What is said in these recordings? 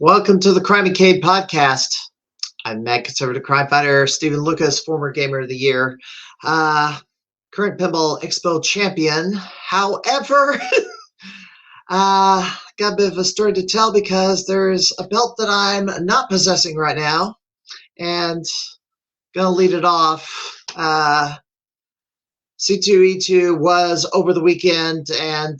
Welcome to the Crimeycade podcast. I'm Mad Conservative Crime Fighter Stephen Lucas, former Gamer of the Year, current Pinball Expo champion. However, got a bit of a story to tell because there's a belt that I'm not possessing right now, and gonna lead it off. C2E2 was over the weekend, and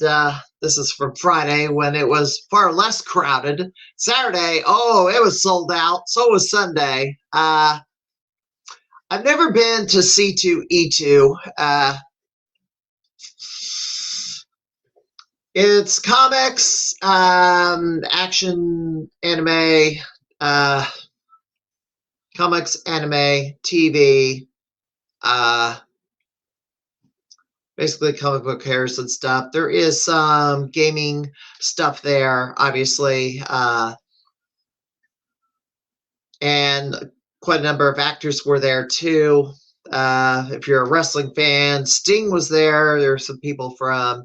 this is from Friday when it was far less crowded. Saturday, oh, it was sold out. So was Sunday. I've never been to C2E2. It's comics, action, anime, comics, anime, TV, basically comic book hairs and stuff. There is some gaming stuff there, obviously, and quite a number of actors were there too. If you're a wrestling fan, Sting was there. There were some people from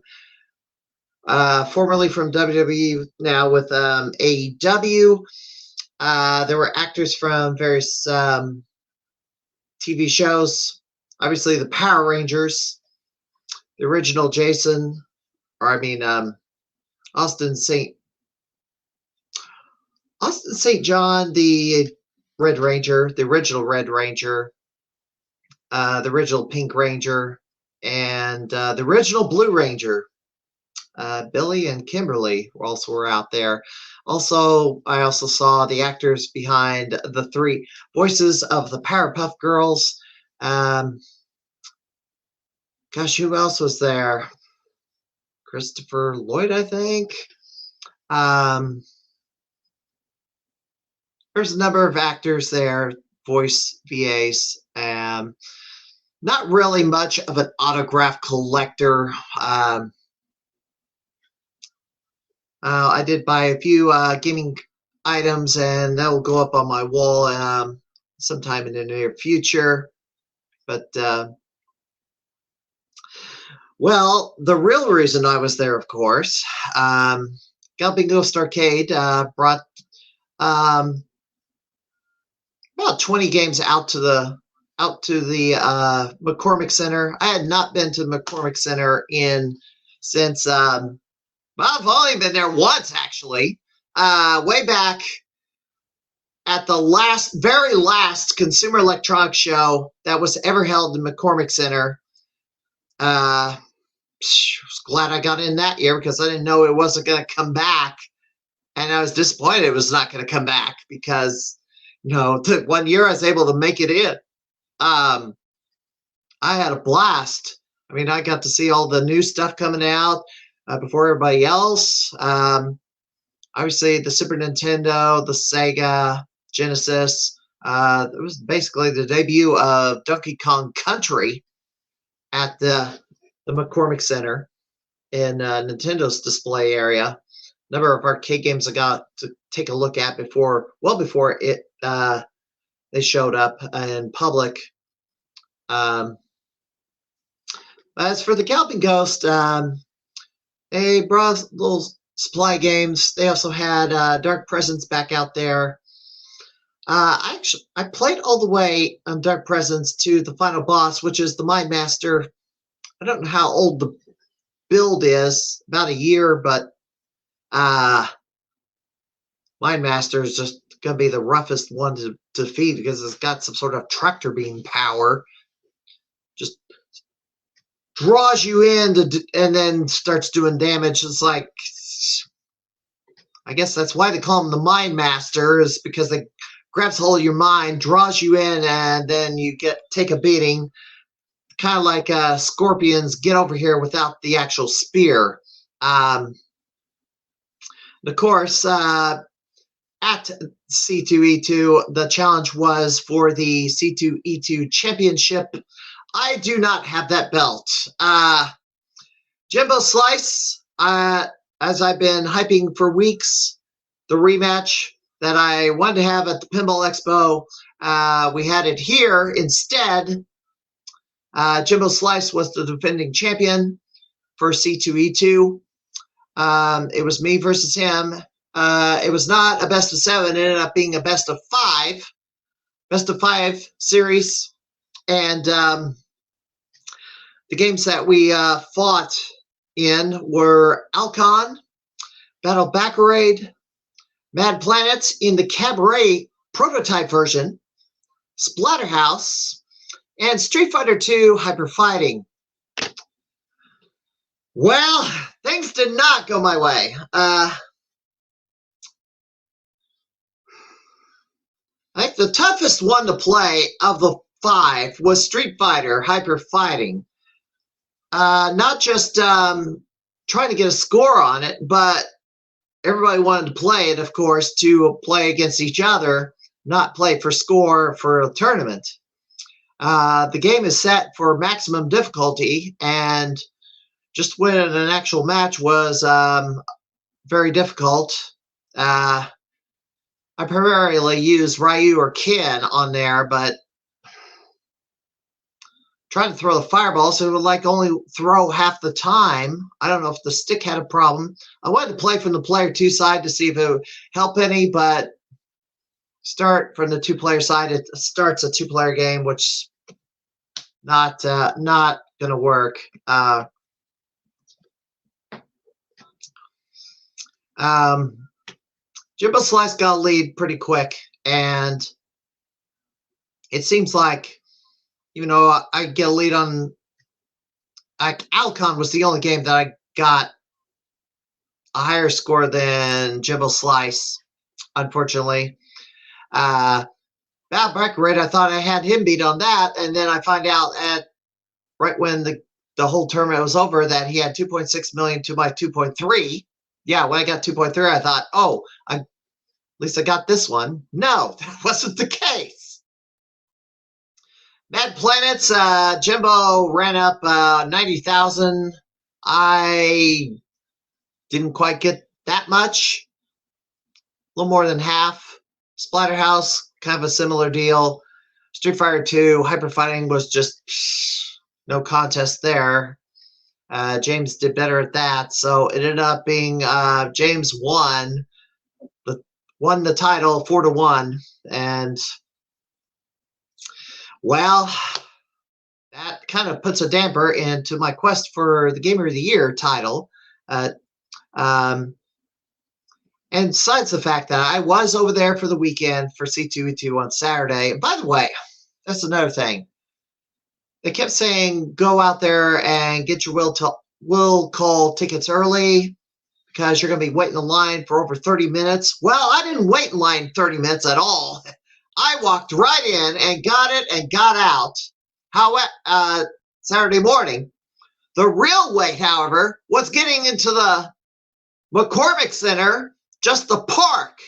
formerly from WWE, now with AEW. There were actors from various TV shows. Obviously, the Power Rangers. The original Jason, Austin St. John, the Red Ranger, the original Red Ranger, the original Pink Ranger, and the original Blue Ranger. Billy and Kimberly also were out there. Also, I also saw the actors behind the three voices of the Powerpuff Girls. Gosh, who else was there? Christopher Lloyd, I think. There's a number of actors there, voice VAs. Not really much of an autograph collector. I did buy a few gaming items, and that will go up on my wall sometime in the near future. But well, the real reason I was there, of course, Galloping Ghost Arcade brought about 20 games out to the McCormick Center. I had not been to the McCormick Center since I've only been there once, actually, way back at the very last Consumer Electronics Show that was ever held in McCormick Center. I was glad I got in that year because I didn't know it wasn't going to come back, and I was disappointed it was not going to come back because, the 1 year I was able to make it in. I had a blast. I mean, I got to see all the new stuff coming out before everybody else. Obviously, the Super Nintendo, the Sega, Genesis. It was basically the debut of Donkey Kong Country at the McCormick Center in Nintendo's display area. A number of arcade games I got to take a look at before it they showed up in public. As for the Galloping Ghost, they brought little supply games. They also had Dark Presence back out there. I played all the way on Dark Presence to the final boss, which is the Mind Master. I don't know how old the build is, about a year, but Mind Master is just going to be the roughest one to defeat because it's got some sort of tractor beam power. Just draws you in and then starts doing damage. It's like, I guess that's why they call him the Mind Master, is because they grabs hold of your mind, draws you in, and then you take a beating. Kind of like Scorpions Get Over Here without the actual spear. And of course, at C2E2, the challenge was for the C2E2 Championship. I do not have that belt. Jimbo Slice, as I've been hyping for weeks, the rematch that I wanted to have at the Pinball Expo, we had it here instead. Jimbo Slice was the defending champion for C2E2. It was me versus him. It was not a best of 7. It ended up being a best of 5. Best of 5 series. And the games that we fought in were Alcon, Battle Baccarade, Mad Planets in the Cabaret prototype version, Splatterhouse, and Street Fighter II Hyper Fighting. Well, things did not go my way. I think the toughest one to play of the 5 was Street Fighter Hyper Fighting. Not just trying to get a score on it, but everybody wanted to play it, of course, to play against each other, not play for score for a tournament. The game is set for maximum difficulty, and just winning an actual match was very difficult. I primarily use Ryu or Ken on there, but trying to throw the fireball, so it would like only throw half the time. I don't know if the stick had a problem. I wanted to play from the player 2 side to see if it would help any, but start from the 2-player side, it starts a 2-player game, which not going to work. Jimbo Slice got a lead pretty quick, and it seems like, even though I get a lead on, Alcon was the only game that I got a higher score than Jimbo Slice, unfortunately. Battle Baccarade, I thought I had him beat on that, and then I find out right when the whole tournament was over that he had 2.6 million to my 2.3. Yeah, when I got 2.3, I thought, oh, at least I got this one. No, that wasn't the case. Mad Planets, Jimbo ran up 90,000. I didn't quite get that much. A little more than half. Splatterhouse, kind of a similar deal. Street Fighter II, Hyper Fighting was just no contest there. James did better at that, so it ended up being James won the title 4-1, and well, that kind of puts a damper into my quest for the Gamer of the Year title. And besides the fact that I was over there for the weekend for C2E2 on Saturday. By the way, that's another thing. They kept saying go out there and get your will call tickets early because you're going to be waiting in line for over 30 minutes. Well, I didn't wait in line 30 minutes at all. I walked right in and got it and got out. Saturday morning. The real wait, however, was getting into the McCormick Center, just the park,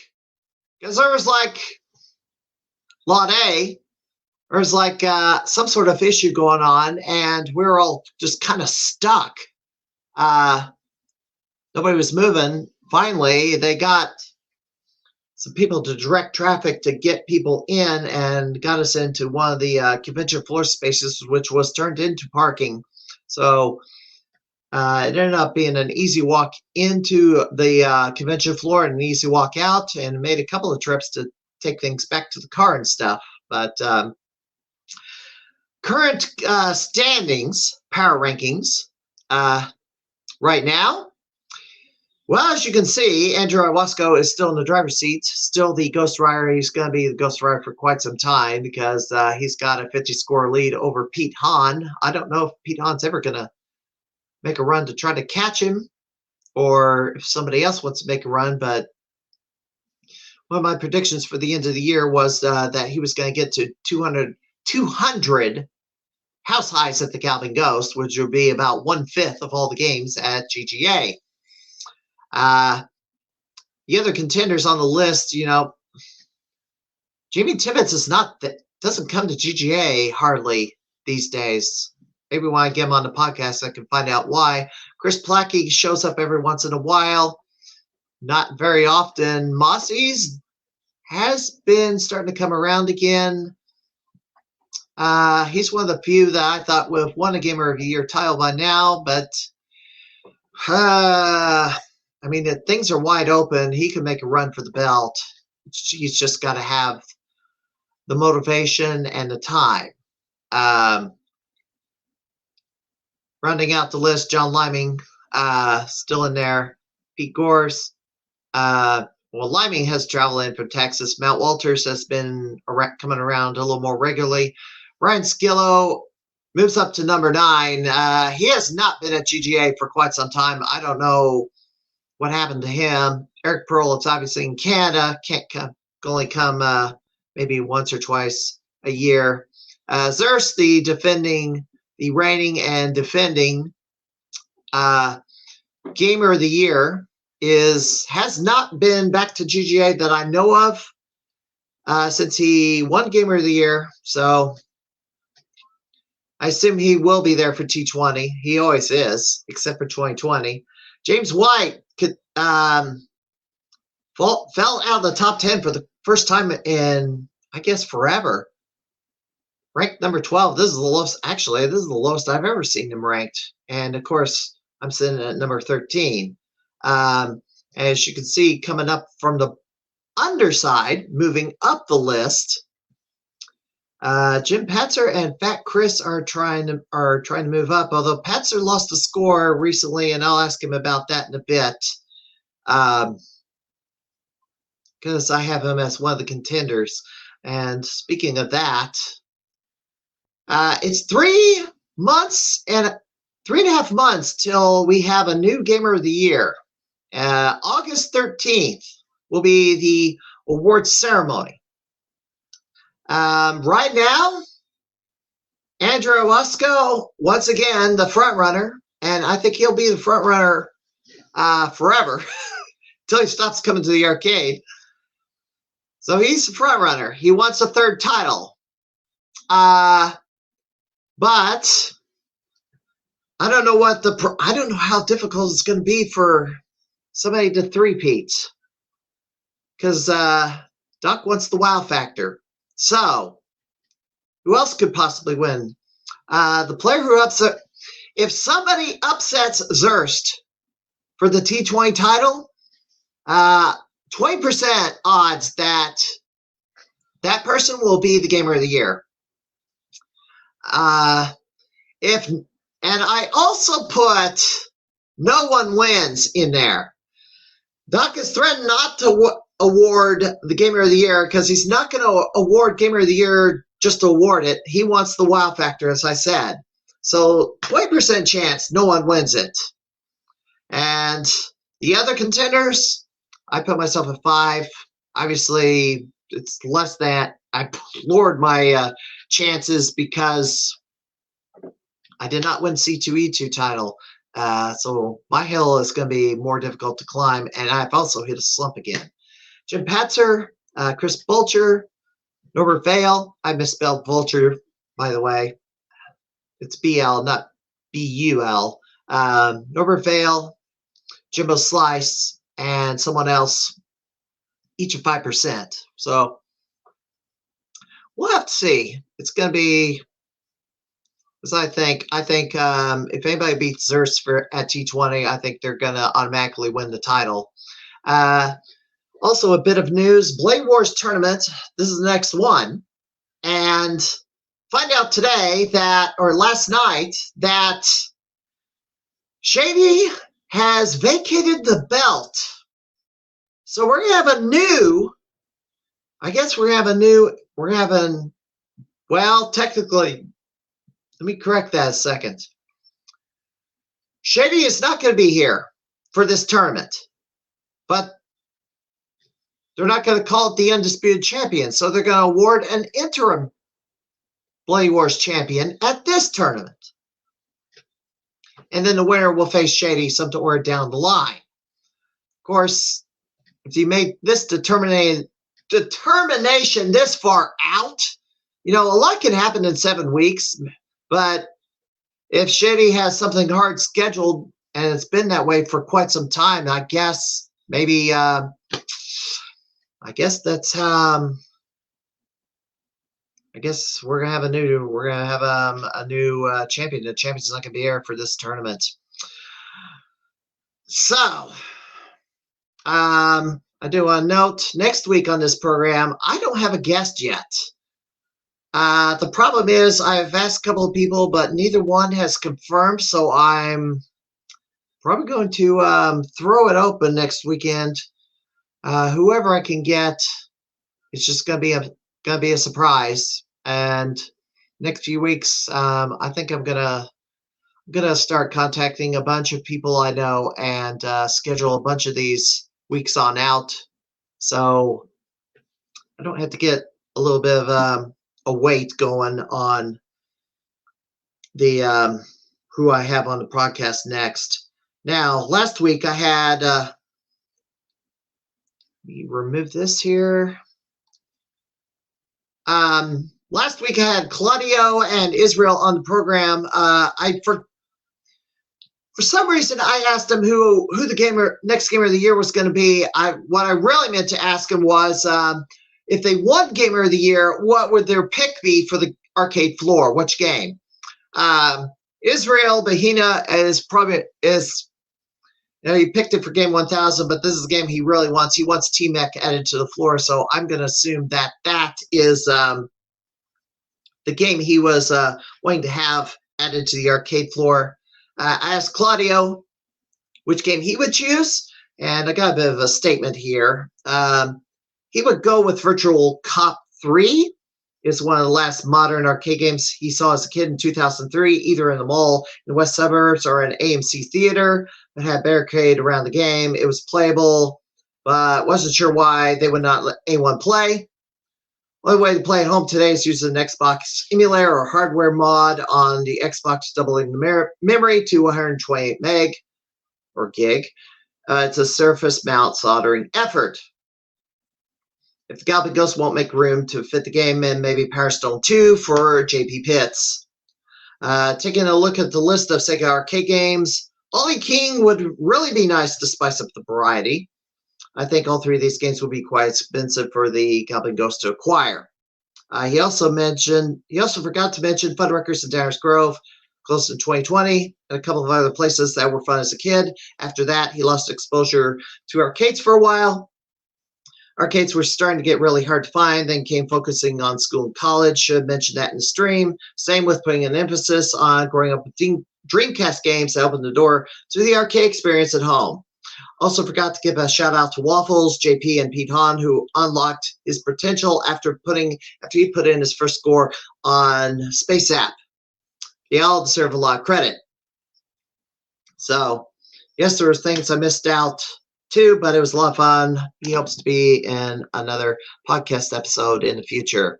because there was like Lot A. There was like some sort of issue going on, and we were all just kind of stuck. Nobody was moving. Finally, they got some people to direct traffic to get people in and got us into one of the convention floor spaces, which was turned into parking. So it ended up being an easy walk into the convention floor and an easy walk out, and made a couple of trips to take things back to the car and stuff. But current standings, power rankings, right now, well, as you can see, Andrew Iwasco is still in the driver's seat, still the Ghost Rider. He's going to be the Ghost Rider for quite some time because he's got a 50-score lead over Pete Hahn. I don't know if Pete Hahn's ever going to make a run to try to catch him, or if somebody else wants to make a run, but one of my predictions for the end of the year was that he was going to get to 200 house highs at the Calvin Ghost, which would be about 1/5 of all the games at GGA. The other contenders on the list, you know, Jamie Tibbetts doesn't come to GGA hardly these days. Maybe when I get him on the podcast, I can find out why. Chris Plackey shows up every once in a while, not very often. Mossy's has been starting to come around again. He's one of the few that I thought would have won a Gamer of the Year title by now, but I mean, if things are wide open, he can make a run for the belt. He's just got to have the motivation and the time. Rounding out the list, John Liming, still in there. Pete Gorse. Well, Liming has traveled in from Texas. Matt Walters has been coming around a little more regularly. Ryan Skillo moves up to number 9. He has not been at GGA for quite some time. I don't know what happened to him. Eric Pearl, it's obviously in Canada. Can't only come maybe once or twice a year. Zerst, the reigning and defending Gamer of the Year, has not been back to GGA that I know of since he won Gamer of the Year. So I assume he will be there for T20. He always is, except for 2020. James White fell out of the top 10 for the first time in, I guess, forever. Ranked number 12. This is the lowest. Actually, this is the lowest I've ever seen him ranked. And of course, I'm sitting at number 13. As you can see, coming up from the underside, moving up the list, Jim Patzer and Fat Chris are trying to move up. Although Patzer lost a score recently, and I'll ask him about that in a bit, because I have him as one of the contenders. And speaking of that, it's 3 months and 3.5 months till we have a new Gamer of the Year. August 13th will be the awards ceremony. Right now, Andrew Wasco, once again, the front runner, and I think he'll be the front runner forever until he stops coming to the arcade. So he's the front runner. He wants a 3rd title. But I don't know how difficult it's going to be for somebody to three-peat, because Doc wants the wow factor. So who else could possibly win? The player who if somebody upsets Zerst for the T20 title, 20% odds that that person will be the Gamer of the Year. And I also put no one wins in there. Doc has threatened not to award the Gamer of the Year because he's not going to award Gamer of the Year just to award it. He wants the wow factor, as I said. So 20% chance no one wins it. And the other contenders, I put myself at 5. Obviously, it's less than I lowered my chances because I did not win C2E2 title. So my hill is going to be more difficult to climb, and I've also hit a slump again. Jim Patzer, Chris Bulcher, Norbert Vale. I misspelled Vulture, by the way. It's BL, not BUL. Norbert Vale, Jimbo Slice, and someone else, each of 5%. So we'll have to see. It's going to be, as I think if anybody beats Zerst at T20, I think they're going to automatically win the title. Also, a bit of news: Blade Wars tournament. This is the next one, and find out today or last night, that Shady has vacated the belt. So we're gonna have a new. I guess we're having. Well, technically, let me correct that a second. Shady is not going to be here for this tournament, but they're not going to call it the Undisputed Champion, so they're going to award an interim Bloody Wars champion at this tournament. And then the winner will face Shady somewhere down the line. Of course, if you make this determination this far out, a lot can happen in 7 weeks. But if Shady has something hard scheduled, and it's been that way for quite some time, I guess maybe I guess that's I guess we're gonna have a new champion. The champion's not gonna be here for this tournament. So I do want to note next week on this program, I don't have a guest yet. The problem is I've asked a couple of people, but neither one has confirmed, so I'm probably going to throw it open next weekend. Whoever I can get, it's just going to be a surprise. And next few weeks, I think I'm gonna start contacting a bunch of people I know and schedule a bunch of these weeks on out, so I don't have to get a little bit of a weight going on the who I have on the podcast next. Now, last week I had let me remove this here. Last week I had Claudio and Israel on the program. For some reason, I asked him who the next gamer of the year was going to be. What I really meant to ask him was if they won gamer of the year, what would their pick be for the arcade floor? Which game? Israel Bahina he picked it for game 1000, but this is the game he really wants. He wants T-Mech added to the floor, so I'm going to assume that is the game he was wanting to have added to the arcade floor. I asked Claudio which game he would choose, and I got a bit of a statement here. He would go with Virtual Cop 3. It's one of the last modern arcade games he saw as a kid in 2003, either in the mall in the west suburbs or an AMC theater. It had barricade around the game. It was playable, but wasn't sure why they would not let anyone play. Only way to play at home today is using an Xbox emulator or hardware mod on the Xbox, doubling the memory to 128 meg or gig. It's a surface mount soldering effort. If the Goblin Ghost won't make room to fit the game, then maybe Power Stone 2 for JP Pitts. Taking a look at the list of Sega arcade games, Ollie King would really be nice to spice up the variety. I think all three of these games would be quite expensive for the Goblin Ghost to acquire. He also forgot to mention Fun Records in Downers Grove, close in 2020, and a couple of other places that were fun as a kid. After that, he lost exposure to arcades for a while. Arcades were starting to get really hard to find, then came focusing on school and college. Should mention that in the stream. Same with putting an emphasis on growing up with Dreamcast games that opened the door to the arcade experience at home. Also forgot to give a shout out to Waffles, JP, and Pete Hahn, who unlocked his potential after he put in his first score on Space App. They all deserve a lot of credit. So, yes, there were things I missed out too, but it was a lot of fun. He hopes to be in another podcast episode in the future.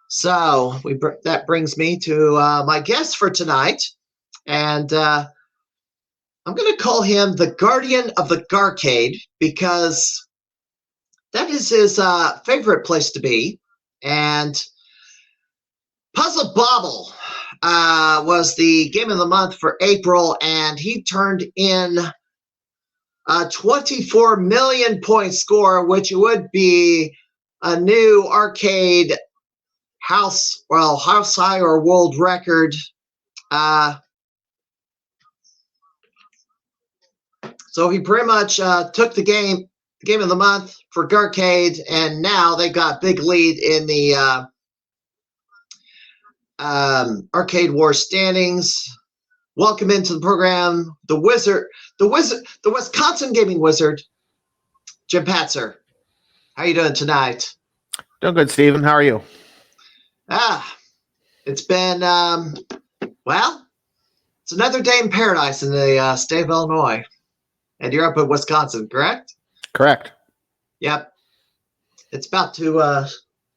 So that brings me to my guest for tonight, and I'm going to call him the Guardian of the Garcade because that is his favorite place to be. And Puzzle Bobble was the game of the month for April, and he turned in a 24 million point score, which would be a new arcade house high or world record. So he pretty much took the game of the month for Garcade, and now they got big lead in the Arcade War standings. Welcome into the program, the Wisconsin gaming wizard, Jim Patzer. How are you doing tonight? Doing good, Steven. How are you? It's been it's another day in paradise in the state of Illinois. And you're up in Wisconsin, correct? Correct. Yep. It's about to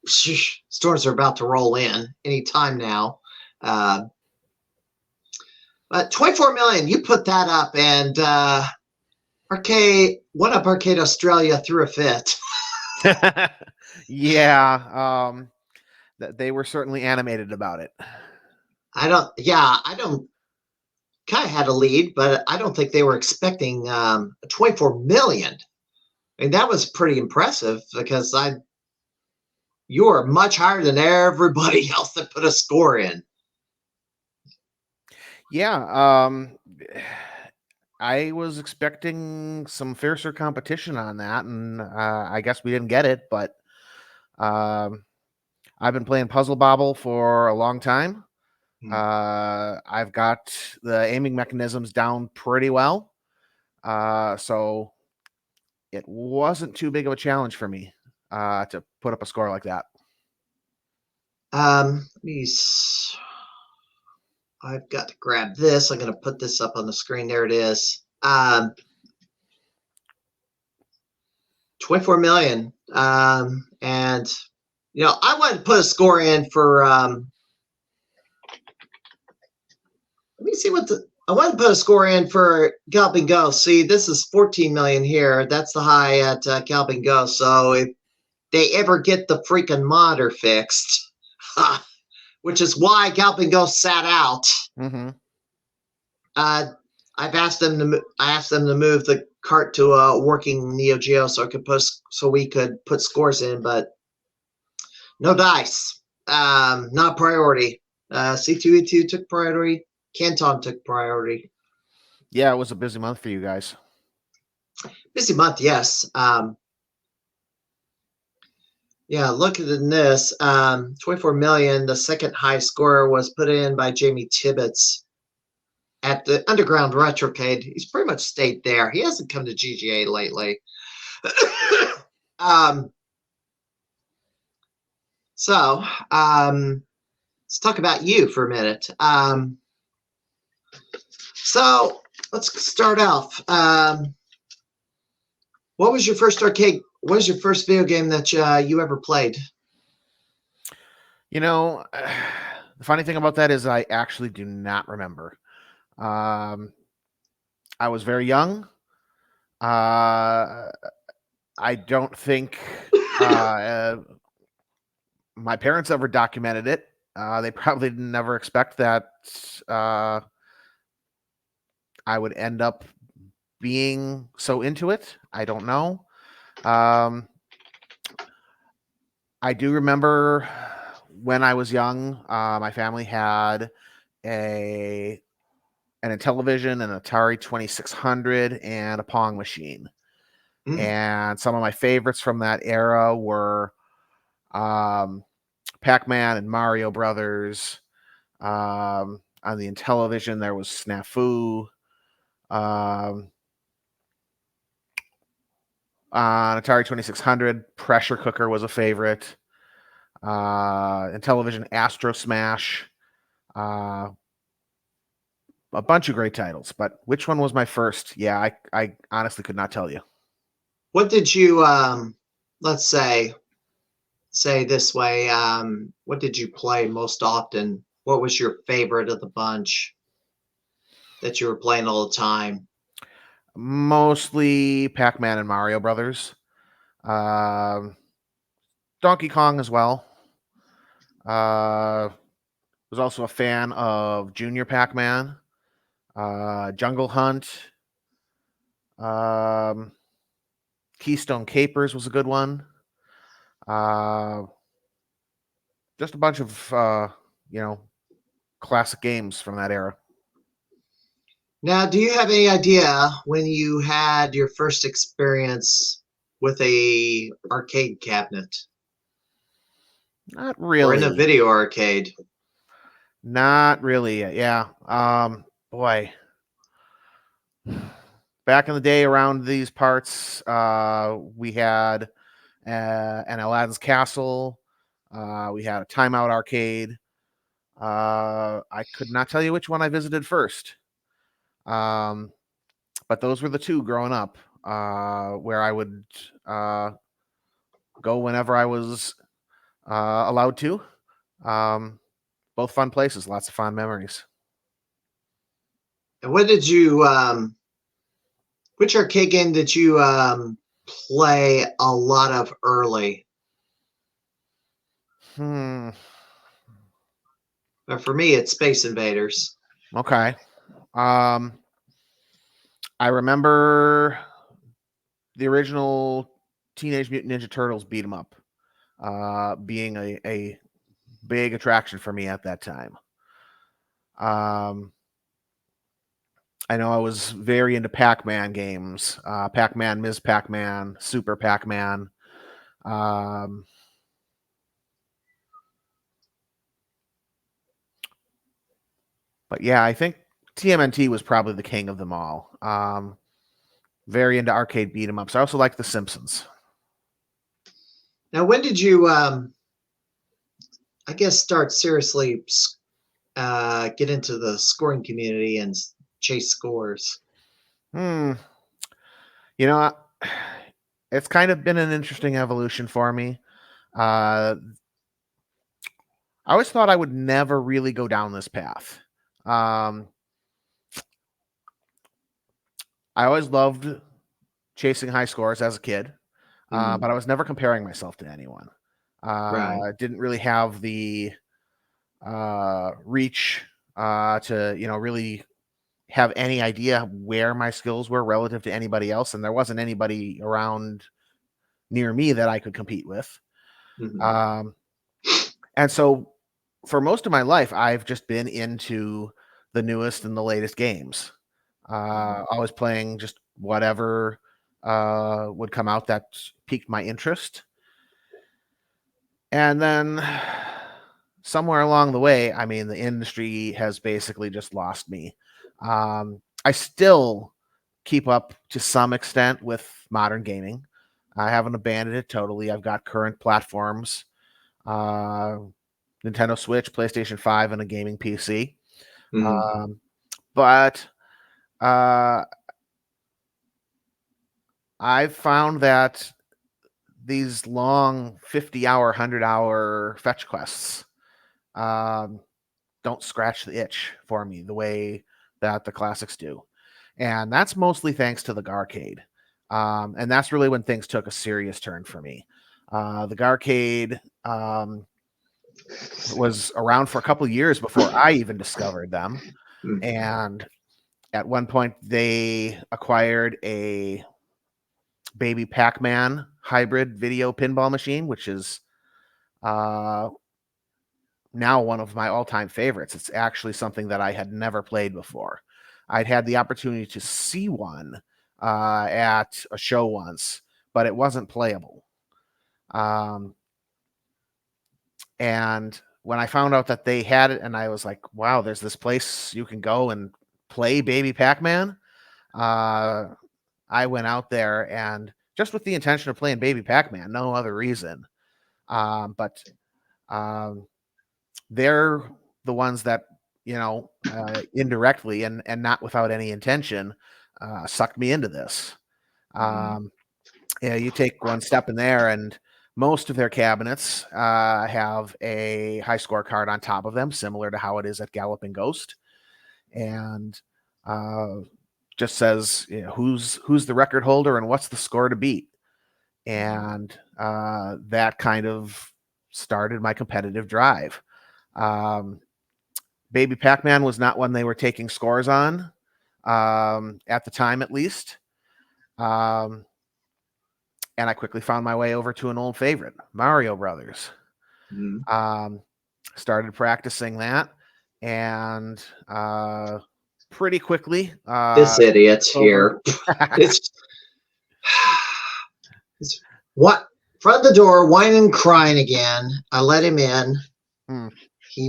storms are about to roll in any time now. But 24 million, you put that up, and Arcade Australia threw a fit. Yeah, they were certainly animated about it. I don't kind of had a lead, but I don't think they were expecting 24 million. I mean, that was pretty impressive because you were much higher than everybody else that put a score in. Yeah, I was expecting some fiercer competition on that, and I guess we didn't get it. But um, I've been playing Puzzle Bobble for a long time. I've got the aiming mechanisms down pretty well, so it wasn't too big of a challenge for me to put up a score like that. I've got to grab this. I'm going to put this up on the screen. There it is. 24 million. And I wanted to put a score in for. Let me see I wanted to put a score in for Galloping Ghost. See, this is 14 million here. That's the high at Galloping Ghost. So if they ever get the freaking monitor fixed, which is why Galloping Ghost sat out. Mm-hmm. I've asked them to move the cart to a working Neo Geo so we could put scores in, but no dice. Not priority. C2E2 took priority. Canton took priority. Yeah, it was a busy month for you guys. Busy month, yes. Yeah, look at this. 24 million. The second high score was put in by Jamie Tibbetts at the Underground Retrocade. He's pretty much stayed there. He hasn't come to GGA lately. So let's talk about you for a minute. So let's start off. What was your first arcade? What was your first video game that you ever played? The funny thing about that is I actually do not remember. I was very young. I don't think my parents ever documented it. They probably never expect that I would end up being so into it. I don't know. I do remember when I was young, my family had an Intellivision, an Atari 2600, and a Pong machine. And some of my favorites from that era were Pac-Man and Mario Brothers. On the Intellivision, there was Snafu. On Atari 2600, Pressure Cooker was a favorite. Intellivision, Astro Smash. A bunch of great titles, but which one was my first? Yeah, I honestly could not tell you. What did you, let's say this way, what did you play most often? What was your favorite of the bunch that you were playing all the time? Mostly Pac-Man and Mario Brothers. Donkey Kong as well. Was also a fan of Junior Pac-Man. Jungle Hunt. Keystone Capers was a good one. Just a bunch of classic games from that era. Now, do you have any idea when you had your first experience with a arcade cabinet? Not really. Or in a video arcade? Not really. Yeah. Boy. Back in the day around these parts, we had an Aladdin's Castle. We had a Timeout arcade. I could not tell you which one I visited first. But those were the two growing up, where I would go whenever I was allowed to. Both fun places, lots of fond memories. And what did you, which arcade game did you play a lot of early? But for me, it's Space Invaders. Okay. I remember the original Teenage Mutant Ninja Turtles beat 'em up being a big attraction for me at that time. I know I was very into Pac-Man games. Pac-Man, Ms. Pac-Man, Super Pac-Man. But yeah, I think TMNT was probably the king of them all. Very into arcade beat 'em ups. I also like The Simpsons. Now, when did you, I guess, start seriously get into the scoring community and chase scores? You know, it's kind of been an interesting evolution for me. I always thought I would never really go down this path. I always loved chasing high scores as a kid, but I was never comparing myself to anyone. Right. Didn't really have the reach to, really have any idea where my skills were relative to anybody else, and there wasn't anybody around near me that I could compete with. And so for most of my life, I've just been into the newest and the latest games. Always playing just whatever would come out that piqued my interest. And then somewhere along the way, I mean, the industry has basically just lost me. I still keep up to some extent with modern gaming. I haven't abandoned it totally. I've got current platforms, Nintendo Switch, PlayStation 5, and a gaming PC. But I've found that these long 50-hour, 100-hour fetch quests don't scratch the itch for me the way that the classics do. And that's mostly thanks to the Garcade. And that's really when things took a serious turn for me. The Garcade was around for a couple of years before I even discovered them. And at one point, they acquired a Baby Pac-Man hybrid video pinball machine, which is now one of my all-time favorites. It's actually something that I had never played before. I'd had the opportunity to see one at a show once, but it wasn't playable. And when I found out that they had it, and I was like, wow, there's this place you can go and play Baby Pac-Man. I went out there and just with the intention of playing Baby Pac-Man, no other reason. But they're the ones that, indirectly and not without any intention, sucked me into this. You take one step in there, and most of their cabinets have a high score card on top of them, similar to how it is at Galloping Ghost, and just says who's the record holder and what's the score to beat. And that kind of started my competitive drive. Baby Pac-Man was not one they were taking scores on at the time, at least. And I quickly found my way over to an old favorite, Mario Brothers. Started practicing that, and pretty quickly. This idiot here. it's what front the door, whining and crying again. I let him in. He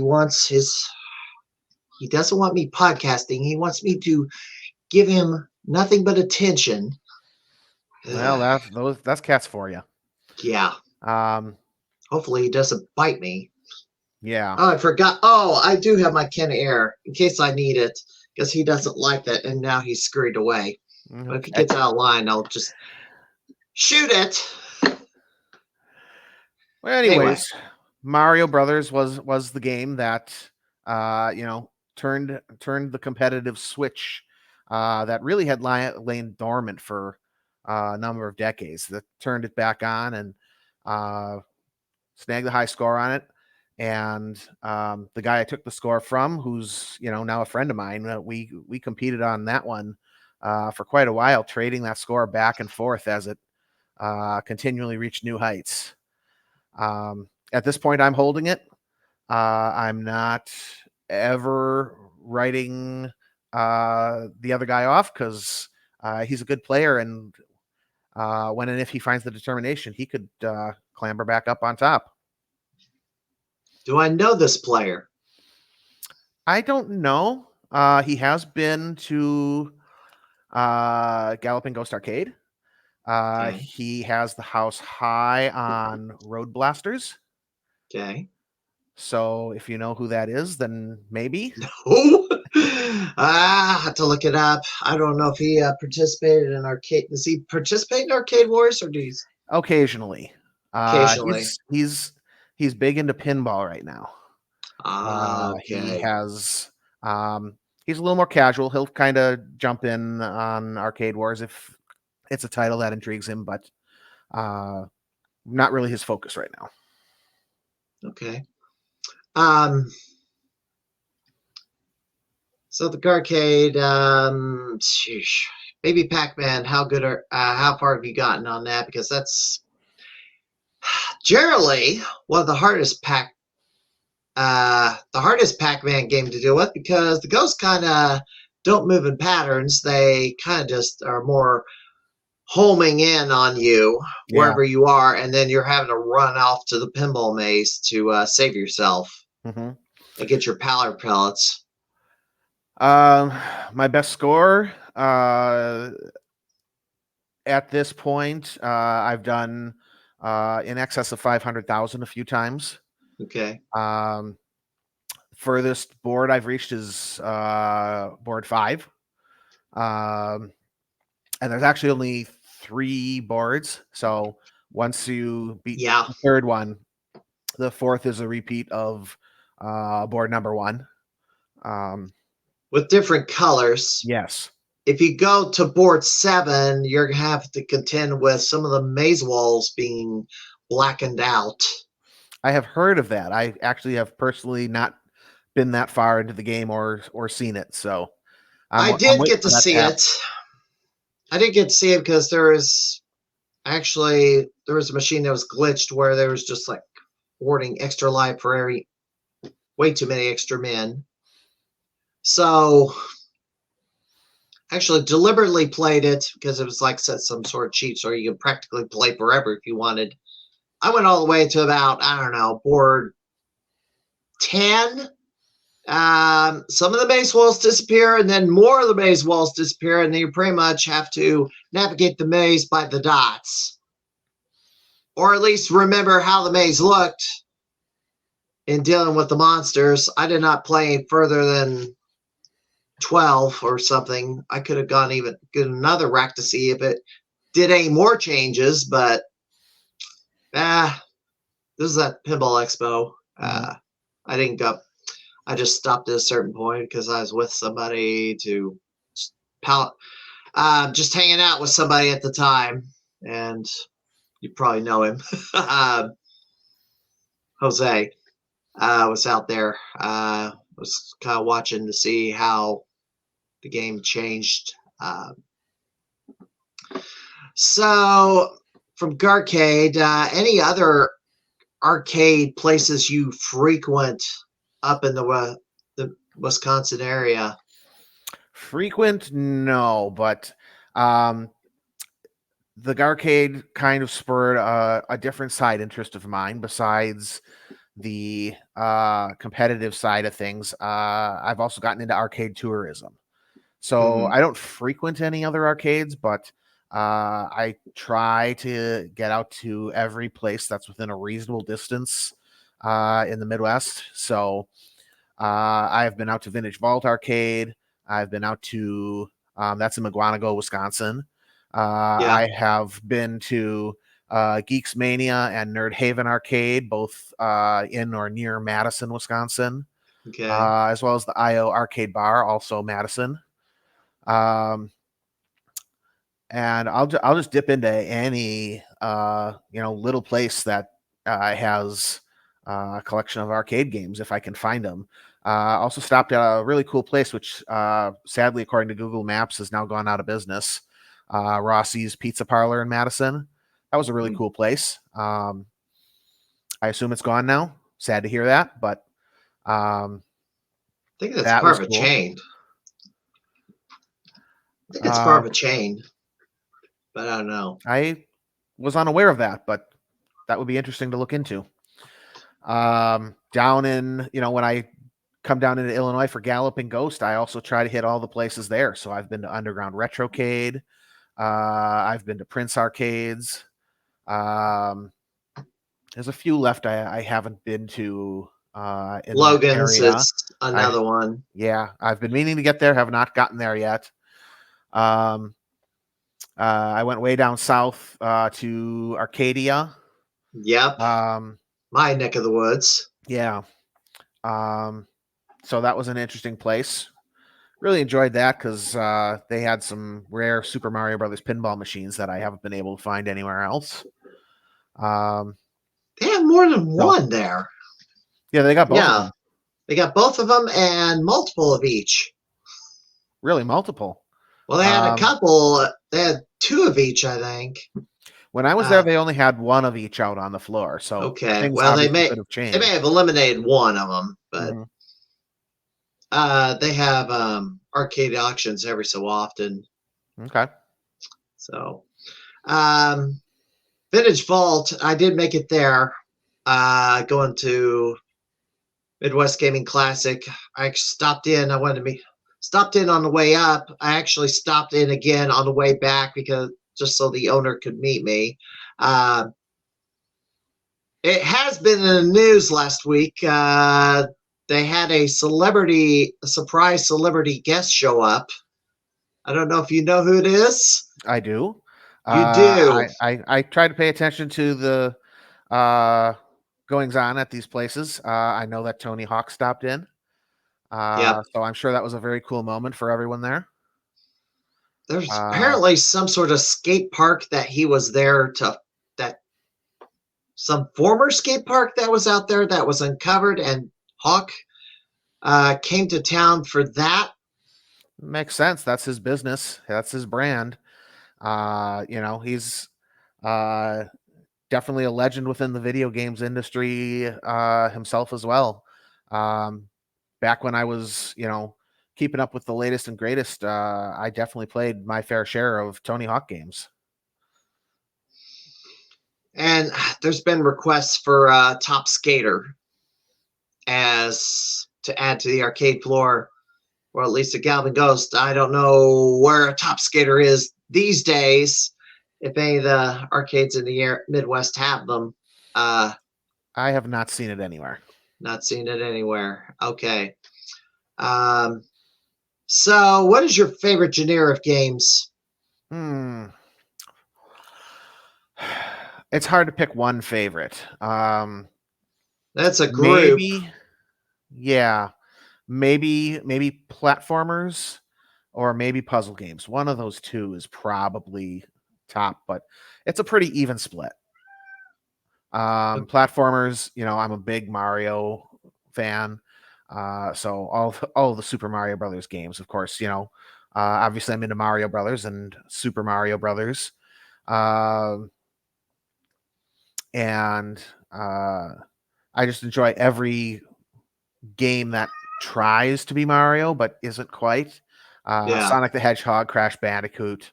doesn't want me podcasting. He wants me to give him nothing but attention. Well, that's cats for you. Yeah. Hopefully he doesn't bite me. Yeah. Oh, I forgot. Oh, I do have my Ken Air in case I need it, because he doesn't like that, and now he's scurried away. Okay. But if he gets out of line, I'll just shoot it. Well, anyways, Mario Brothers was the game that turned the competitive switch that really had lain dormant for a number of decades. That turned it back on and snagged the high score on it. And the guy I took the score from, who's now a friend of mine, we competed on that one for quite a while, trading that score back and forth as it continually reached new heights. At this point, I'm holding it. I'm not ever writing the other guy off because he's a good player, and when and if he finds the determination, he could clamber back up on top. Do I know this player? I don't know. He has been to Galloping Ghost Arcade. Okay. He has the house high on Road Blasters. Okay. So if you know who that is, then maybe. Oh, I have to look it up. I don't know if he participated in arcade. Does he participate in Arcade Wars, or do you? Occasionally. Occasionally. He's big into pinball right now. He Okay. has he's a little more casual. He'll kind of jump in on Arcade Wars if it's a title that intrigues him, but not really his focus right now. Okay. So the Garcade, maybe Pac-Man. How far have you gotten on that? Because that's generally one of the hardest Pac-Man game to deal with, because the ghosts kind of don't move in patterns. They kind of just are more homing in on you wherever you are, and then you're having to run off to the pinball maze to save yourself and get your powder pellets. My best score at this point, I've done in excess of 500,000 a few times. Okay. Furthest board I've reached is board 5. And there's actually only 3 boards. So once you beat the third one, the fourth is a repeat of board number 1. With different colors. Yes. If you go to board 7, you're going to have to contend with some of the maze walls being blackened out. I have heard of that. I actually have personally not been that far into the game or seen it. So I did get to see it. I did get to see it because there was a machine that was glitched where there was just like warding extra life for way too many extra men. So actually deliberately played it because it was like some sort of cheat, so you could practically play forever if you wanted. I went all the way to about, I don't know, board 10. Some of the maze walls disappear, and then more of the maze walls disappear, and then you pretty much have to navigate the maze by the dots. Or at least remember how the maze looked in dealing with the monsters. I did not play further than 12 or something. I could have gone even get another rack to see if it did any more changes, but this is at Pinball Expo. I didn't go. I just stopped at a certain point because I was with somebody just hanging out with somebody at the time, and you probably know him. Jose was out there. Was kind of watching to see how the game changed. So from Garcade, any other arcade places you frequent up in the Wisconsin area? Frequent, no, but the Garcade kind of spurred a different side interest of mine besides the competitive side of things. I've also gotten into arcade tourism. So I don't frequent any other arcades, but I try to get out to every place that's within a reasonable distance in the Midwest. So I've been out to Vintage Vault Arcade. I've been out to that's in McGuanago, Wisconsin. I have been to Geeks Mania and Nerd Haven Arcade, both in or near Madison, Wisconsin. Okay. As well as the IO Arcade Bar, also Madison. And I'll just dip into any little place that has a collection of arcade games if I can find them. Also stopped at a really cool place, which sadly, according to Google Maps, has now gone out of business. Rossi's Pizza Parlor in Madison. That was a really cool place. I assume it's gone now. Sad to hear that, but I think that's part of a chain. think it's part of a chain, but I don't know. I was unaware of that, but that would be interesting to look into. Down in, when I come down into Illinois for Galloping Ghost, I also try to hit all the places there. So I've been to Underground Retrocade. I've been to Prince Arcades. There's a few left I haven't been to in Logan's that area. is another one. Yeah, I've been meaning to get there, have not gotten there yet. I went way down south to Arcadia. Yep. My neck of the woods. Yeah. So that was an interesting place. Really enjoyed that because they had some rare Super Mario Brothers pinball machines that I haven't been able to find anywhere else. They have more than one there. Yeah, they got both of them. They got both of them and multiple of each. Really, multiple? Well, they had a couple. They had two of each, I think. When I was there, they only had one of each out on the floor. So okay, well, they may have eliminated one of them, but they have arcade auctions every so often. Okay. So, Vintage Vault, I did make it there. Going to Midwest Gaming Classic. I stopped in. Stopped in on the way up. I actually stopped in again on the way back because just so the owner could meet me. It has been in the news last week. They had a surprise celebrity guest show up. I don't know if you know who it is. I do. You do. I try to pay attention to the goings on at these places. I know that Tony Hawk stopped in. So I'm sure that was a very cool moment for everyone there. There's apparently some sort of skate park that he was there some former skate park that was out there that was uncovered, and Hawk came to town for that. Makes sense. That's his business. That's his brand. He's definitely a legend within the video games industry himself as well. Back when I was, keeping up with the latest and greatest, I definitely played my fair share of Tony Hawk games. And there's been requests for Top Skater as to add to the arcade floor, or at least a Galvin Ghost. I don't know where Top Skater is these days, if any of the arcades in the Midwest have them. I have not seen it anywhere. Not seen it anywhere. Okay. So what is your favorite genre of games? It's hard to pick one favorite. That's a group. Maybe platformers or maybe puzzle games. One of those two is probably top, but it's a pretty even split. Platformers, I'm a big Mario fan. So all the Super Mario Brothers games, of course, obviously I'm into Mario Brothers and Super Mario Brothers. And I just enjoy every game that tries to be Mario but isn't quite. Sonic the Hedgehog, Crash Bandicoot,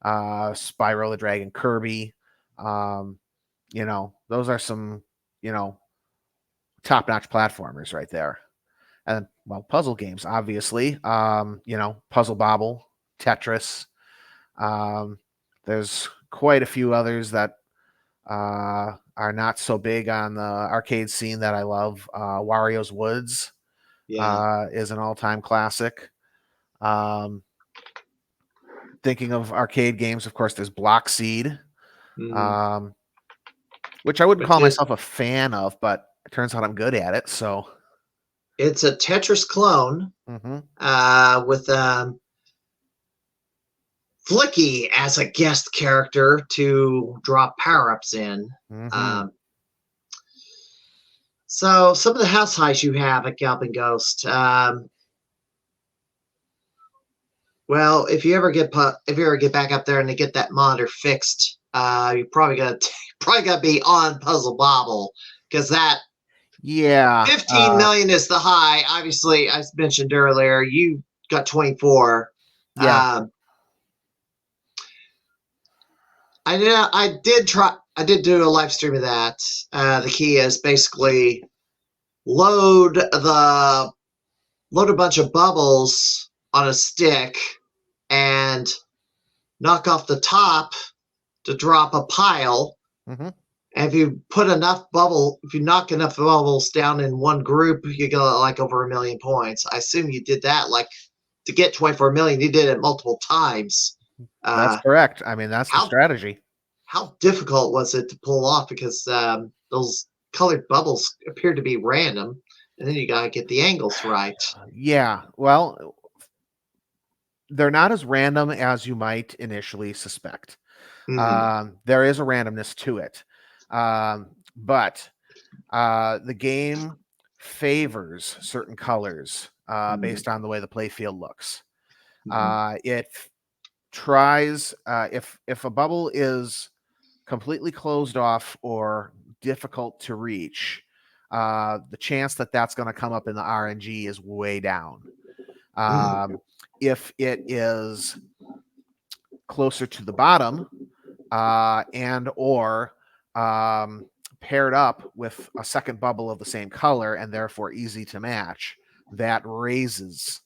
Spyro the Dragon, Kirby. Those are some, top-notch platformers right there. And puzzle games, obviously. Puzzle Bobble, Tetris. There's quite a few others that are not so big on the arcade scene that I love. Wario's Woods is an all-time classic. Thinking of arcade games, of course, there's Block Seed, which I wouldn't call myself a fan of, but it turns out I'm good at it. So it's a Tetris clone with Flicky as a guest character to drop power-ups in. So some of the house highs you have at Galvin Ghost. Well, if you ever get back up there and they get that monitor fixed, you probably gotta be on Puzzle Bobble, because that 15 million is the high. Obviously, I mentioned earlier you got 24. I did do a live stream of that. The key is basically load a bunch of bubbles on a stick and knock off the top to drop a pile. Mm-hmm. And if you knock enough bubbles down in one group, you get like over 1 million points. I assume you did that like to get 24 million. You did it multiple times. That's correct. I mean, that's the strategy. How difficult was it to pull off? Because those colored bubbles appear to be random, and then you gotta get the angles right. Yeah, well, they're not as random as you might initially suspect. There is a randomness to it, but the game favors certain colors based on the way the playfield looks. It tries if a bubble is completely closed off or difficult to reach, the chance that that's going to come up in the RNG is way down. If it is closer to the bottom and or paired up with a second bubble of the same color and therefore easy to match, that raises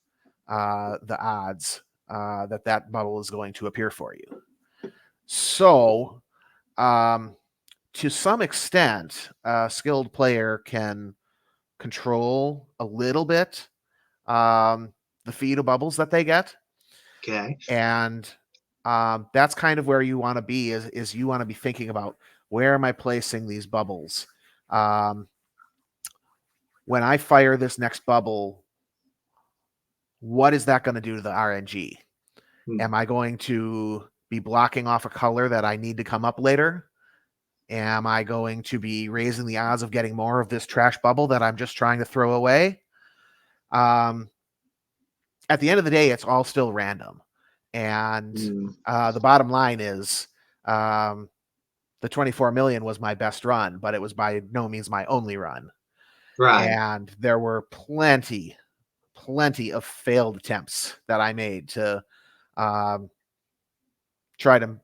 the odds that bubble is going to appear for you. So to some extent, a skilled player can control a little bit the feed of bubbles that they get. Okay. And that's kind of where you want to be, is you want to be thinking about, where am I placing these bubbles? When I fire this next bubble, what is that going to do to the RNG? Am I going to be blocking off a color that I need to come up later? Am I going to be raising the odds of getting more of this trash bubble that I'm just trying to throw away? At the end of the day, it's all still random. And the bottom line is the 24 million was my best run, but it was by no means my only run. Right. And there were plenty of failed attempts that I made to try to,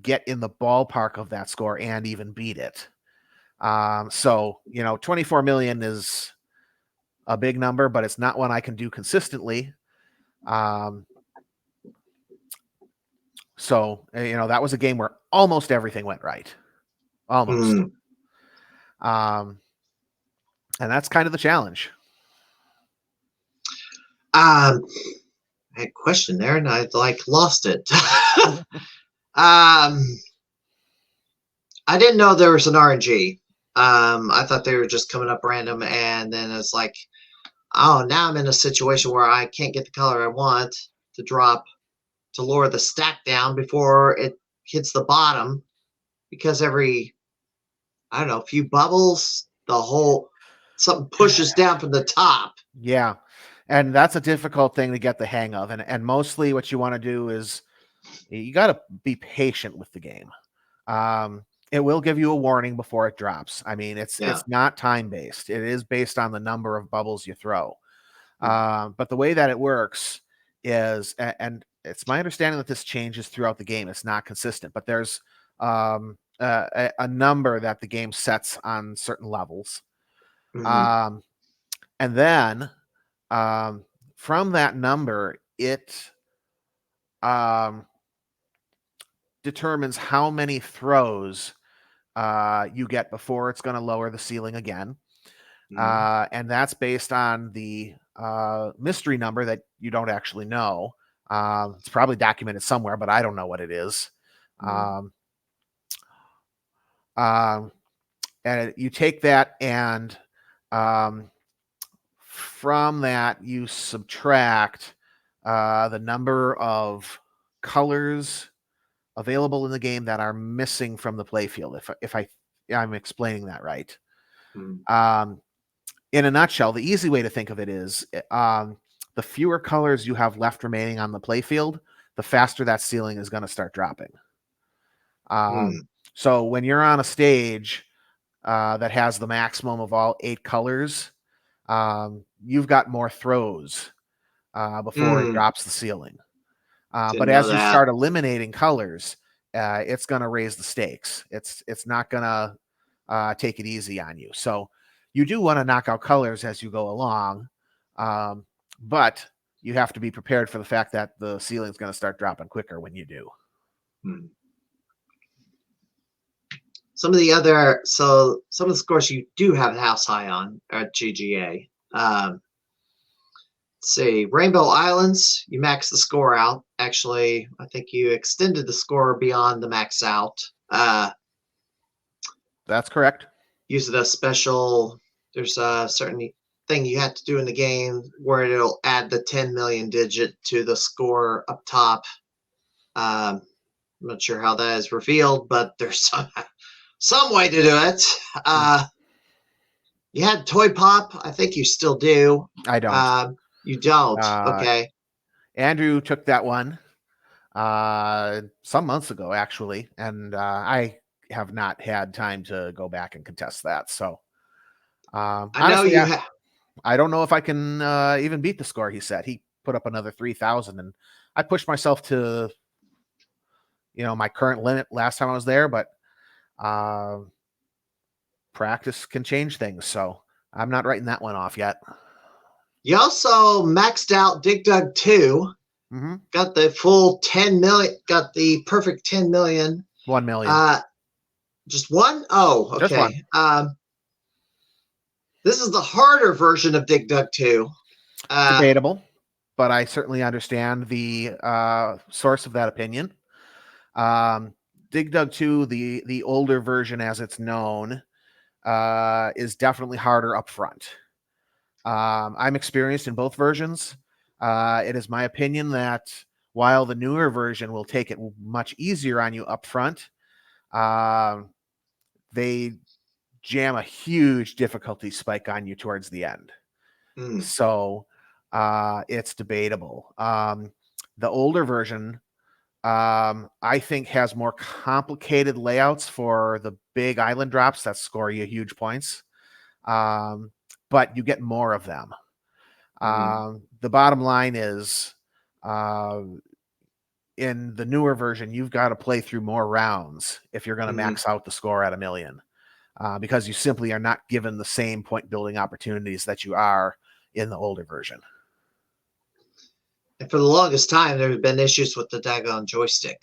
get in the ballpark of that score and even beat it. So, 24 million is a big number, but it's not one I can do consistently. So, that was a game where almost everything went right. Almost. And that's kind of the challenge. I had a question there and I lost it. I didn't know there was an RNG. I thought they were just coming up random, and then it's like, oh, now I'm in a situation where I can't get the color I want to lower the stack down before it hits the bottom, because every, I don't know, few bubbles, something pushes down from the top. Yeah. And that's a difficult thing to get the hang of. And mostly what you want to do is you got to be patient with the game. It will give you a warning before it drops. I mean, it's not time-based. It is based on the number of bubbles you throw. But the way that it works is, and it's my understanding that this changes throughout the game. It's not consistent, but there's a number that the game sets on certain levels. And then from that number, it determines how many throws you get before it's going to lower the ceiling again. And that's based on the mystery number that you don't actually know. It's probably documented somewhere, but I don't know what it is. And you take that, and from that you subtract the number of colors available in the game that are missing from the playfield. If I'm explaining that right. In a nutshell, the easy way to think of it is the fewer colors you have left remaining on the playfield, the faster that ceiling is going to start dropping. So when you're on a stage that has the maximum of all 8 colors, you've got more throws before it drops the ceiling. But as you start eliminating colors, it's going to raise the stakes. It's not going to take it easy on you. So you do want to knock out colors as you go along, but you have to be prepared for the fact that the ceiling is going to start dropping quicker when you do. Some of the scores you do have the house high on are at GGA. Let's see, Rainbow Islands, you max the score out. Actually, I think you extended the score beyond the max out. That's correct. Using a special, there's a certain thing you have to do in the game where it'll add the 10 million digit to the score up top. I'm not sure how that is revealed, but there's some way to do it. You had Toy Pop. I think you still do. I don't. You don't. Okay. Andrew took that one some months ago, actually, and I have not had time to go back and contest that. So I know you have. I don't know if I can even beat the score he set. He put up another 3,000, and I pushed myself to, my current limit last time I was there, but practice can change things. So I'm not writing that one off yet. You also maxed out Dig Dug 2. Got the full 10 million, got the perfect 10 million. 1 million. Just one? Oh, okay. Just one. This is the harder version of Dig Dug 2. Debatable, but I certainly understand the source of that opinion. Dig Dug 2, the older version as it's known, is definitely harder up front. I'm experienced in both versions. It is my opinion that while the newer version will take it much easier on you up front, they jam a huge difficulty spike on you towards the end. So it's debatable. The older version, I think, has more complicated layouts for the big island drops that score you huge points. But you get more of them. The bottom line is, in the newer version, you've got to play through more rounds if you're going to max out the score at 1 million, because you simply are not given the same point building opportunities that you are in the older version. And for the longest time, there have been issues with the daggone joystick.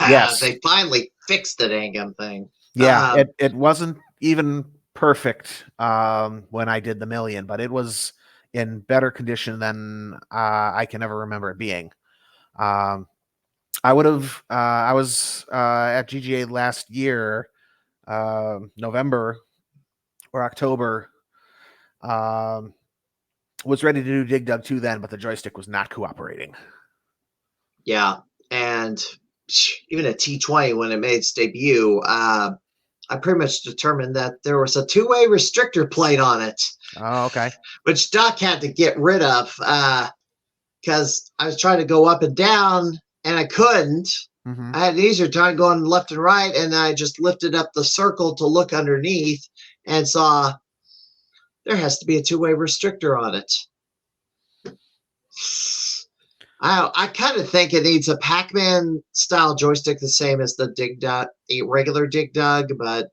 Yes. They finally fixed the dang thing. Yeah, it wasn't even perfect when I did the 1 million, but it was in better condition than I can ever remember it being. I was at GGA last year, November or October, was ready to do Dig Dug 2 then, but the joystick was not cooperating. Yeah, and even at T20 when it made its debut, I pretty much determined that there was a two-way restrictor plate on it. Oh, okay. Which Doc had to get rid of because I was trying to go up and down and I couldn't. I had an easier time going left and right, and I just lifted up the circle to look underneath and saw there has to be a two-way restrictor on it. I kind of think it needs a Pac-Man style joystick, the same as the Dig Dug, the regular Dig Dug, but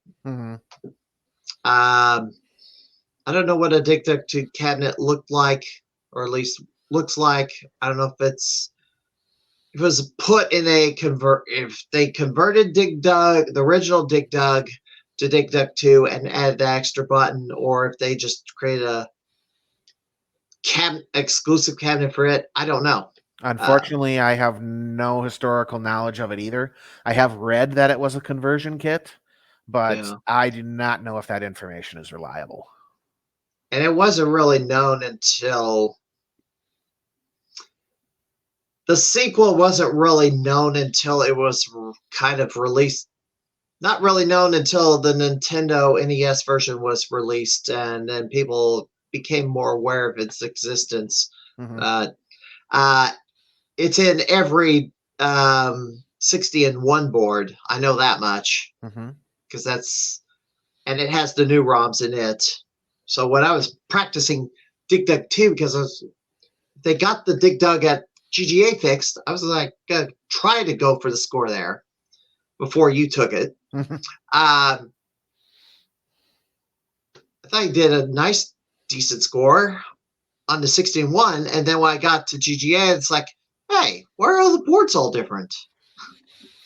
I don't know what a Dig Dug 2 cabinet looked like, or at least looks like. I don't know if it was put in a if they converted Dig Dug, the original Dig Dug, to Dig Dug 2 and added the extra button, or if they just created a exclusive cabinet for it. I don't know. Unfortunately, I have no historical knowledge of it either. I have read that it was a conversion kit, but I do not know if that information is reliable. And it wasn't really known until the sequel wasn't really known until it was kind of released. Not really known until the Nintendo NES version was released, and then people became more aware of its existence. It's in every 60-in-1 board. I know that much because and it has the new ROMs in it. So when I was practicing Dig Dug 2, because they got the Dig Dug at GGA fixed, I was like, gonna try to go for the score there. before you took it. I thought you did a nice, decent score on the 16-1, and then when I got to GGA, it's like, hey, why are all the boards all different?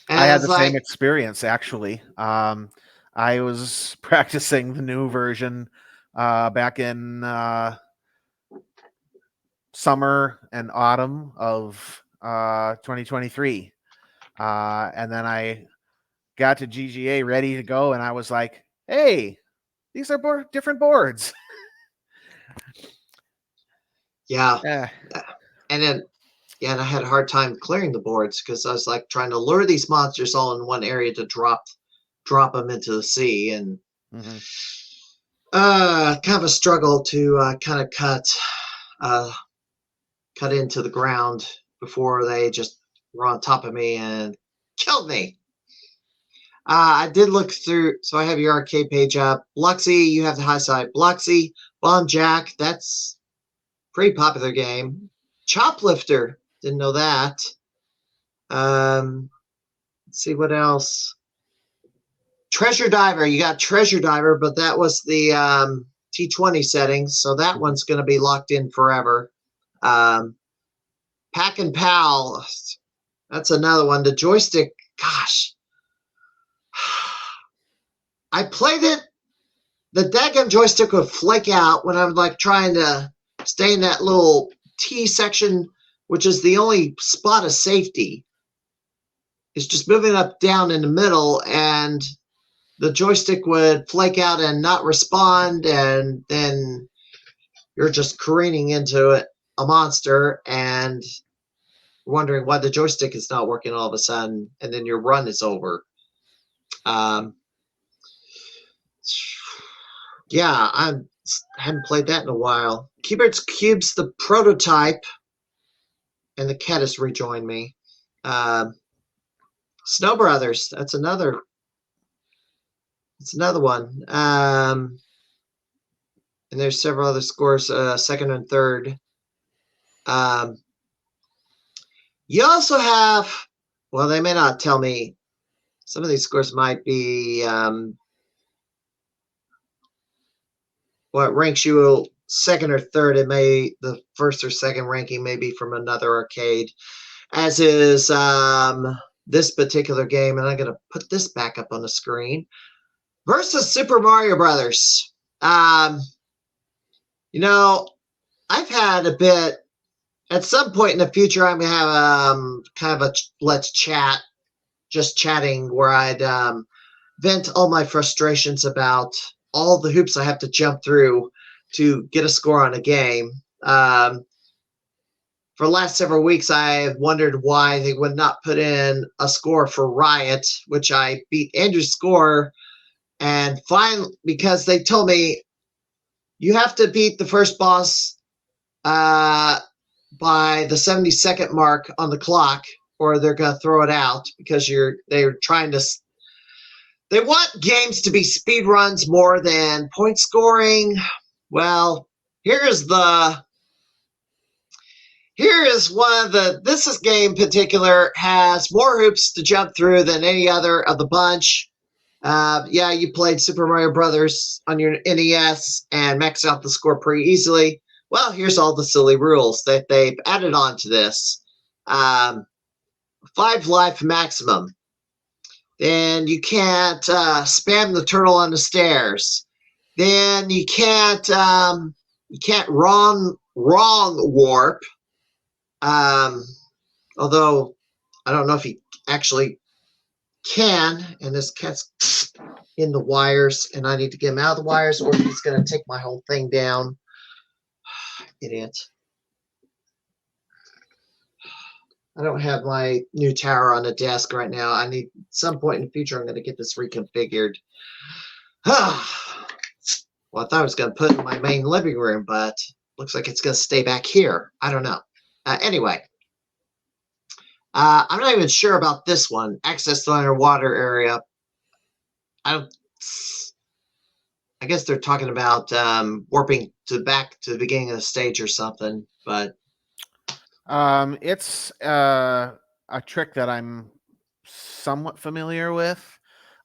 And I had the same experience, actually. I was practicing the new version back in summer and autumn of 2023. And then I got to GGA ready to go, and I was like, hey, these are different boards. Yeah. And then, and I had a hard time clearing the boards because I was like trying to lure these monsters all in one area to drop them into the sea, and kind of a struggle to kind of cut into the ground before they just were on top of me and killed me. I did look through, so I have your arcade page up. Bluxy, you have the high side. Bluxy, Bomb Jack, that's pretty popular game. Choplifter, didn't know that. Let's see what else. Treasure Diver, you got Treasure Diver, but that was the T20 settings, so that one's going to be locked in forever. Pack and Pal, that's another one. The joystick, gosh. I played it. The daggum joystick would flake out when I'm like trying to stay in that little T section, which is the only spot of safety. It's just moving up, down in the middle, and the joystick would flake out and not respond, and then you're just careening into it, a monster, and wondering why the joystick is not working all of a sudden, and then your run is over. Yeah, I haven't played that in a while. Cubert's Cube's the prototype, and the cat has rejoined me. Snow Brothers, that's another. It's another one. And there's several other scores, second and third. You also have, well, they may not tell me. Some of these scores might be what ranks you second or third. It may, the first or second ranking may be from another arcade, as is this particular game. And I'm going to put this back up on the screen. Versus Super Mario Brothers. You know, I've had a bit. At some point in the future, I'm gonna have kind of a let's chat, just chatting, where I'd vent all my frustrations about all the hoops I have to jump through to get a score on a game. For the last several weeks, I've wondered why they would not put in a score for Riot, which I beat Andrew's score. And finally, because they told me you have to beat the first boss by the 72nd mark on the clock, or they're going to throw it out, because they're trying to. They want games to be speed runs more than point scoring. Well, here is one of the. This game in particular has more hoops to jump through than any other of the bunch. Yeah, you played Super Mario Brothers on your NES and maxed out the score pretty easily. Well, here's all the silly rules that they've added on to this. 5 life maximum. Then you can't spam the turtle on the stairs. Then you can't wrong warp. Although I don't know if he actually can, and this cat's in the wires, and I need to get him out of the wires, or he's going to take my whole thing down. Idiot. I don't have my new tower on the desk right now. I need, some point in the future, I'm going to get this reconfigured. Well, I thought I was going to put it in my main living room, but looks like it's going to stay back here. I don't know. Anyway. I'm not even sure about this one. Access to underwater area. I guess they're talking about warping back to the beginning of the stage or something. But it's a trick that I'm somewhat familiar with.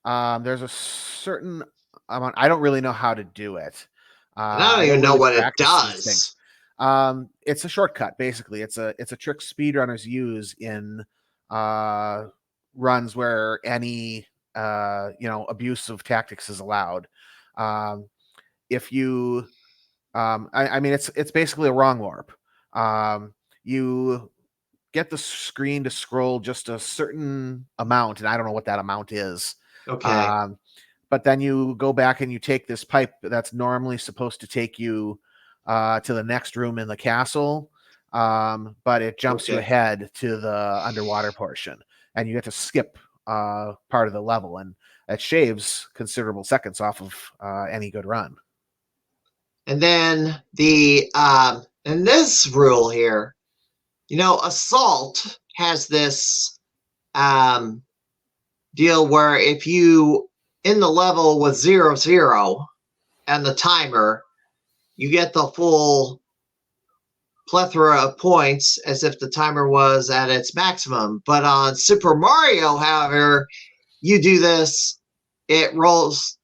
There's a certain amount. I don't really know how to do it. And I don't I even don't know really what it practice these things. does. It's a shortcut, basically. It's a trick speedrunners use in runs where any abusive tactics is allowed. If you, I mean, it's basically a wrong warp. You get the screen to scroll just a certain amount, and I don't know what that amount is. Okay. But then you go back and you take this pipe that's normally supposed to take you to the next room in the castle, but it jumps you ahead to the underwater portion, and you get to skip part of the level, and it shaves considerable seconds off of any good run. And then in this rule here, Assault has this deal where if you in the level with 0-0 and the timer, you get the full plethora of points as if the timer was at its maximum. But on Super Mario, however, you do this, it rolls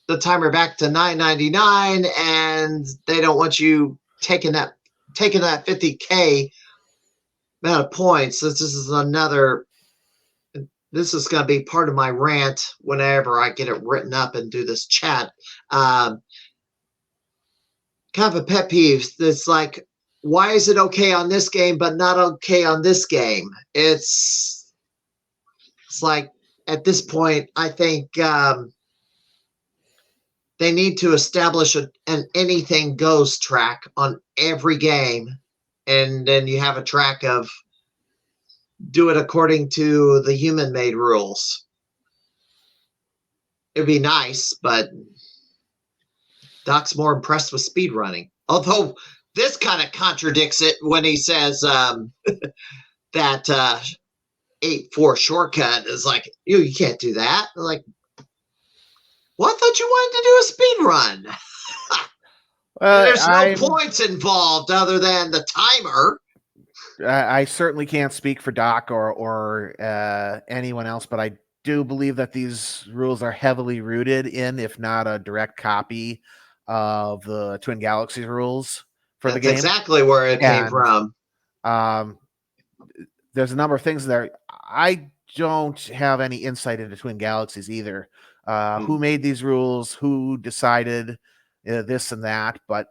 the timer back to 9.99, and they don't want you taking that 50K amount of points. This is going to be part of my rant whenever I get it written up and do this chat. Kind of a pet peeve. It's like, why is it okay on this game but not okay on this game? It's like, at this point, I think they need to establish an anything goes track on every game, and then you have a track of do it according to the human-made rules. It'd be nice, but Doc's more impressed with speedrunning. Although this kind of contradicts it when he says that 8-4 shortcut is like, you can't do that. Like, well, I thought you wanted to do a speed run. There's no points involved other than the timer. I certainly can't speak for Doc or anyone else, but I do believe that these rules are heavily rooted in, if not a direct copy of the Twin Galaxies rules for the game. That's exactly where it came from. There's a number of things there. I don't have any insight into Twin Galaxies either. Who made these rules? Who decided this and that? But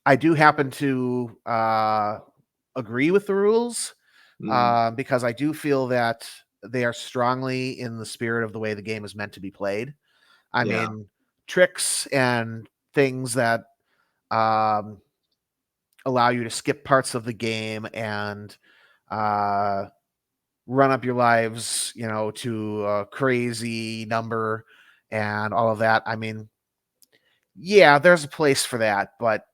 I do happen to agree with the rules because I do feel that they are strongly in the spirit of the way the game is meant to be played. I mean, tricks and things that allow you to skip parts of the game and run up your lives, to a crazy number and all of that. I mean, yeah, there's a place for that, but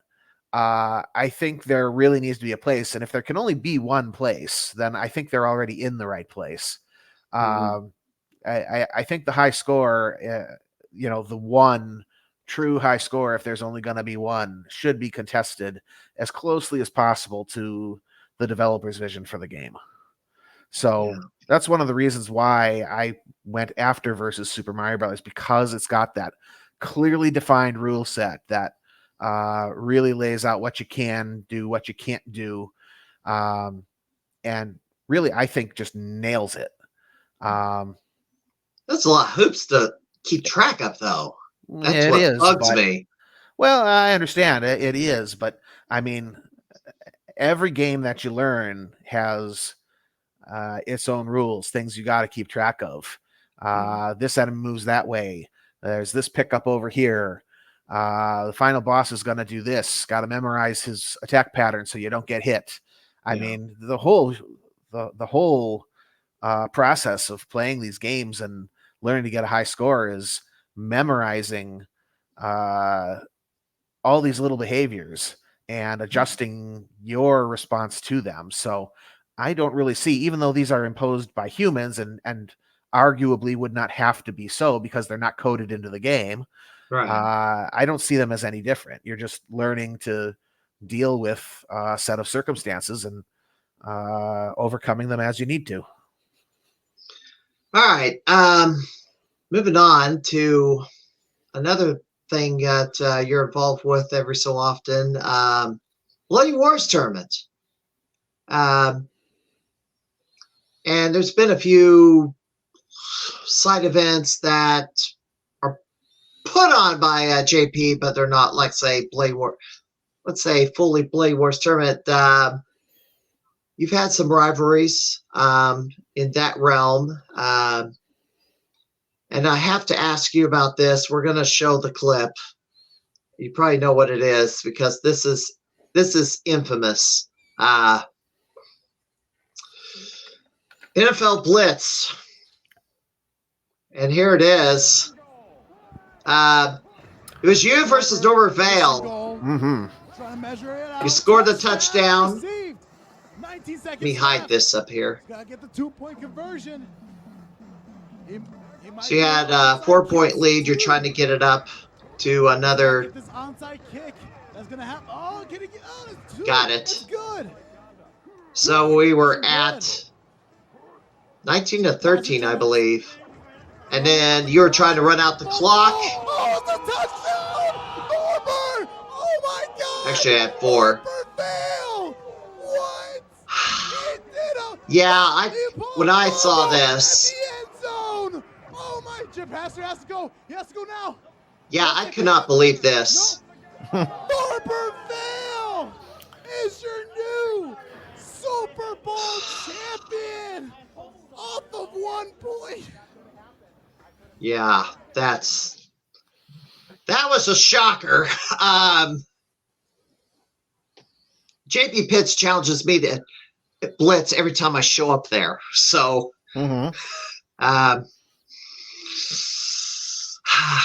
I think there really needs to be a place. And if there can only be one place, then I think they're already in the right place. I think the high score, the one true high score, if there's only going to be one, should be contested as closely as possible to the developer's vision for the game. So that's one of the reasons why I went after versus Super Mario Brothers, because it's got that clearly defined rule set that really lays out what you can do, what you can't do, and really, I think, just nails it. That's a lot of hoops to keep track of, though. That's what bugs me. Well, I understand it is, but I mean, every game that you learn has its own rules, things you got to keep track of. This enemy moves that way. There's this pickup over here. The final boss is going to do this. Got to memorize his attack pattern so you don't get hit. I mean, the whole process of playing these games and learning to get a high score is memorizing all these little behaviors and adjusting your response to them. So I don't really see, even though these are imposed by humans and arguably would not have to be so because they're not coded into the game. Right. I don't see them as any different. You're just learning to deal with a set of circumstances, and overcoming them as you need to. All right. Moving on to another thing that you're involved with every so often, Bloody Wars tournament. And there's been a few side events that are put on by JP, but they're not like, say, Blade War. Let's say fully Blade Wars tournament. You've had some rivalries in that realm. And I have to ask you about this. We're going to show the clip. You probably know what it is because this is infamous. NFL Blitz. And here it is. It was you versus Norbert Vale. Mm-hmm. You scored the touchdown. Let me hide this up here. Gotta get the 2-point conversion. So you had a 4-point lead. You're trying to get it up to another. This onside kick. That's gonna happen. Oh, can it get? Oh, that's two. Got That's it. good. So we were at 19-13, I believe. And then you were trying to run out the clock. Oh, the touchdown! Norbert! Oh my God! Actually, I had 4. Norbert Vale! What? He did a. Yeah, when I saw this, At the end zone. Oh my! Jim Patzer has to go. He has to go now. yeah, I could not believe this. Norbert Vale is your new Super Bowl champion off of 1 point. Yeah, that was a shocker. JP Pitts challenges me to blitz every time I show up there. So,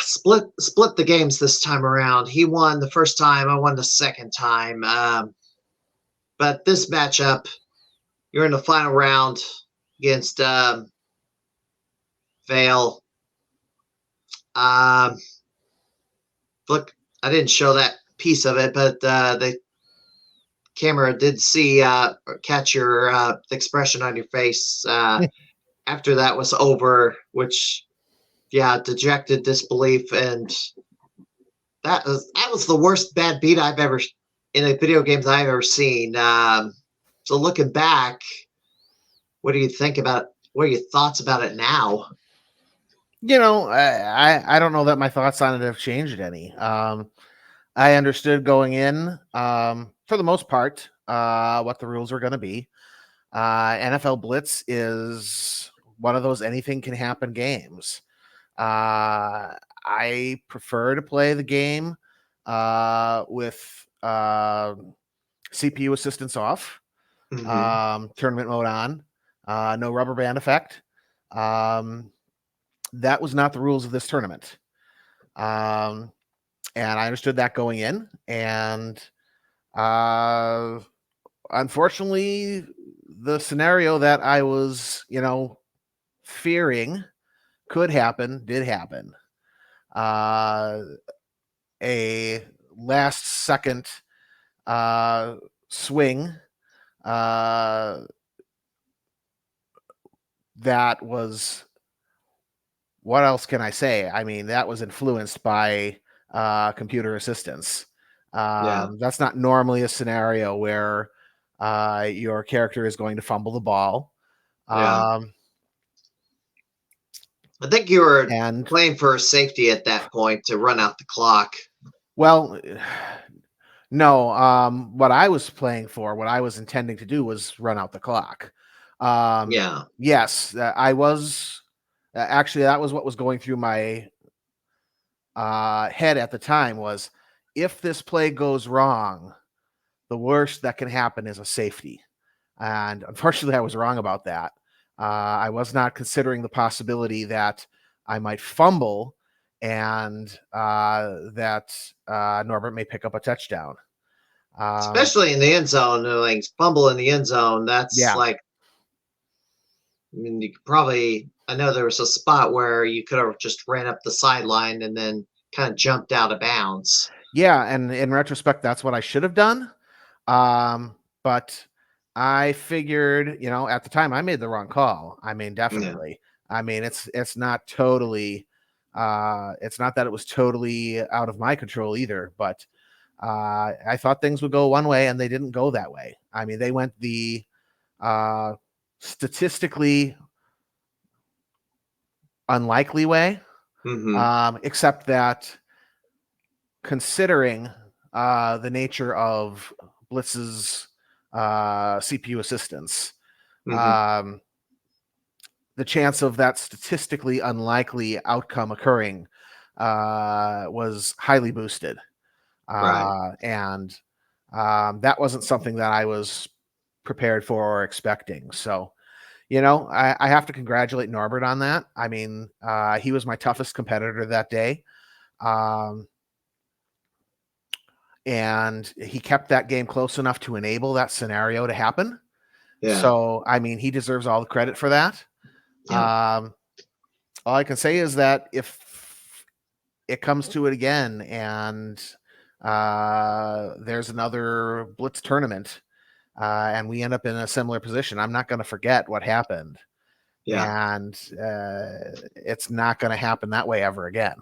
split the games this time around. He won the first time. I won the second time. But this matchup, you're in the final round against Vale. Look, I didn't show that piece of it, but the camera did see catch your expression on your face after that was over, which, yeah, dejected disbelief, and that was the worst bad beat I've ever in a video game that I've ever seen. So looking back, what do you think about? What are your thoughts about it now? You know, I don't know that my thoughts on it have changed any. I understood going in, for the most part, what the rules were going to be. NFL Blitz is one of those anything can happen games. I prefer to play the game with CPU assistance off, tournament mode on, no rubber band effect. That was not the rules of this tournament. And I understood that going in. And unfortunately, the scenario that I was, fearing could happen, did happen. A last second swing that was, what else can I say? I mean, that was influenced by computer assistance. That's not normally a scenario where your character is going to fumble the ball. I think you were playing for safety at that point to run out the clock. Well, no. What I was playing for, what I was intending to do was run out the clock. Yes, I was. Actually, that was what was going through my head at the time was, if this play goes wrong, the worst that can happen is a safety. And unfortunately, I was wrong about that. I was not considering the possibility that I might fumble and that Norbert may pick up a touchdown. Especially in the end zone, like fumble in the end zone. That's like, I mean, you could probably, I know there was a spot where you could have just ran up the sideline and then kind of jumped out of bounds. Yeah, and in retrospect, that's what I should have done. But I figured, at the time I made the wrong call. I mean, definitely. I mean, it's not totally it's not that it was totally out of my control either, but I thought things would go one way and they didn't go that way. I mean, they went the statistically unlikely way, except that considering the nature of Blitz's CPU assistance, the chance of that statistically unlikely outcome occurring was highly boosted. And that wasn't something that I was prepared for or expecting. So, I have to congratulate Norbert on that. I mean, he was my toughest competitor that day. And he kept that game close enough to enable that scenario to happen. Yeah. So, I mean, he deserves all the credit for that. Yeah. All I can say is that if it comes to it again and there's another Blitz tournament and we end up in a similar position, I'm not going to forget what happened. Yeah. And it's not going to happen that way ever again.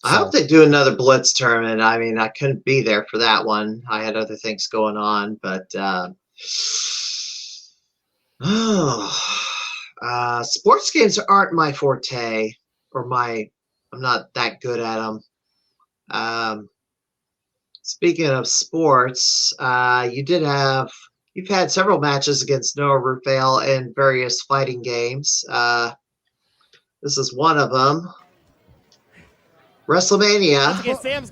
I hope they do another Blitz tournament. I mean, I couldn't be there for that one. I had other things going on, but sports games aren't my forte, or I'm not that good at them. Speaking of sports, you've had several matches against Noah Rufale in various fighting games. This is one of them. WrestleMania. Okay, Sam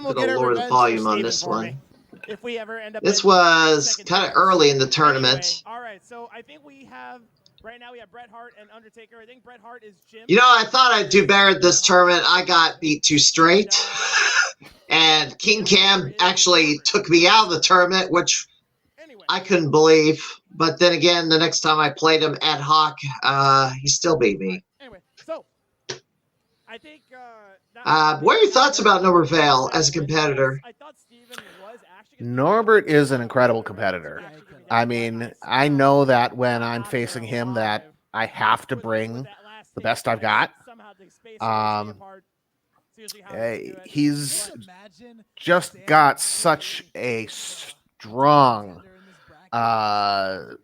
will get her lower the volume on this one. If we ever end up. This was kind of early in the tournament. Anyway, all right, so I think we have Bret Hart and Undertaker. I think Bret Hart is Jim. I thought I'd do better at this tournament. I got beat too straight, and King Cam actually took me out of the tournament, which I couldn't believe. But then again, the next time I played him ad hoc, he still beat me. Anyway, so I think. What are your thoughts about Norbert Vale as a competitor? Norbert is an incredible competitor. I mean, I know that when I'm facing him that I have to bring the best I've got. He's just got such a strong I'm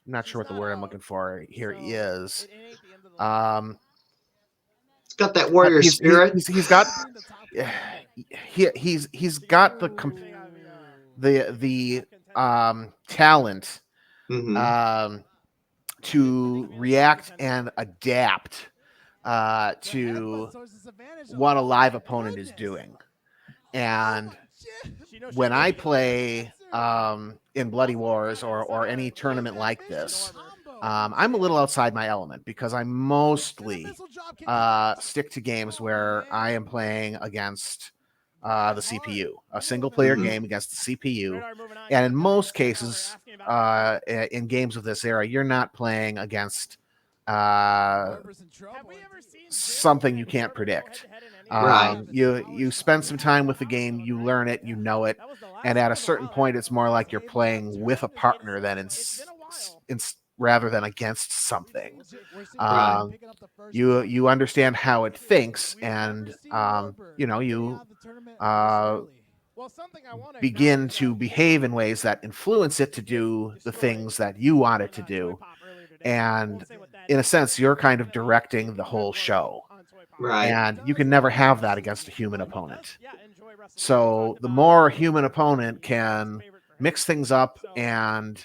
not sure what the word I'm looking for here is. Got that warrior spirit. He's got the talent to react and adapt to what a live opponent is doing. And when I play in Bloody Wars or any tournament like this, I'm a little outside my element because I mostly stick to games where I am playing against the CPU, a single player game against the CPU. And in most cases, in games of this era, you're not playing against something you can't predict. You spend some time with the game, you learn it, you know it, and at a certain point, it's more like you're playing with a partner than rather than against something. You understand how it thinks, and you begin to behave in ways that influence it to do the things that you want it to do. And in a sense, you're kind of directing the whole show. And you can never have that against a human opponent. So the more a human opponent can mix things up and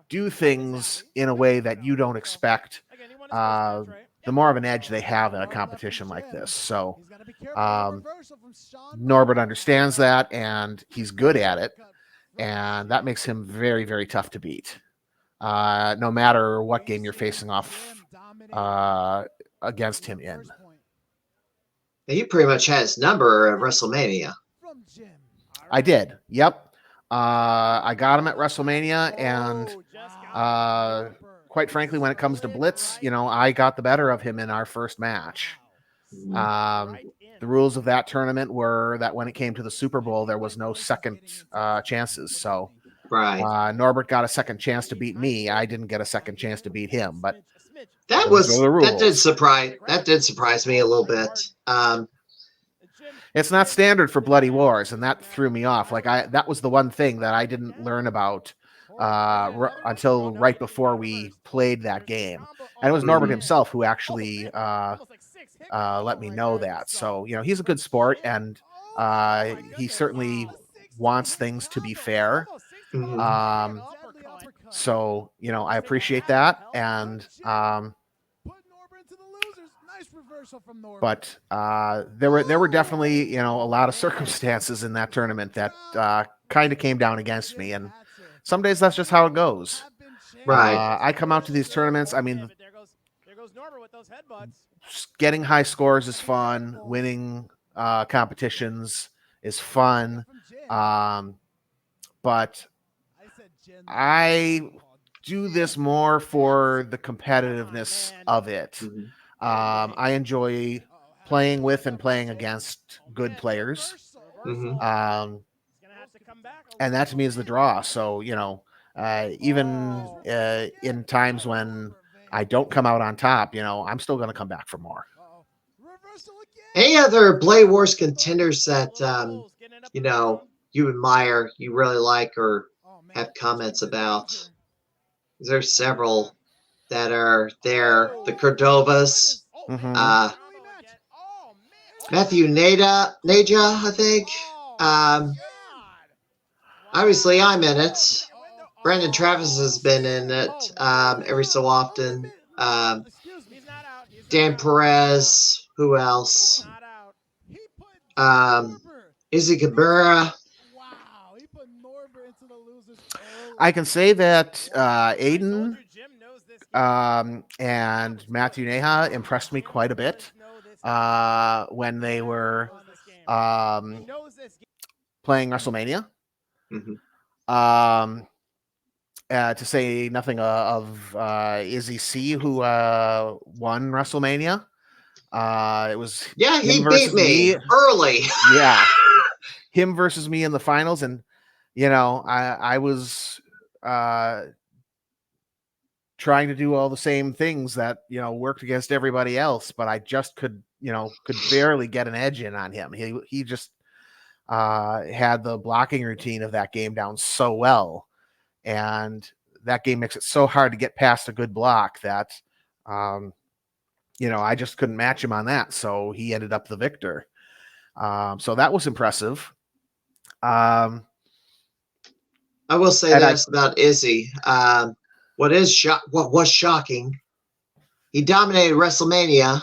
do things in a way that you don't expect, the more of an edge they have in a competition like this. So Norbert understands that, and he's good at it, and that makes him very, very tough to beat. No matter what game you're facing off against him in. You pretty much had his number at WrestleMania. I did. Yep. I got him at WrestleMania, and quite frankly, when it comes to Blitz, I got the better of him in our first match. the rules of that tournament were that when it came to the Super Bowl, there was no second chances. So Right. Norbert got a second chance to beat me. I didn't get a second chance to beat him, but That those are the that did rules. surprise me a little bit. It's not standard for Bloody Wars, and that threw me off. Like that was the one thing that I didn't learn about until right before we played that game. And it was Norbert himself who actually let me know that. So, he's a good sport, and he certainly wants things to be fair. So, I appreciate that. And but there were definitely, a lot of circumstances in that tournament that kind of came down against me. And some days that's just how it goes. Right. I come out to these tournaments. I mean, getting high scores is fun. Winning competitions is fun. But I do this more for the competitiveness of it. I enjoy playing with and playing against good players. And that to me is the draw. So, even in times when I don't come out on top, I'm still going to come back for more. Any other Blade Wars contenders that, you admire, you really like, or have comments about? There's several that are there. The Cordovas, Matthew Naja, I think. Obviously, I'm in it. Brandon Travis has been in it every so often. Dan Perez. Who else? Izzy Cabrera. I can say that Aiden and Matthew Neha impressed me quite a bit when they were playing WrestleMania. To say nothing of Izzy C, who won WrestleMania. It was he beat me early. Yeah, him versus me in the finals, and I was trying to do all the same things that worked against everybody else, but I just could barely get an edge in on him. He just had the blocking routine of that game down so well, and that game makes it so hard to get past a good block that I just couldn't match him on that. So he ended up the victor. So that was impressive. I will say this about Izzy. What was shocking, he dominated WrestleMania,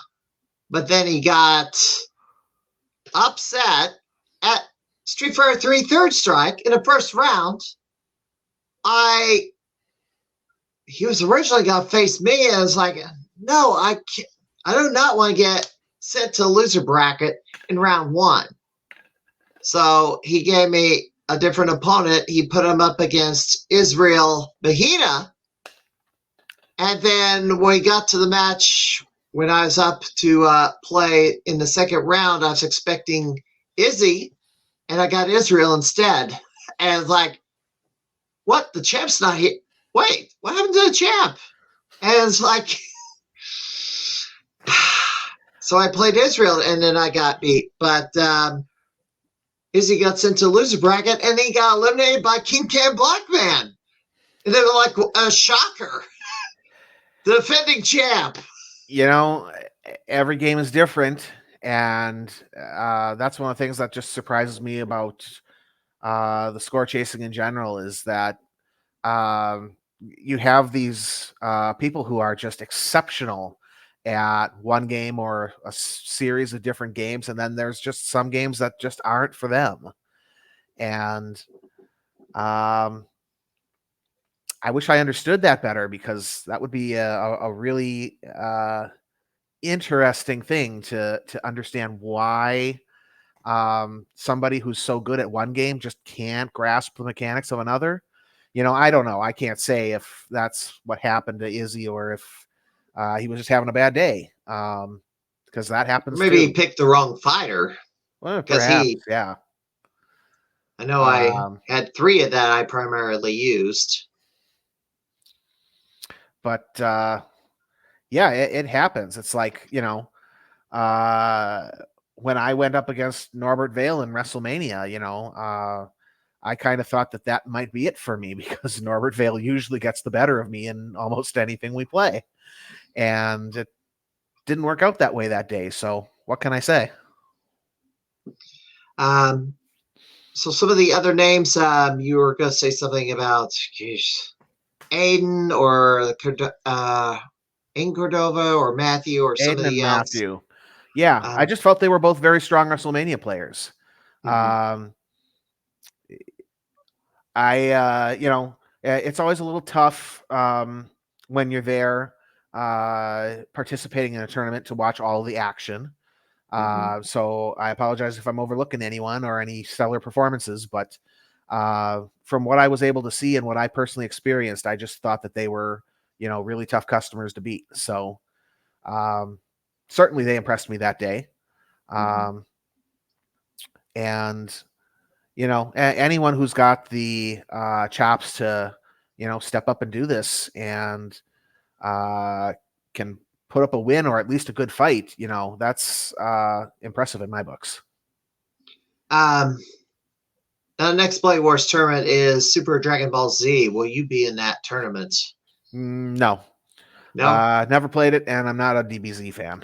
but then he got upset at Street Fighter 3 Third Strike in the first round. He was originally going to face me, and I was like, no, I do not want to get sent to the loser bracket in round one. So he gave me a different opponent. He put him up against Israel Bahina. And then when we got to the match, when I was up to play in the second round, I was expecting Izzy, and I got Israel instead. And it's like, what? The champ's not here. Wait, what happened to the champ? And it's like, so I played Israel, and then I got beat. But Izzy got sent to loser bracket, and he got eliminated by King Cam Blackman. And they were like, a shocker. The defending champ. Every game is different, and that's one of the things that just surprises me about the score chasing in general is that you have these people who are just exceptional at one game or a series of different games, and then there's just some games that just aren't for them. And I wish I understood that better, because that would be a really interesting thing to understand why somebody who's so good at one game just can't grasp the mechanics of another. I don't know. I can't say if that's what happened to Izzy or if he was just having a bad day. because that happens Maybe too. he picked the wrong fighter. Well, 'Cause perhaps, he- yeah. I know I had 3 of that I primarily used. But yeah, it happens. It's like, when I went up against Norbert Vale in WrestleMania, I kind of thought that might be it for me because Norbert Vale usually gets the better of me in almost anything we play. And it didn't work out that way that day. So what can I say? So some of the other names, you were going to say something about, Aiden or Aiden Cordova or Matthew or Aiden somebody and else. Matthew. Yeah, I just felt they were both very strong WrestleMania players. It's always a little tough when you're there participating in a tournament to watch all the action. So I apologize if I'm overlooking anyone or any stellar performances, but from what I was able to see and what I personally experienced, I just thought that they were, really tough customers to beat. So certainly they impressed me that day. And anyone who's got the chops to, step up and do this and can put up a win or at least a good fight, that's impressive in my books. Now the next Blade Wars tournament is Super Dragon Ball Z. Will you be in that tournament? No. No? Never played it, and I'm not a DBZ fan.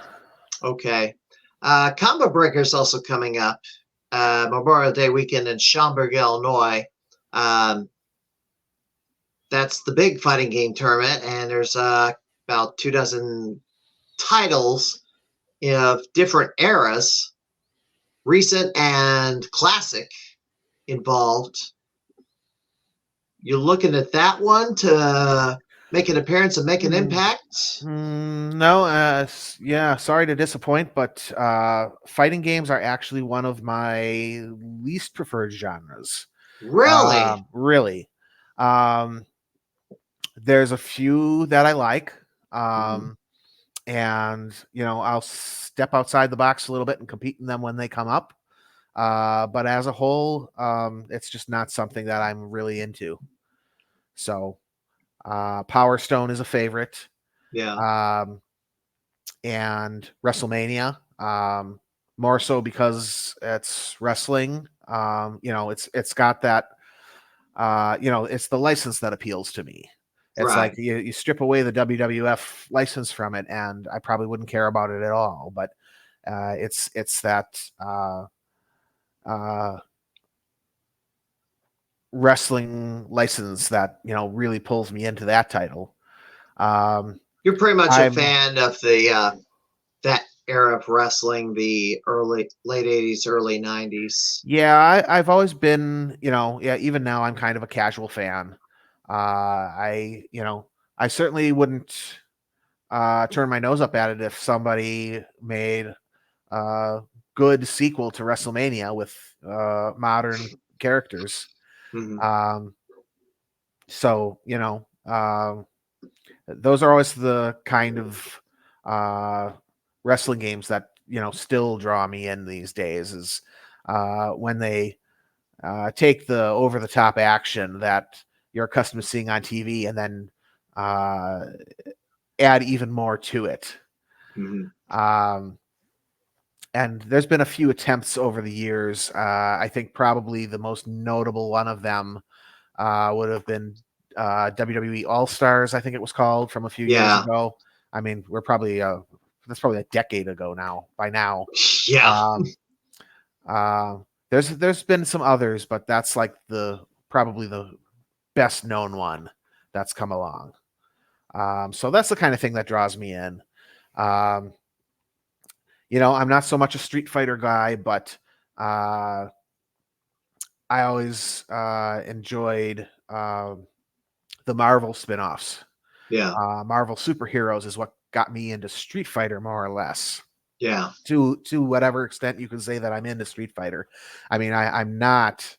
Okay. Combo Breaker is also coming up. Memorial Day weekend in Schaumburg, Illinois. That's the big fighting game tournament, and there's about 24 titles of different eras, recent and classic, involved. You're looking at that one to make an appearance and make an impact? No, yeah, sorry to disappoint, but fighting games are actually one of my least preferred genres. Really? Really. There's a few that I like. And, I'll step outside the box a little bit and compete in them when they come up. But as a whole, it's just not something that I'm really into. So Power Stone is a favorite. Yeah. And WrestleMania, more so because it's wrestling. It's got that, it's the license that appeals to me. It's Right. like you strip away the WWF license from it, and I probably wouldn't care about it at all. But it's that wrestling license that really pulls me into that title. You're pretty much a fan of the that era of wrestling, the late 80s, early 90s. Yeah, I've always been, even now I'm kind of a casual fan. I certainly wouldn't turn my nose up at it if somebody made a good sequel to WrestleMania with modern characters. So, those are always the kind of wrestling games that, still draw me in these days is when they take the over-the-top action that you're accustomed to seeing on TV and then add even more to it. And there's been a few attempts over the years. I think probably the most notable one of them would have been WWE All-Stars, I think it was called, from a few years ago. I mean, we're probably that's probably a decade ago now. By now, yeah. There's been some others, but that's like probably the best known one that's come along. So that's the kind of thing that draws me in. I'm not so much a Street Fighter guy, but I always enjoyed the Marvel spinoffs. Yeah. Marvel superheroes is what got me into Street Fighter, more or less. Yeah. To whatever extent you can say that I'm into Street Fighter. I mean, I'm not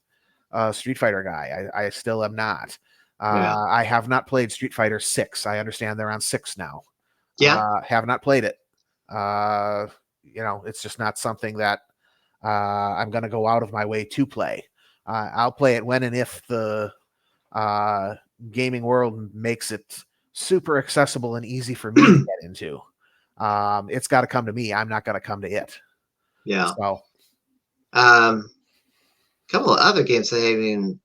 a Street Fighter guy. I still am not. I have not played Street Fighter 6. I understand they're on 6 now. Yeah. Have not played it. it's just not something that I'm going to go out of my way to play. I'll play it when and if the gaming world makes it super accessible and easy for me to get into. It's got to come to me. I'm not going to come to it. Yeah. So, a couple of other games that haven't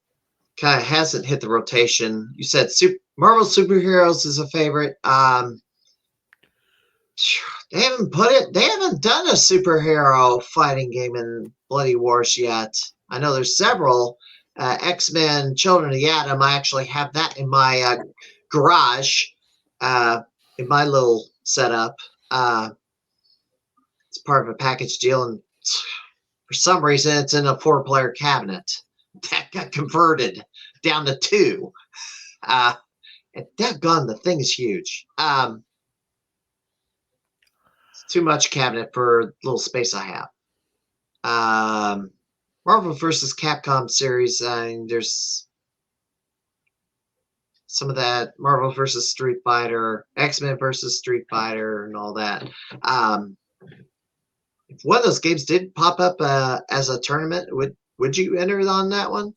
kind of hasn't hit the rotation. You said Marvel Superheroes is a favorite. They haven't done a superhero fighting game in Bloody Wars yet. I know there's several. X-Men Children of the Atom. I actually have that in my garage, in my little setup. It's part of a package deal, and for some reason it's in a 4-player cabinet that got converted down to 2. And daggone, the thing is huge. It's too much cabinet for the little space I have. Marvel vs. Capcom series, there's some of that Marvel vs. Street Fighter, X-Men vs. Street Fighter, and all that. If one of those games did pop up as a tournament, would you enter on that one?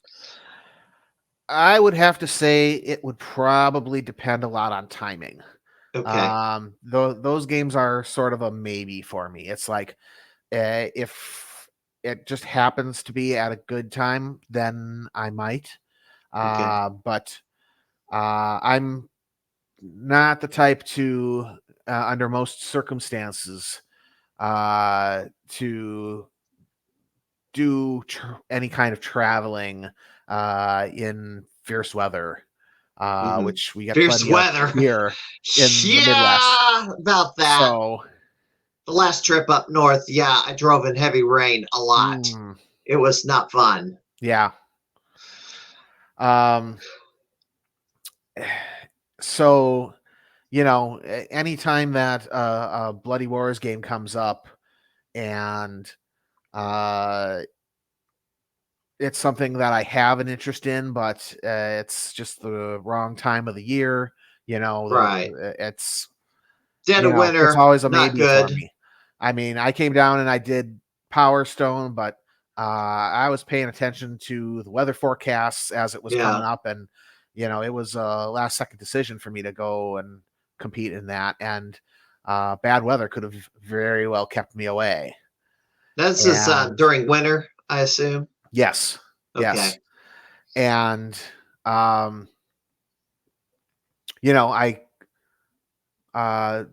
I would have to say it would probably depend a lot on timing. Okay. Those games are sort of a maybe for me. It's like if it just happens to be at a good time, then I might. Okay. But I'm not the type to, under most circumstances, to do any kind of traveling in fierce weather. Which we get fierce plenty weather of here in the Midwest. About that. So the last trip up north, I drove in heavy rain a lot. It was not fun. Yeah. So, anytime that a Bloody Wars game comes up and it's something that I have an interest in, but it's just the wrong time of the year, Right. It's dead of winter. It's always a not maybe good. for me. I mean, I came down and I did Power Stone, but I was paying attention to the weather forecasts as it was coming up, and it was a last second decision for me to go and compete in that, and bad weather could have very well kept me away. This is during winter, I assume. Yes. Okay. Yes. And I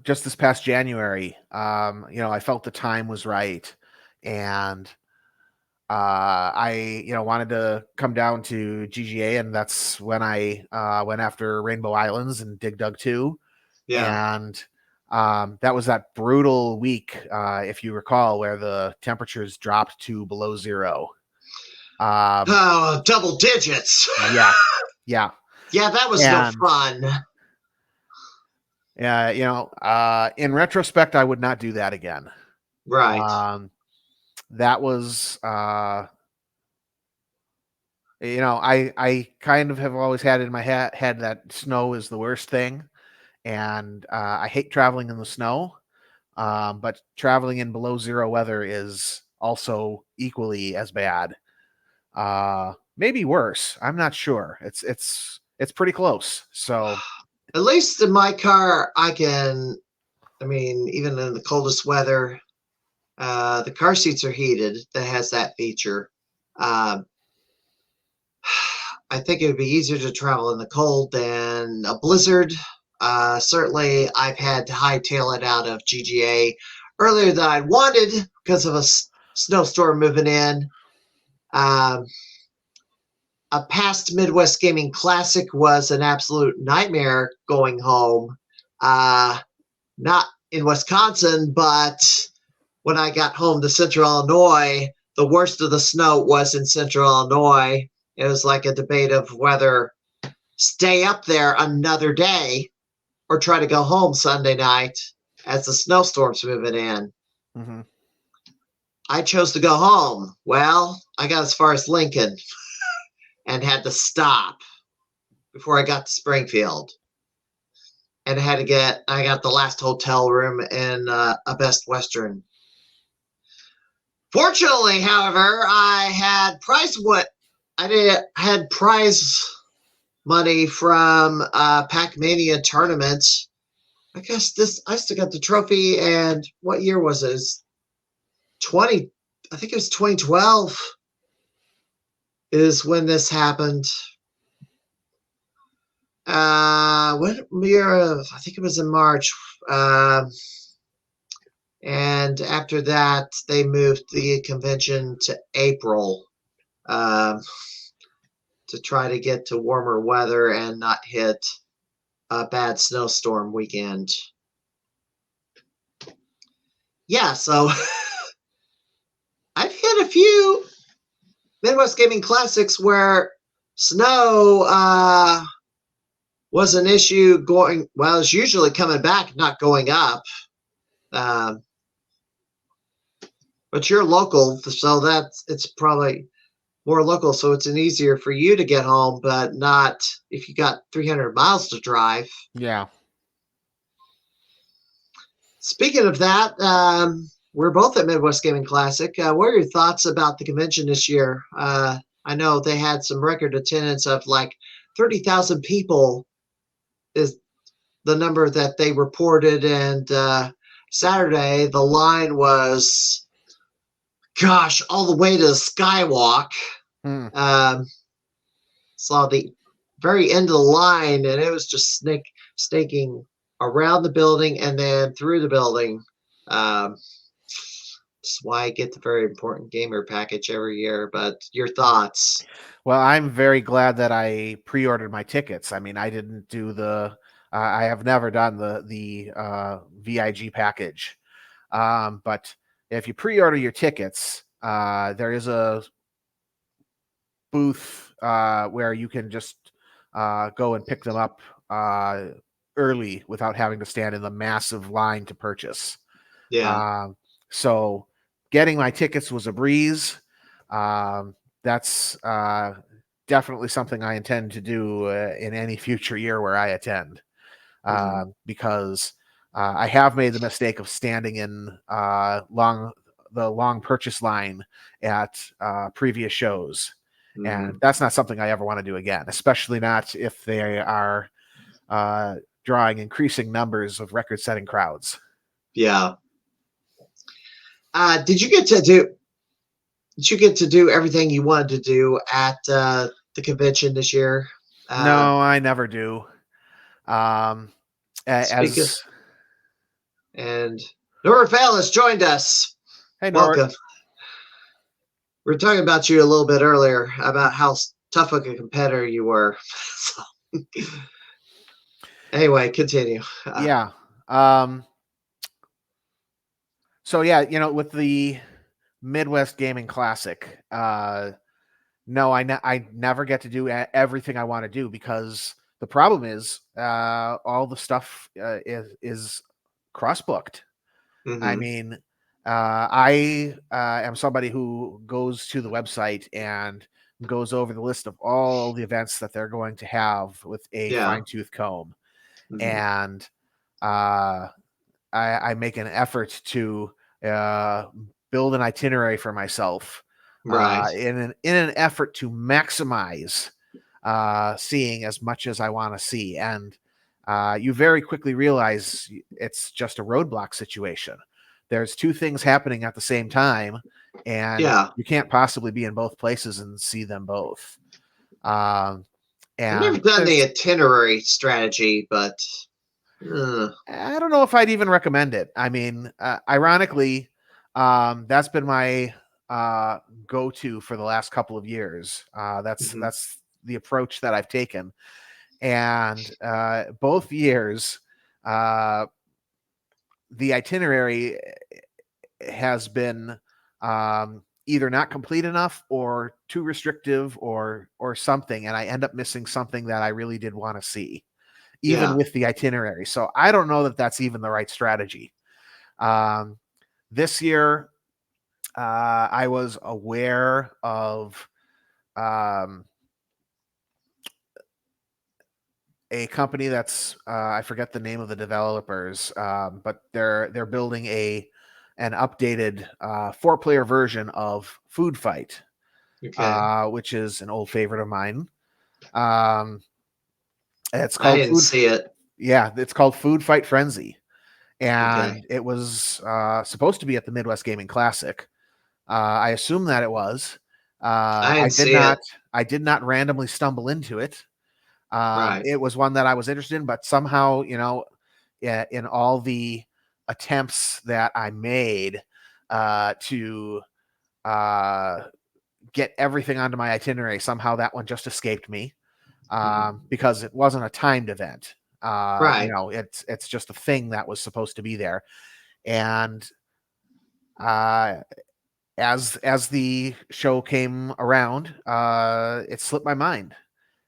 just this past January, I felt the time was right, and I wanted to come down to GGA, and that's when I went after Rainbow Islands and Dig Dug 2. And that was that brutal week, if you recall, where the temperatures dropped to below 0. Double digits. Yeah. That was no fun. Yeah, in retrospect, I would not do that again. Right. That was, I kind of have always had in my head that snow is the worst thing, and I hate traveling in the snow. But traveling in below 0 weather is also equally as bad. Maybe worse. I'm not sure. It's pretty close. So at least in my car, even in the coldest weather, the car seats are heated. That has that feature. I think it would be easier to travel in the cold than a blizzard. Certainly, I've had to hightail it out of GGA earlier than I wanted because of a snowstorm moving in. A past Midwest Gaming Classic was an absolute nightmare going home. Not in Wisconsin, but when I got home to Central Illinois, the worst of the snow was in Central Illinois. It was like a debate of whether stay up there another day or try to go home Sunday night as the snowstorm's moving in. Mm-hmm. I chose to go home. Well, I got as far as Lincoln and had to stop before I got to Springfield. And I got the last hotel room in a Best Western. Fortunately, however, I had prize money from Pac-Mania tournaments. I guess I still got the trophy. And what year was it? 20. I think it was 2012 is when this happened. What year? I think it was in March. And after that, they moved the convention to April to try to get to warmer weather and not hit a bad snowstorm weekend. Yeah, so I've hit a few Midwest Gaming Classics where snow was an issue going, well, it's usually coming back, not going up. But you're local, so it's probably more local, so it's an easier for you to get home, but not if you got 300 miles to drive. Yeah. Speaking of that, we're both at Midwest Gaming Classic. What are your thoughts about the convention this year? I know they had some record attendance of like 30,000 people is the number that they reported, and Saturday the line was, gosh, all the way to the Skywalk. Saw the very end of the line, and it was just snaking around the building and then through the building. That's why I get the very important gamer package every year. But your thoughts? Well, I'm very glad that I pre-ordered my tickets. I mean, I didn't do I have never done the VIG package. But if you pre-order your tickets, there is a booth where you can just go and pick them up early without having to stand in the massive line to purchase. Yeah. So getting my tickets was a breeze. That's definitely something I intend to do in any future year where I attend, because I have made the mistake of standing in the long purchase line at previous shows. And that's not something I ever want to do again, especially not if they are drawing increasing numbers of record-setting crowds. Yeah. Did you get to do everything you wanted to do at the convention this year? No, I never do. And Nora Fail has joined us. Hey, Nora. Welcome. We were talking about you a little bit earlier about how tough of a competitor you were. Anyway, continue. Yeah. So yeah, with the Midwest Gaming Classic, no, I never get to do everything I want to do, because the problem is all the stuff is cross-booked. I mean, I am somebody who goes to the website and goes over the list of all the events that they're going to have with a fine-tooth comb. And I make an effort to build an itinerary for myself, in an effort to maximize seeing as much as I want to see. And you very quickly realize it's just a roadblock situation. There's two things happening at the same time, and you can't possibly be in both places and see them both. And I've never done the itinerary strategy, but I don't know if I'd even recommend it. I mean, ironically, that's been my go-to for the last couple of years. That's the approach that I've taken. And both years, the itinerary has been either not complete enough or too restrictive or something, and I end up missing something that I really did want to see, even with the itinerary. So I don't know that that's even the right strategy. This year, I was aware of a company that's I forget the name of the developers, but they're building a an updated 4-player version of Food Fight, which is an old favorite of mine. It's called I didn't see it. Yeah, it's called Food Fight Frenzy, and it was supposed to be at the Midwest Gaming Classic. I assume that it was. I did not randomly stumble into it. Right. It was one that I was interested in, but somehow, in all the attempts that I made to get everything onto my itinerary, somehow that one just escaped me because it wasn't a timed event. Right. It's just a thing that was supposed to be there. And as the show came around, it slipped my mind.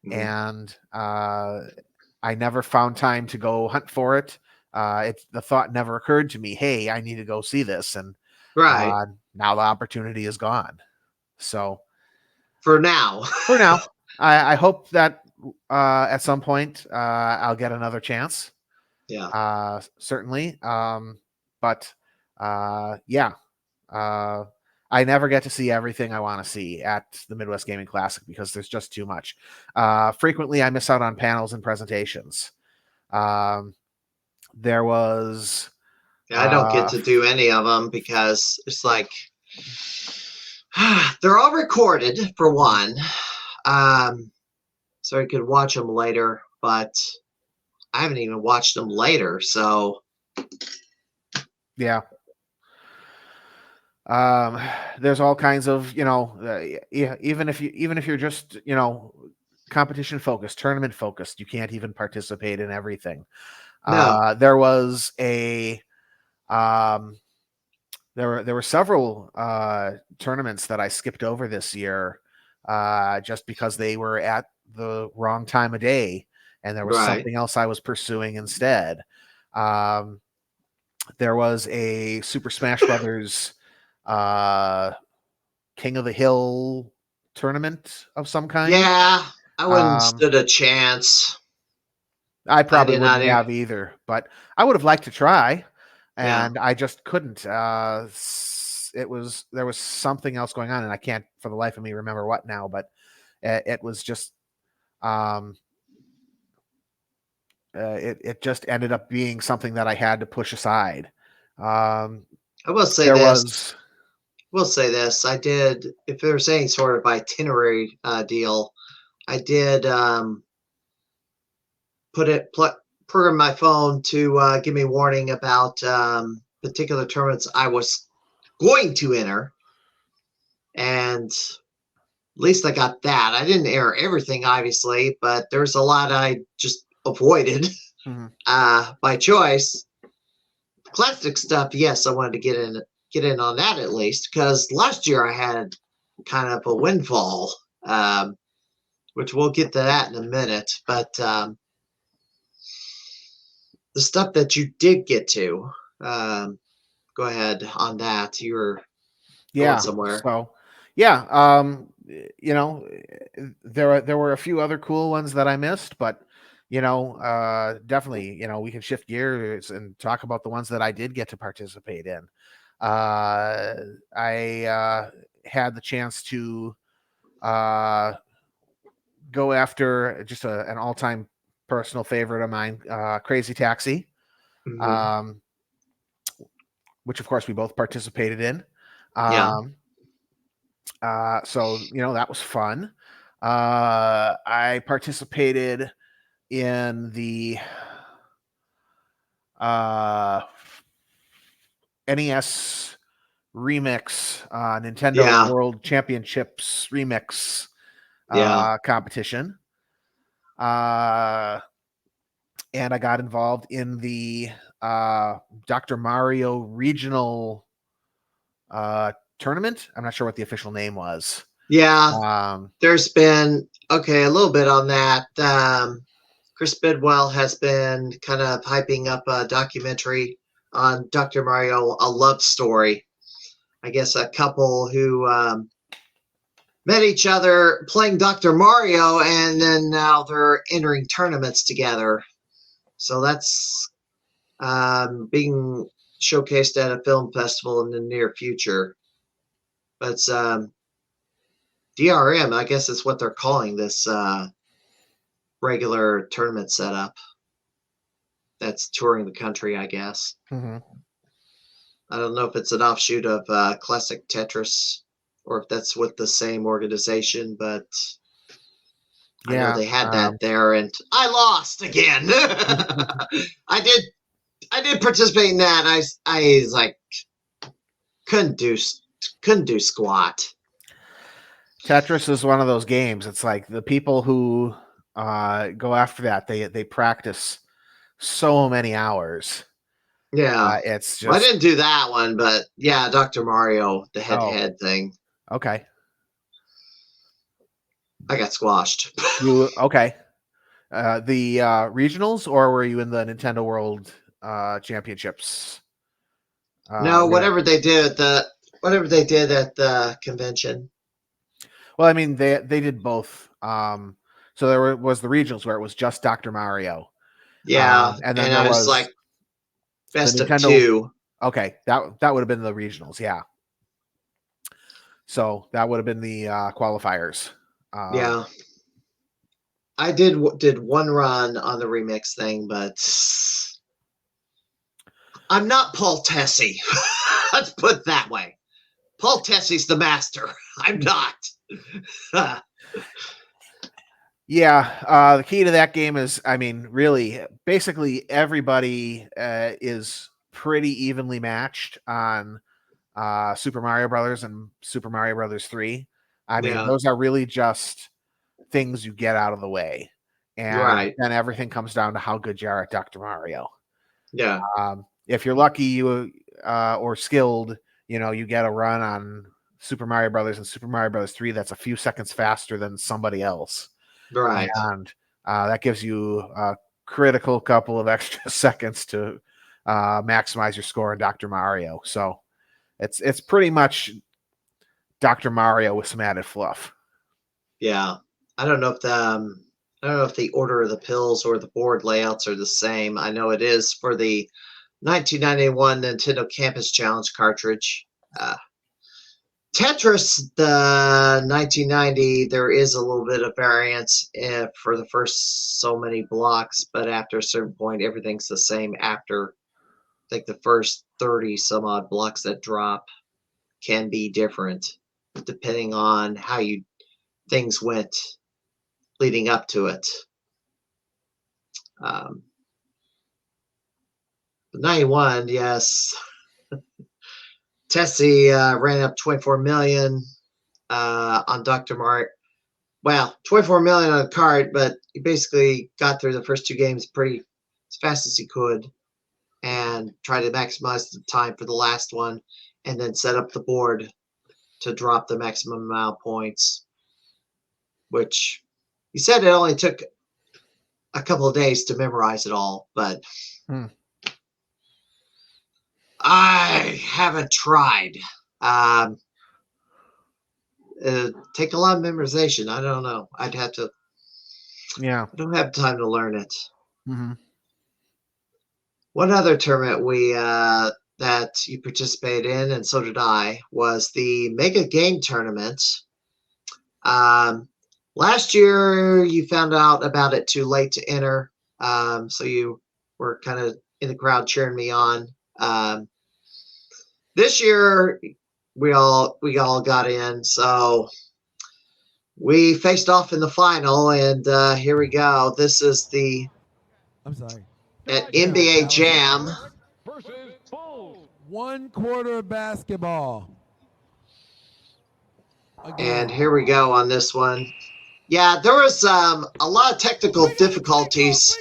And I never found time to go hunt for it. The thought never occurred to me, hey, I need to go see this. And right. Now the opportunity is gone. So for now, I hope that at some point I'll get another chance. Yeah. Certainly. But yeah. I never get to see everything I want to see at the Midwest Gaming Classic because there's just too much. Frequently, I miss out on panels and presentations. There was... I don't get to do any of them because it's like they're all recorded for one, so I could watch them later, but I haven't even watched them later. So yeah. There's all kinds of, even if you're just, competition focused, tournament focused, you can't even participate in everything. No. There was there were several tournaments that I skipped over this year just because they were at the wrong time of day and there was something else I was pursuing instead. There was a Super Smash Brothers King of the Hill tournament of some kind. Yeah, I wouldn't stood a chance. I probably wouldn't have either, but I would have liked to try, and I just couldn't. There was something else going on, and I can't for the life of me remember what now. But it was just it just ended up being something that I had to push aside. I will say this. We'll say this. I did, if there's any sort of itinerary deal, I did program my phone to give me a warning about particular tournaments I was going to enter. And at least I got that. I didn't enter everything, obviously, but there's a lot I just avoided by choice. Classic stuff, yes, I wanted to get in on that at least, because last year I had kind of a windfall, which we'll get to that in a minute. But the stuff that you did get to, go ahead on that. You were going somewhere. So, there were a few other cool ones that I missed, but definitely, we can shift gears and talk about the ones that I did get to participate in. I had the chance to go after just an all-time personal favorite of mine, Crazy Taxi, which of course we both participated in. So, that was fun. I participated in the NES remix, Nintendo World Championships remix competition. And I got involved in the Dr. Mario regional tournament. I'm not sure what the official name was. Yeah, there's been, a little bit on that. Chris Bidwell has been kind of hyping up a documentary on Dr. Mario, A Love Story. I guess a couple who met each other playing Dr. Mario, and then now they're entering tournaments together. So that's being showcased at a film festival in the near future. But it's DRM, I guess is what they're calling this regular tournament setup. That's touring the country, I guess. Mm-hmm. I don't know if it's an offshoot of Classic Tetris or if that's with the same organization, but I know they had that there, and I lost again. I did participate in that. And I was like couldn't do squat. Tetris is one of those games. It's like the people who go after that, they practice so many hours. Yeah, it's just. Well, I didn't do that one, but yeah, Dr. Mario, the head-to-head thing. Okay. I got squashed. Okay? The regionals, or were you in the Nintendo World Championships? No, whatever they did at the convention. Well, I mean, they did both. So there was the regionals where it was just Dr. Mario. Yeah, and then there was like best of 2. Okay, that would have been the regionals, yeah. So that would have been the qualifiers. Yeah, I did one run on the remix thing, but I'm not Paul Tessie. Let's put it that way. Paul Tessie's the master. I'm not. Yeah, the key to that game is, I mean, really, basically everybody is pretty evenly matched on Super Mario Brothers and Super Mario Brothers 3. I mean, those are really just things you get out of the way. And then everything comes down to how good you are at Dr. Mario. Yeah. If you're lucky, you or skilled, you get a run on Super Mario Brothers and Super Mario Brothers 3 that's a few seconds faster than somebody else. Right. And that gives you a critical couple of extra seconds to maximize your score in Dr. Mario. So it's pretty much Dr. Mario with some added fluff. Yeah. I don't know if the order of the pills or the board layouts are the same. I know it is for the 1991 Nintendo Campus Challenge cartridge. Tetris, the 1990, there is a little bit of variance for the first so many blocks, but after a certain point, everything's the same after, I think, the first 30 some odd blocks that drop can be different depending on how things went leading up to it. The 91, yes. Tessie ran up 24 million on Dr. Mario. Well, 24 million on the card, but he basically got through the first 2 games pretty as fast as he could and tried to maximize the time for the last one and then set up the board to drop the maximum amount of points, which he said it only took a couple of days to memorize it all, but I haven't tried. Take a lot of memorization. I don't know. I'd have to. Yeah. I don't have time to learn it. Mm-hmm. One other tournament that you participated in, and so did I, was the Mega Game Tournament. Last year, you found out about it too late to enter, so you were kind of in the crowd cheering me on. This year, we all got in, so we faced off in the final, and here we go. This is the at NBA Jam. One quarter of basketball. And here we go on this one. Yeah, there was a lot of technical difficulties.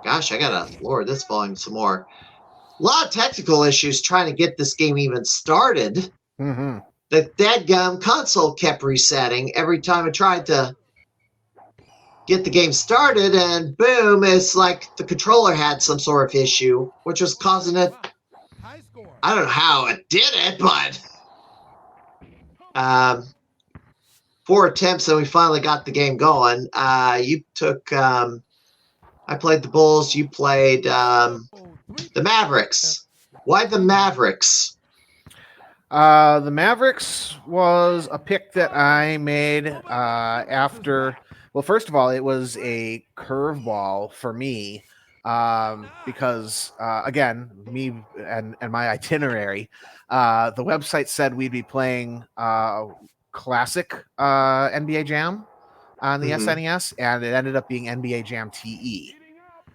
Gosh, I gotta lower this volume some more. A lot of technical issues trying to get this game even started. Mm-hmm. The dadgum console kept resetting every time I tried to get the game started, and boom, it's like the controller had some sort of issue, which was causing it. I don't know how it did it, but 4 attempts and we finally got the game going. You took. I played the Bulls. You played the Mavericks. Why the Mavericks? The Mavericks was a pick that I made after. Well, first of all, it was a curveball for me because, again, me and my itinerary, the website said we'd be playing classic NBA Jam on the SNES, and it ended up being NBA Jam TE.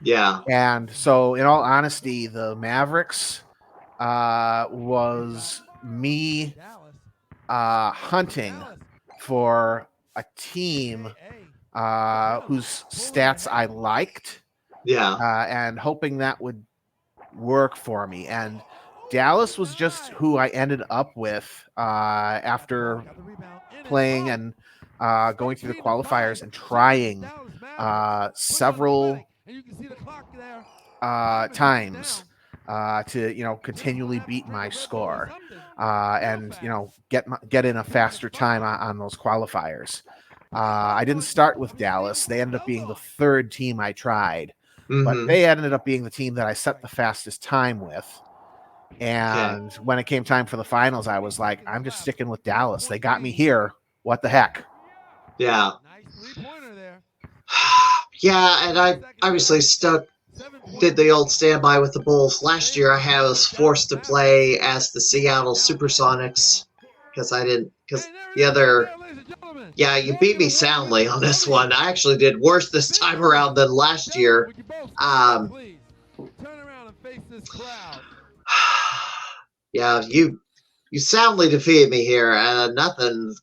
Yeah. And so, in all honesty, the Mavericks was me hunting for a team whose stats I liked, Yeah. and hoping that would work for me. And Dallas was just who I ended up with after playing and going through the qualifiers and trying several times to continually beat my score and get in a faster time on those qualifiers. I didn't start with Dallas. They ended up being the third team I tried, but they ended up being the team that I set the fastest time with. And when it came time for the finals, I was like, I'm just sticking with Dallas. They got me here. What the heck? Yeah. Yeah, and I obviously did the old standby with the Bulls. Last year I was forced to play as the Seattle Supersonics because the other, yeah, you beat me soundly on this one. I actually did worse this time around than last year. Yeah, you soundly defeated me here. Nothing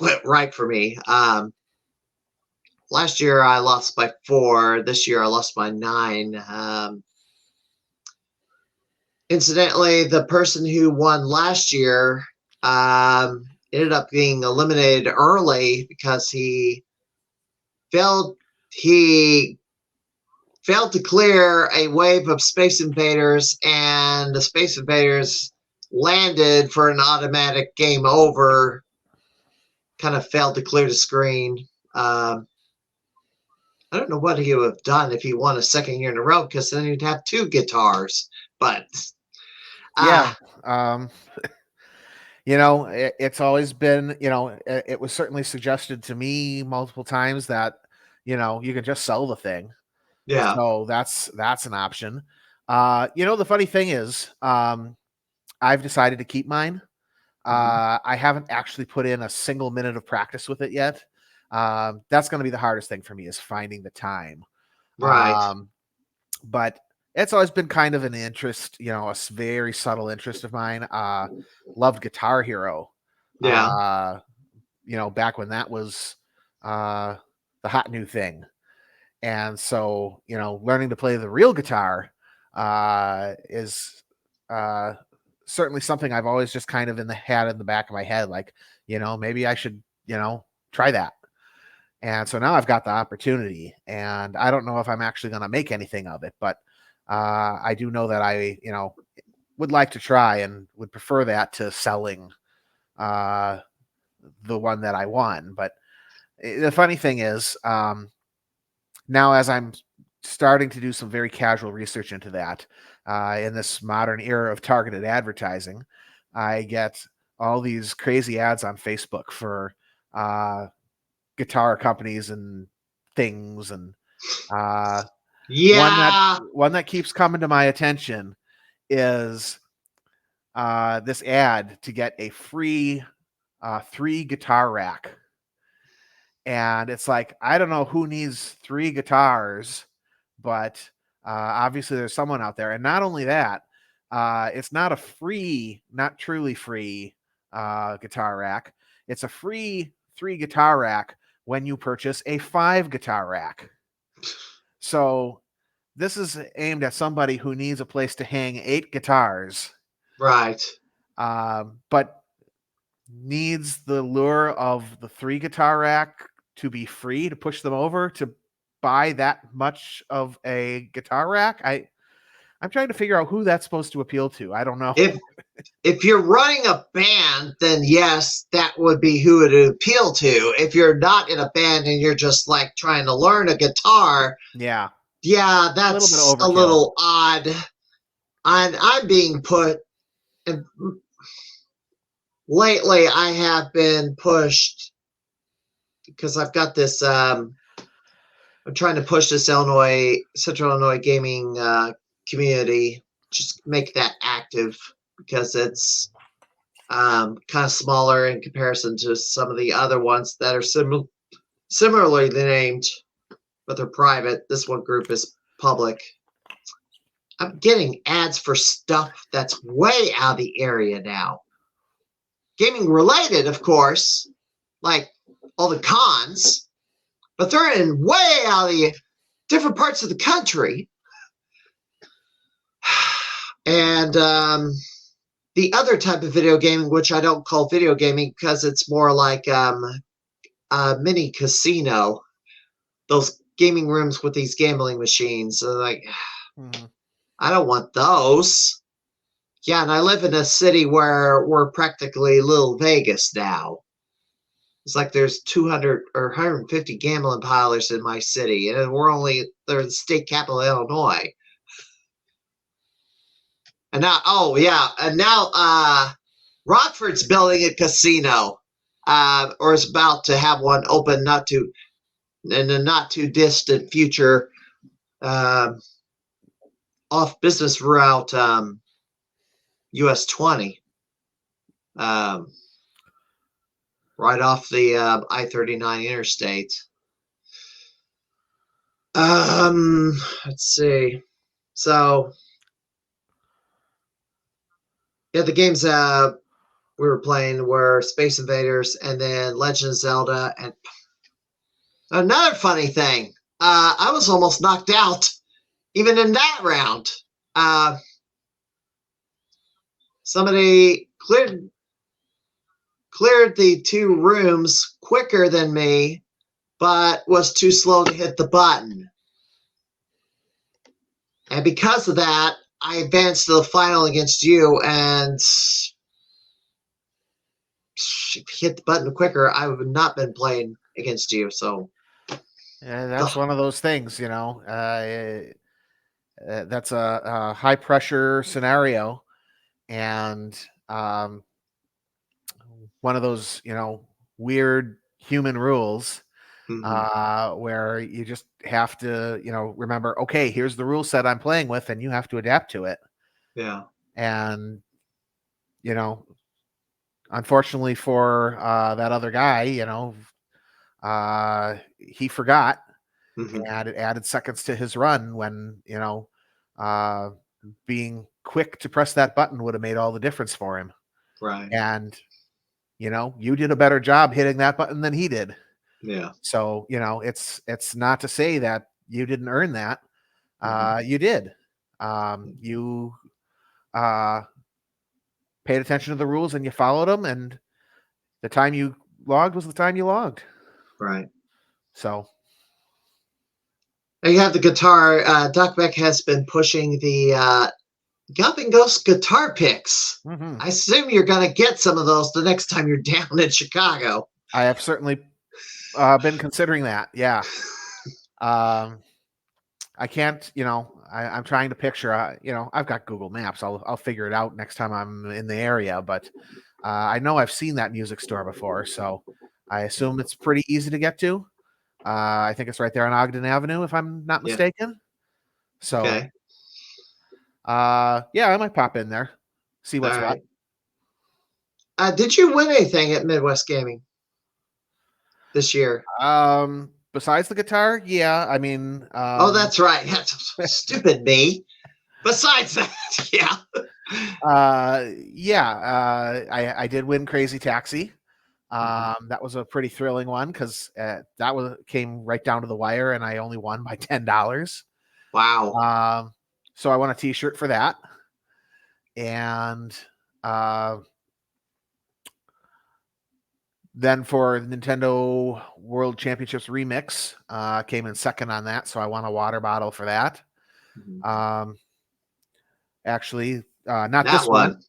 went right for me. Last year I lost by 4. This year I lost by 9. Incidentally, the person who won last year ended up being eliminated early because he failed to clear a wave of Space Invaders, and the Space Invaders landed for an automatic game over. Kind of failed to clear the screen. I don't know what he would have done if he won a second year in a row, because then he'd have 2 guitars. But yeah, it's always been, it was certainly suggested to me multiple times that, you can just sell the thing. Yeah. So that's an option. The funny thing is, I've decided to keep mine. I haven't actually put in a single minute of practice with it yet. That's going to be the hardest thing for me, is finding the time. Right. But it's always been kind of an interest, a very subtle interest of mine. Loved Guitar Hero. Yeah. Back when that was the hot new thing. And so, learning to play the real guitar is certainly something I've always just kind of had in the back of my head. Like, maybe I should, try that. And so now I've got the opportunity, and I don't know if I'm actually going to make anything of it, but I do know that I, would like to try, and would prefer that to selling the one that I won. But the funny thing is, now as I'm starting to do some very casual research into that, in this modern era of targeted advertising, I get all these crazy ads on Facebook for guitar companies and things, and one that keeps coming to my attention is this ad to get a free 3 guitar rack. And it's like, I don't know who needs 3 guitars, but obviously there's someone out there. And not only that, it's not not truly free guitar rack. It's a free 3 guitar rack when you purchase a 5 guitar rack. So this is aimed at somebody who needs a place to hang 8 guitars. Right. But needs the lure of the 3 guitar rack to be free to push them over to buy that much of a guitar rack. I'm trying to figure out who that's supposed to appeal to. I don't know. If you're running a band, then yes, that would be who it would appeal to. If you're not in a band and you're just like trying to learn a guitar, yeah, that's a little odd. I'm being put. And lately, I have been pushed because I've got this. I'm trying to push this Central Illinois gaming community. Just make that active because it's kind of smaller in comparison to some of the other ones that are similarly named, but they're private. This one group is public. I'm getting ads for stuff that's way out of the area now. Gaming related, of course, like all the cons, but they're in way out of the different parts of the country. And the other type of video gaming, which I don't call video gaming because it's more like a mini casino, those gaming rooms with these gambling machines. So like, I don't want those. Yeah, and I live in a city where we're practically little Vegas now. It's like there's 200 or 150 gambling parlors in my city, and they're the state capital of Illinois. And now, Rockford's building a casino, or is about to have one open in a not too distant future, off business route US 20, right off the I-39 interstate. Let's see. So, yeah, the games we were playing were Space Invaders and then Legend of Zelda. And another funny thing, I was almost knocked out even in that round. Somebody cleared the 2 rooms quicker than me, but was too slow to hit the button. And because of that, I advanced to the final against you, and if you hit the button quicker, I would have not been playing against you. So, yeah, that's one of those things, that's a high pressure scenario, and one of those, weird human rules. Where you just have to, remember, okay, here's the rule set I'm playing with, and you have to adapt to it. Yeah. And, unfortunately for that other guy, he forgot, and it added seconds to his run when, being quick to press that button would have made all the difference for him. Right. And, you did a better job hitting that button than he did. Yeah. So, it's not to say that you didn't earn that. You did. You paid attention to the rules and you followed them, and the time you logged was the time you logged. Right. So. You have the guitar. Doc Beck has been pushing the Galloping Ghost guitar picks. I assume you're going to get some of those the next time you're down in Chicago. I have certainly been considering that. Yeah. I can't, I'm trying to picture, I've got Google Maps. I'll figure it out next time I'm in the area, but I know I've seen that music store before, so I assume it's pretty easy to get to. I think it's right there on Ogden Avenue, if I'm not mistaken. So, okay. Yeah, I might pop in there, see what's what. Did you win anything at Midwest Gaming this year? Besides the guitar, yeah. I mean, oh, that's right. That's stupid me. Besides that, yeah. I did win Crazy Taxi. That was a pretty thrilling one because came right down to the wire, and I only won by $10. Wow. So I won a T-shirt for that, and then for Nintendo World Championships Remix, came in second on that, so I won a water bottle for that. Actually, not that this one.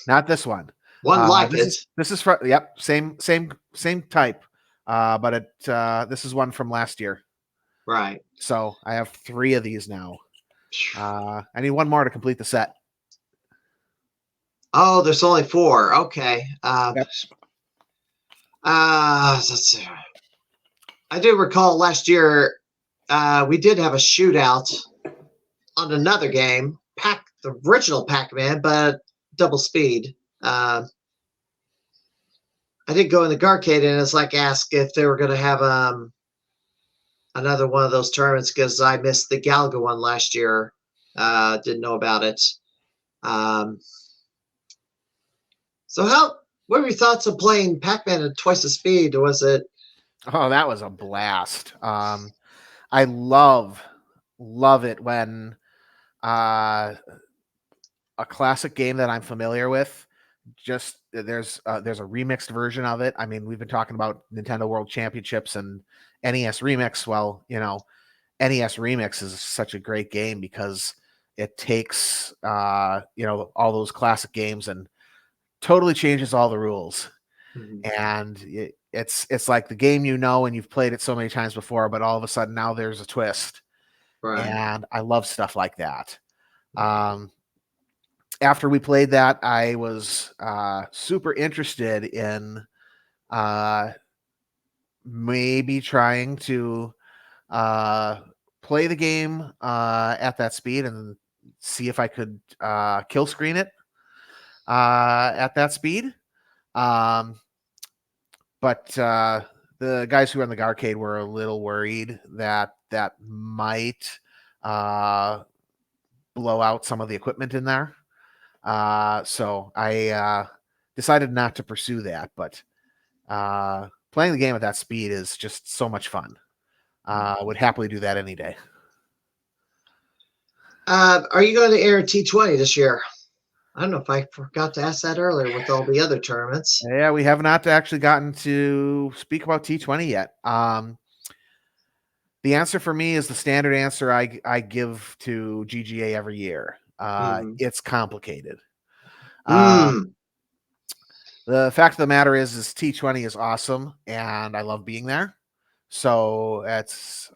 Not this one. One like it. This is from same type, but this is one from last year. Right. So I have 3 of these now. I need one more to complete the set. Oh, there's only 4. Okay. Yep. Let's see. I do recall last year we did have a shootout on another game, the original Pac-Man, but double speed. I did go in the Garcade and it's like ask if they were going to have another one of those tournaments because I missed the Galaga one last year. Didn't know about it. So what were your thoughts of playing Pac-Man at twice the speed? Was it? Oh, that was a blast. I love it when a classic game that I'm familiar with, just there's a remixed version of it. I mean, we've been talking about Nintendo World Championships and NES Remix. Well, NES Remix is such a great game because it takes all those classic games and totally changes all the rules. And it's like the game and you've played it so many times before, but all of a sudden now there's a twist. Right. And I love stuff like that. After we played that, I was super interested in maybe trying to play the game at that speed and see if I could kill screen it at that speed. But the guys who were in the Garcade were a little worried that might blow out some of the equipment in there. So I decided not to pursue that. But playing the game at that speed is just so much fun. Would happily do that any day. Are you going to air T20 this year? I don't know if I forgot to ask that earlier with all the other tournaments. Yeah, we have not actually gotten to speak about T20 yet. The answer for me is the standard answer I give to GGA every year. It's complicated. The fact of the matter is T20 is awesome, and I love being there. So it's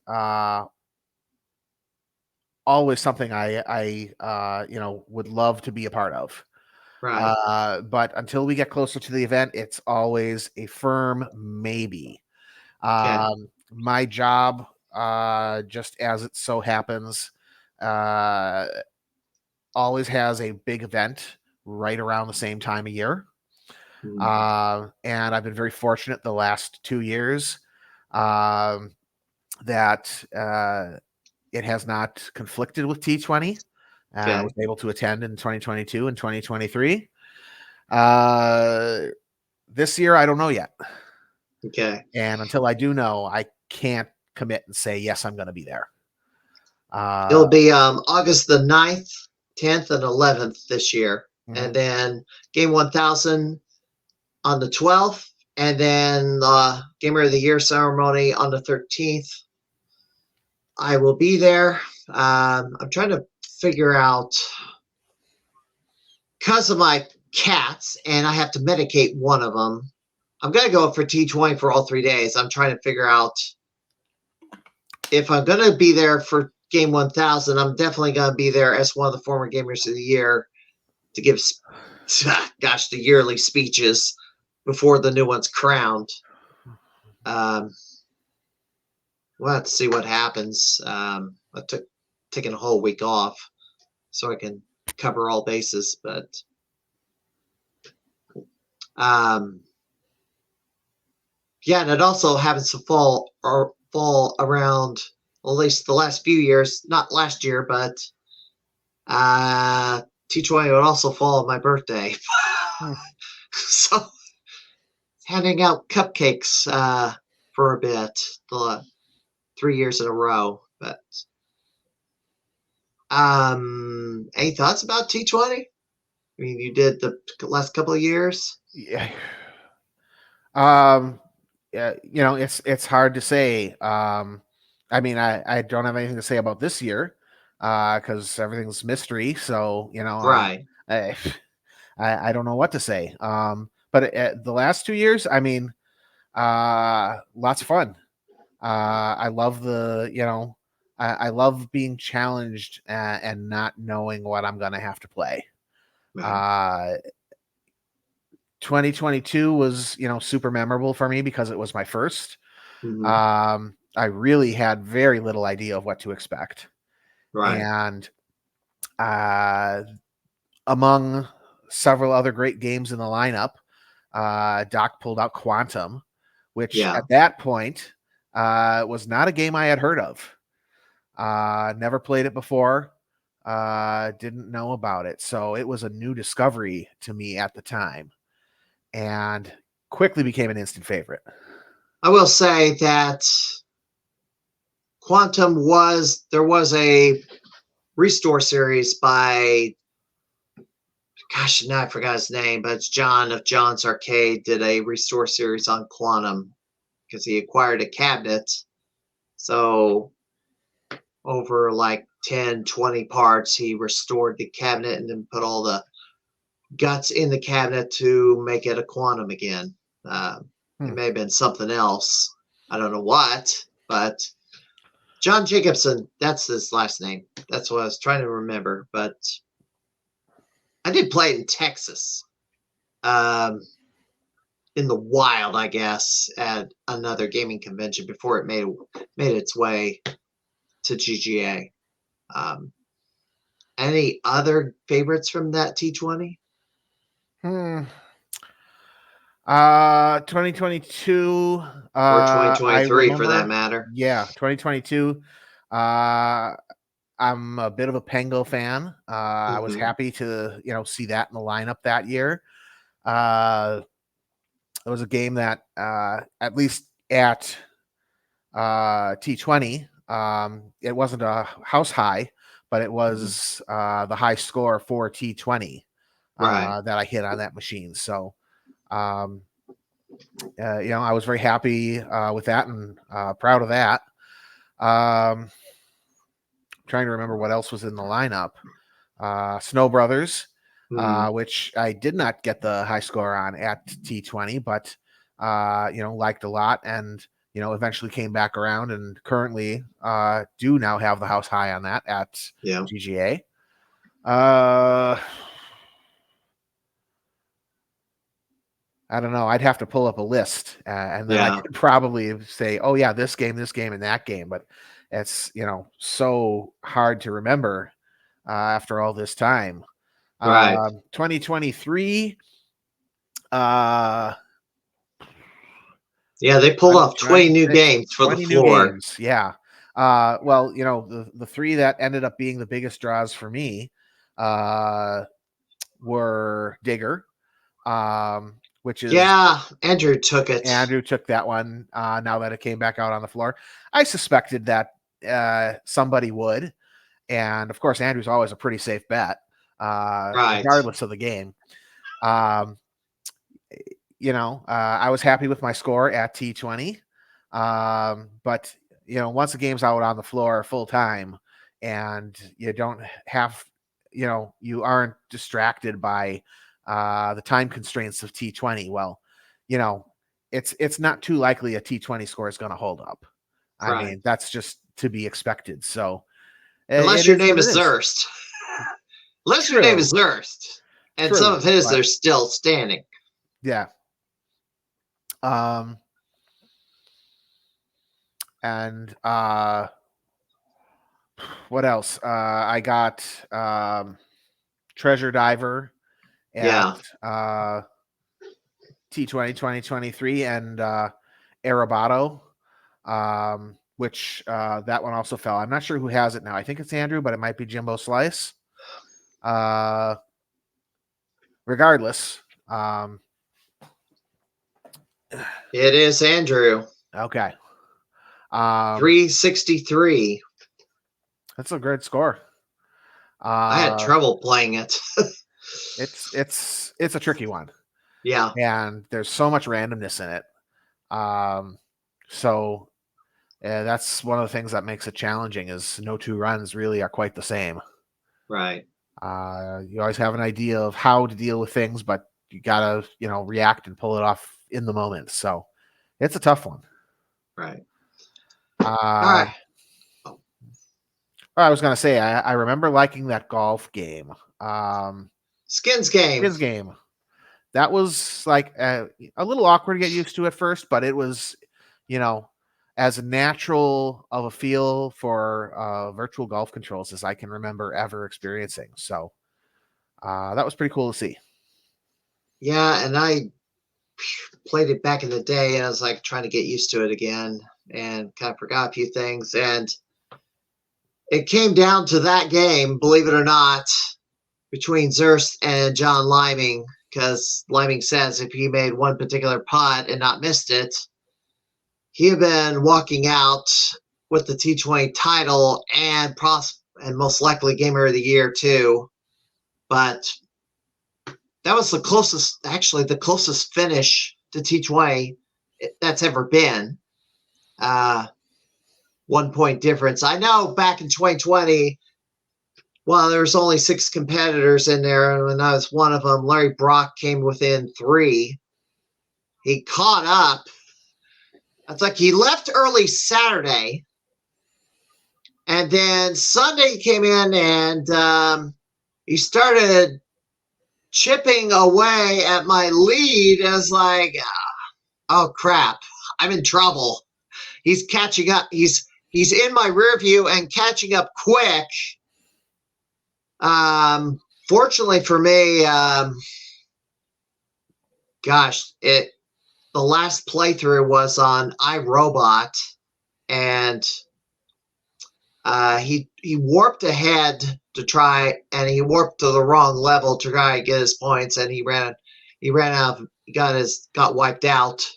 always something I would love to be a part of. Right. But until we get closer to the event, it's always a firm maybe. Okay. My job, just as it so happens, always has a big event right around the same time of year. And I've been very fortunate the last 2 years that it has not conflicted with T20. I was able to attend in 2022 and 2023. This year, I don't know yet. Okay. And until I do know, I can't commit and say, yes, I'm going to be there. It'll be August the 9th, 10th, and 11th this year. Mhm. And then Game 1000 on the 12th. And then Gamer of the Year ceremony on the 13th. I will be there. I'm trying to figure out, because of my cats, and I have to medicate one of them, I'm going to go for T20 for all 3 days. I'm trying to figure out if I'm going to be there for Game 1000. I'm definitely going to be there as one of the former Gamers of the Year to give, the yearly speeches before the new one's crowned. We'll have to see what happens. I taking a whole week off so I can cover all bases, but yeah, and it also happens to fall around, well, at least the last few years, not last year, but T20 would also fall on my birthday. So handing out cupcakes for a bit, the 3 years in a row. But any thoughts about T20? I mean, you did the last couple of years. Yeah. It's hard to say. I mean, I don't have anything to say about this year because everything's mystery. So, Right. I don't know what to say. But the last 2 years, I mean, lots of fun. I love I love being challenged and not knowing what I'm going to have to play. Right. 2022 was, super memorable for me because it was my first. Mhm. I really had very little idea of what to expect. Right. And among several other great games in the lineup, Doc pulled out Quantum, which Yeah. at that point was not a game I had heard of. Never played it before. Didn't know about it. So it was a new discovery to me at the time and quickly became an instant favorite. I will say that there was a restore series by, gosh, now I forgot his name, but it's John of John's Arcade did a restore series on Quantum because he acquired a cabinet. So over like 10, 20 parts, he restored the cabinet and then put all the guts in the cabinet to make it a Quantum again. It may have been something else. I don't know what, but John Jacobson, that's his last name. That's what I was trying to remember. But I did play it in Texas, in the wild, I guess, at another gaming convention before it made its way to GGA. Any other favorites from that T20? 2022 Or I 2023 for that remember, matter? yeah, 2022. I'm a bit of a Pengo fan. I was happy to see that in the lineup that year. It was a game that at least at T20, it wasn't a house high, but it was the high score for T20 Right. that I hit on that machine. So I was very happy with that and proud of that. Trying to remember what else was in the lineup. Snow Brothers, which I did not get the high score on at T20, but liked a lot, and eventually came back around, and currently do now have the house high on that at GGA. I don't know. I'd have to pull up a list, and then I could probably say, "Oh yeah, this game, and that game." But it's so hard to remember after all this time. Right. 2023. Yeah, they pulled off 20 new games for the floor. Games, yeah. Well, the three that ended up being the biggest draws for me were Digger. Which is Andrew took it. Andrew took that one now that it came back out on the floor. I suspected that somebody would. And of course, Andrew's always a pretty safe bet, regardless of the game. I was happy with my score at T20. But, once the game's out on the floor full time and you don't have, you aren't distracted by the time constraints of T20. Well, it's not too likely a T20 score is going to hold up. I mean, that's just to be expected. So unless your name is Zurst. Unless your name is Zurst. And some of his are still standing. Yeah. And what else? I got Treasure Diver at T20 2023 and Arabato, which that one also fell. I'm not sure who has it now. I think it's Andrew, but it might be Jimbo Slice. Regardless, it is Andrew. Okay. 363. That's a great score. I had trouble playing it. It's a tricky one. Yeah. And there's so much randomness in it. So that's one of the things that makes it challenging is no two runs really are quite the same. Right. You always have an idea of how to deal with things, but you gotta, react and pull it off in the moment. So it's a tough one. Right. All right. I was gonna say I remember liking that golf game. Skins game. that was like a little awkward to get used to at first, but it was, as natural of a feel for virtual golf controls as I can remember ever experiencing. So that was pretty cool to see. Yeah, and I played it back in the day, and I was like trying to get used to it again, and kind of forgot a few things. And it came down to that game, believe it or not, between Zurst and John Liming, because Liming says if he made one particular putt and not missed it, he had been walking out with the T20 title and most likely Gamer of the Year too. But that was the closest finish to T20 that's ever been. 1 point difference. I know back in 2020, well, there was only 6 competitors in there, and I was one of them. Larry Brock came within 3. He caught up. It's like he left early Saturday, and then Sunday he came in and he started chipping away at my lead. I was like, oh crap, I'm in trouble. He's catching up. He's in my rear view and catching up quick. Fortunately for me, the last playthrough was on iRobot, and he warped ahead to try, and he warped to the wrong level to try to get his points, and he ran out, got wiped out.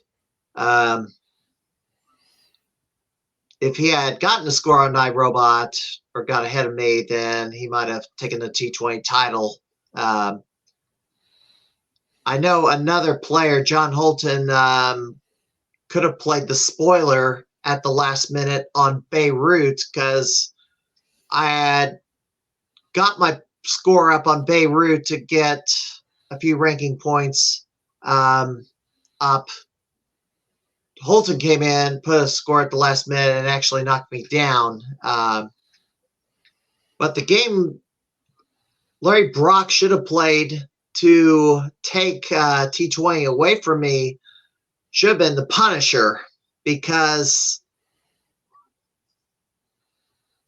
If he had gotten a score on iRobot or got ahead of me, then he might have taken the T20 title. I know another player, John Holton, could have played the spoiler at the last minute on Beirut because I had got my score up on Beirut to get a few ranking points up. Holton came in, put a score at the last minute, and actually knocked me down. But the game Larry Brock should have played to take T20 away from me should have been the Punisher, because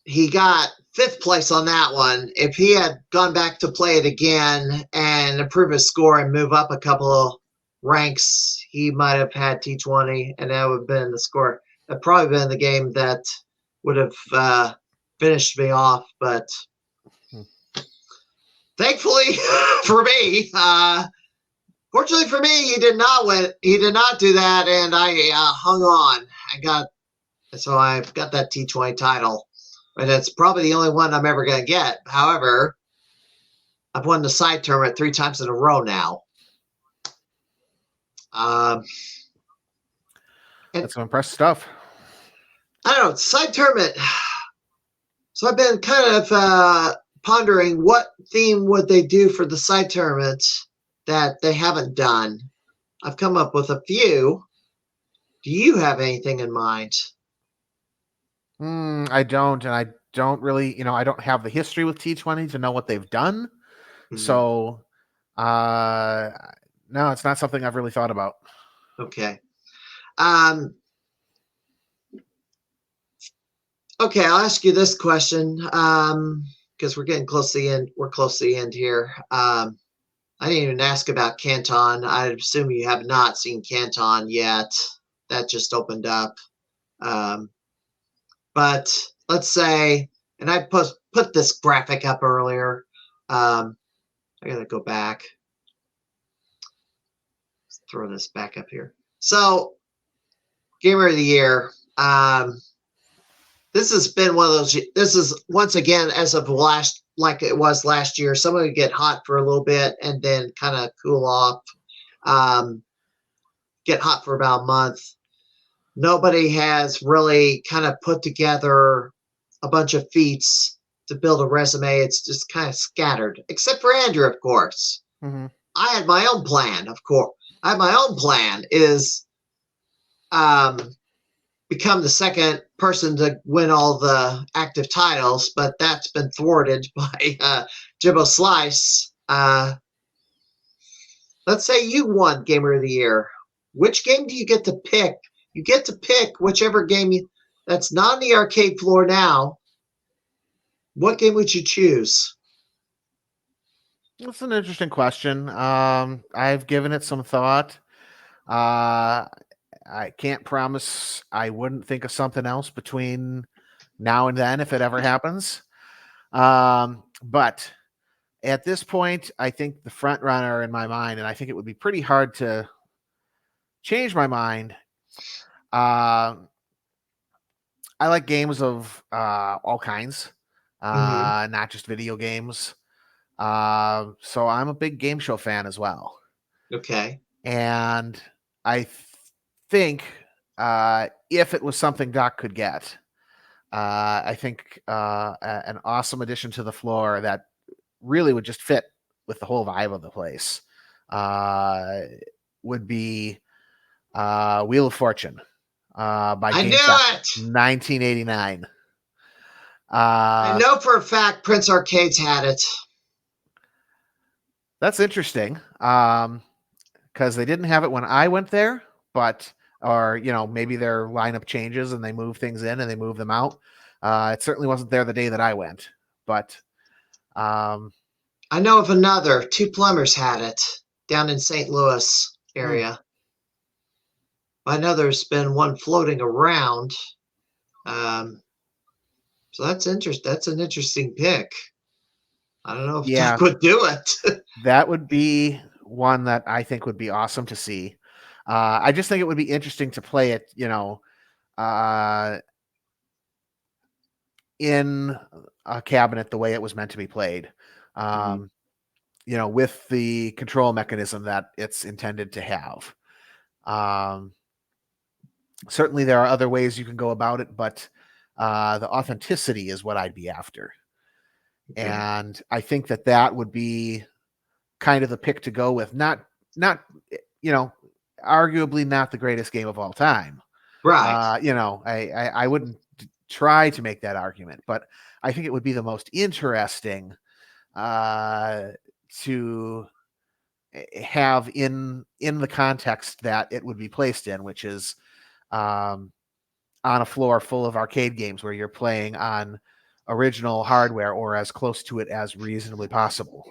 he got 5th place on that one. If he had gone back to play it again and improve his score and move up a couple of ranks, he might have had T20, and that would have been the score. That'd probably been the game that would have finished me off. But thankfully for me, fortunately for me, he did not win. He did not do that, and I hung on. So I got that T20 title, and it's probably the only one I'm ever going to get. However, I've won the side tournament 3 times in a row now. That's some impressive stuff. I don't know, side tournament. So I've been kind of pondering what theme would they do for the side tournament that they haven't done. I've come up with a few. Do you have anything in mind? I don't, and I don't really, I don't have the history with T20 to know what they've done. Mm-hmm. So, no, it's not something I've really thought about. Okay. Okay, I'll ask you this question because we're getting close to the end. We're close to the end here. I didn't even ask about Canton. I assume you have not seen Canton yet. That just opened up. But let's say, and I put this graphic up earlier. I gotta go back. Let's throw this back up here. So, Gamer of the Year. This has been one of those. This is once again as of like it was last year. Some would get hot for a little bit and then kind of cool off. Get hot for about a month. Nobody has really kind of put together a bunch of feats to build a resume. It's just kind of scattered, except for Andrew, of course. Mm-hmm. I had my own plan, of course. I had my own plan is become the second person to win all the active titles, but that's been thwarted by Jimbo Slice. But let's say you won Gamer of the Year. Which game do you get to pick? You get to pick whichever game that's not on the arcade floor now. What game would you choose? That's an interesting question. I've given it some thought. I can't promise I wouldn't think of something else between now and then if it ever happens. But at this point, I think the front runner in my mind, and I think it would be pretty hard to change my mind. I like games of all kinds, not just video games. So I'm a big game show fan as well. Okay. And I think if it was something Doc could get, I think an awesome addition to the floor that really would just fit with the whole vibe of the place would be Wheel of Fortune by I knew GameStop, it. 1989. I know for a fact Prince Arcades had it. That's interesting because they didn't have it when I went there, but or maybe their lineup changes and they move things in and they move them out. It certainly wasn't there the day that I went, but I know of another. Two Plumbers had it down in St. Louis area. I know there's been one floating around. So that's interesting. That's an interesting pick. I don't know if Doc would do it. That would be one that I think would be awesome to see. I just think it would be interesting to play it, in a cabinet the way it was meant to be played. With the control mechanism that it's intended to have. Certainly there are other ways you can go about it, but the authenticity is what I'd be after. Okay. And I think that would be kind of the pick to go with. Not arguably not the greatest game of all time. Right. I wouldn't try to make that argument, but I think it would be the most interesting to have in the context that it would be placed in, which is on a floor full of arcade games where you're playing on original hardware or as close to it as reasonably possible.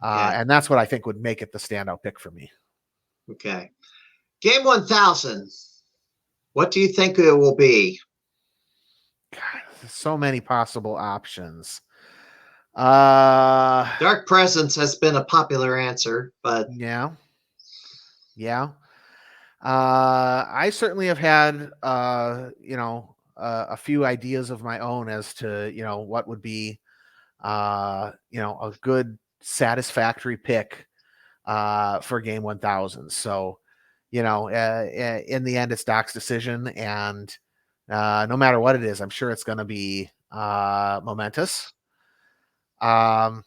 And that's what I think would make it the standout pick for me. Okay. Game 1000. What do you think it will be? God, there's so many possible options. Dark Presence has been a popular answer, but yeah. I certainly have had a few ideas of my own as to what would be a good satisfactory pick for Game 1000. So in the end it's Doc's decision, and no matter what it is, I'm sure it's going to be momentous. I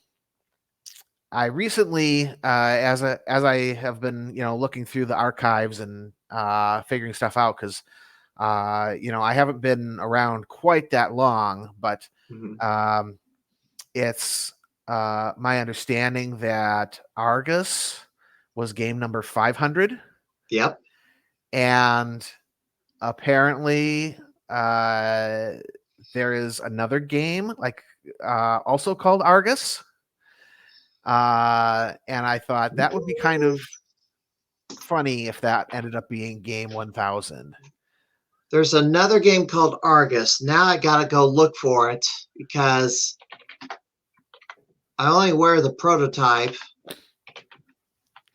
recently, as I have been, looking through the archives and figuring stuff out, because I haven't been around quite that long, but it's my understanding that Argus was game number 500. Yep. And apparently there is another game also called Argus. And I thought that would be kind of funny if that ended up being game 1000. There's another game called Argus. Now I gotta go look for it because I only wear the prototype.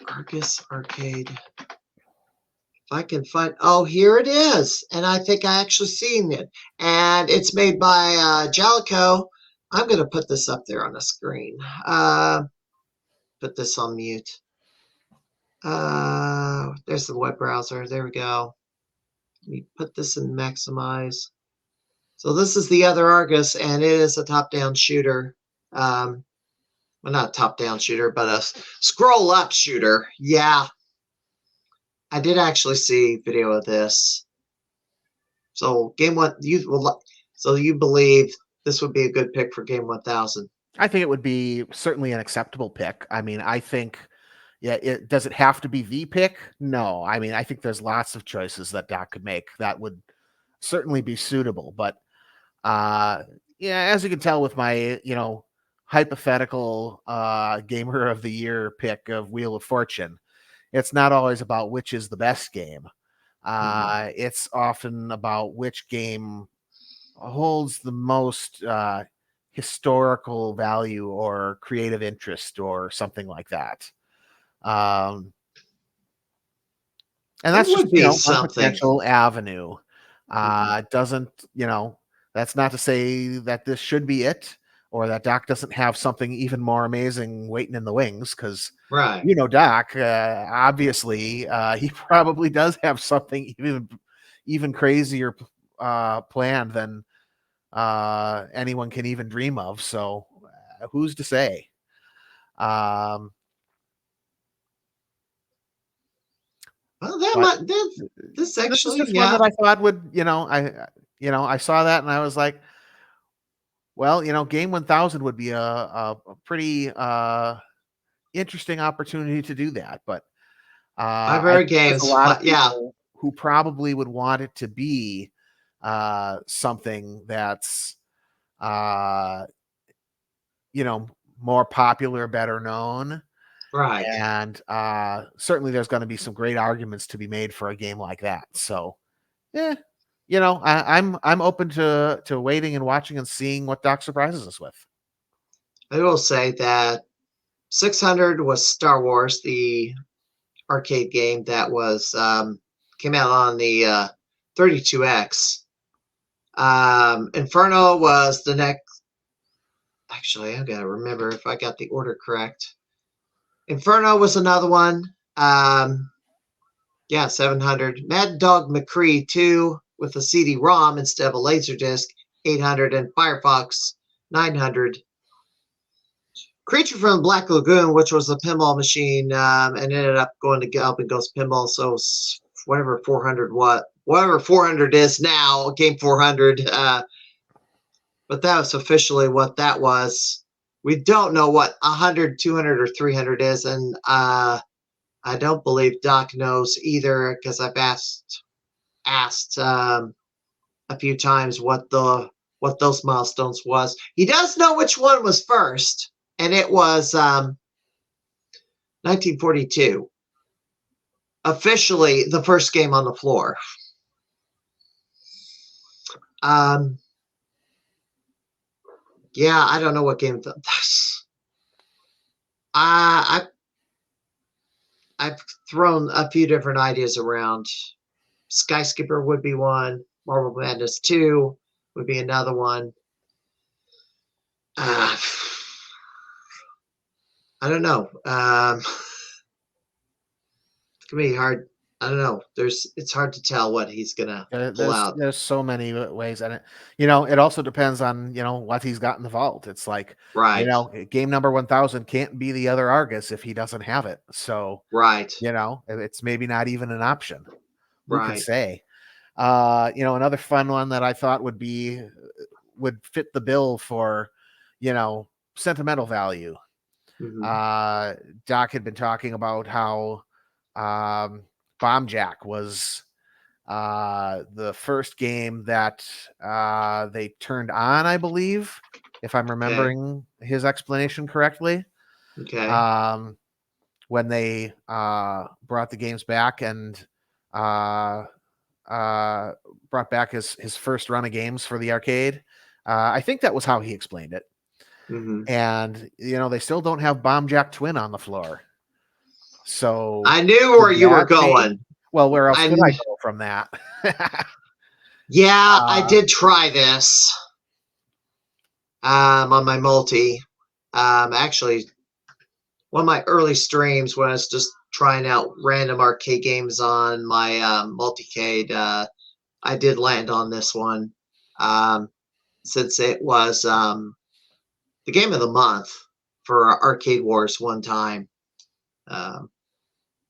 Argus Arcade. If I can find, oh, here it is. And I think I actually seen it. And it's made by Jalico. I'm gonna put this up there on the screen. Put this on mute. There's the web browser. There we go. Let me put this in maximize. So this is the other Argus, and it is a top-down shooter. Well, not top-down shooter, but a scroll-up shooter. Yeah. I did actually see video of this. So game one, so you believe this would be a good pick for game 1000? I think it would be certainly an acceptable pick. I mean, I think, yeah, does it have to be the pick? No. I mean, I think there's lots of choices that Doc could make that would certainly be suitable. But yeah, as you can tell with my, hypothetical gamer of the year pick of Wheel of Fortune, it's not always about which is the best game. It's often about which game holds the most historical value or creative interest or something like that. And that's It just, would be one something. potential avenue. Doesn't, that's not to say that this should be it or that Doc doesn't have something even more amazing waiting in the wings. Cause Right. Doc, obviously, he probably does have something even crazier planned than anyone can even dream of. So who's to say? Well, But this this is actually, just one that I thought would, I saw that and I was like, well, game 1000 would be a pretty interesting opportunity to do that. But I've I heard think there's a games, lot of yeah, people who probably would want it to be something that's more popular, better known. right. And certainly there's going to be some great arguments to be made for a game like that. So, I'm open to waiting and watching and seeing what Doc surprises us with. I will say that 600 was Star Wars, the arcade game that was came out on the 32X. Inferno was the next. Actually, I gotta remember if I got the order correct. Inferno was another one. Yeah, 700. Mad Dog McCree 2 with a CD-ROM instead of a Laserdisc, 800, and Firefox 900. Creature from the Black Lagoon, which was a pinball machine, and ended up going to Up and Ghost Pinball. So whatever 400 is now, Game 400. But that was officially what that was. We don't know what 100, 200, or 300 is, and I don't believe Doc knows either because I've asked a few times what those milestones was. He does know which one was first, and it was 1942. Officially, the first game on the floor. Yeah, I don't know what game that's. I've thrown a few different ideas around. Skyscraper would be one. Marble Madness 2 would be another one. I don't know. It's gonna be hard. I don't know. It's hard to tell what he's gonna pull out. There's so many ways, and it also depends on what he's got in the vault. It's like Right. Game number 1000 can't be the other Argus if he doesn't have it. So Right. It's maybe not even an option. Who can Right. say? Another fun one that I thought would fit the bill for sentimental value. Doc had been talking about how Bomb Jack was the first game that they turned on, I believe, if I'm remembering his explanation correctly. Okay. When they brought the games back and brought back his first run of games for the arcade. I think that was how he explained it. And they still don't have Bomb Jack Twin on the floor. So I knew where you were going. Well, where else could I go from that? Yeah, I did try this on my multi. Actually, one of my early streams when I was just trying out random arcade games on my multicade, I did land on this one since it was the game of the month for Arcade Wars one time.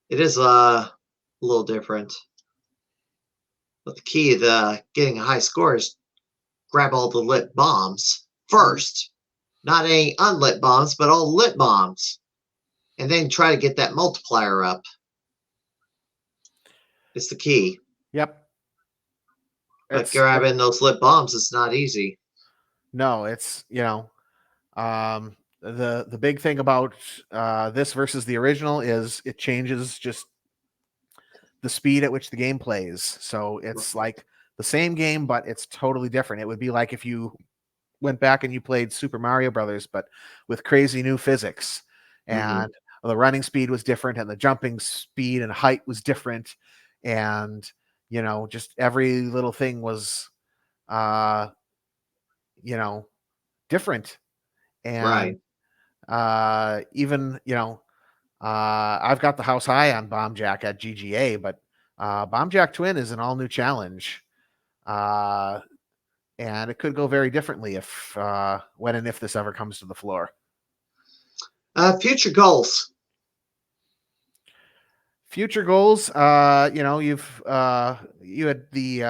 It is a little different. But the key to getting a high score is grab all the lit bombs first. Not any unlit bombs, but all lit bombs. and then try to get that multiplier up. It's the key. Yep. But grabbing those lip bombs is not easy. No, it's, the big thing about this versus the original is it changes just the speed at which the game plays. So it's like the same game, but it's totally different. It would be like if you went back and you played Super Mario Brothers, but with crazy new physics, and the running speed was different, and the jumping speed and height was different, and just every little thing was different. And even I've got the house high on Bomb Jack at GGA, but Bomb Jack Twin is an all new challenge, and it could go very differently if when and if this ever comes to the floor. Future goals. Future goals, you had the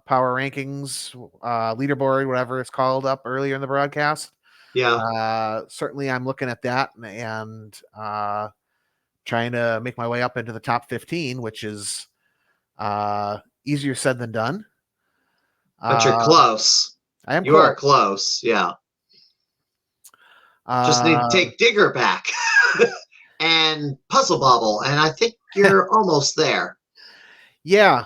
power rankings leaderboard, whatever it's called, up earlier in the broadcast. Yeah. Certainly I'm looking at that and trying to make my way up into the top 15, which is easier said than done. But you're close. I am. You are close. Yeah. Just need to take Digger back and Puzzle Bobble, and I think you're almost there. Yeah.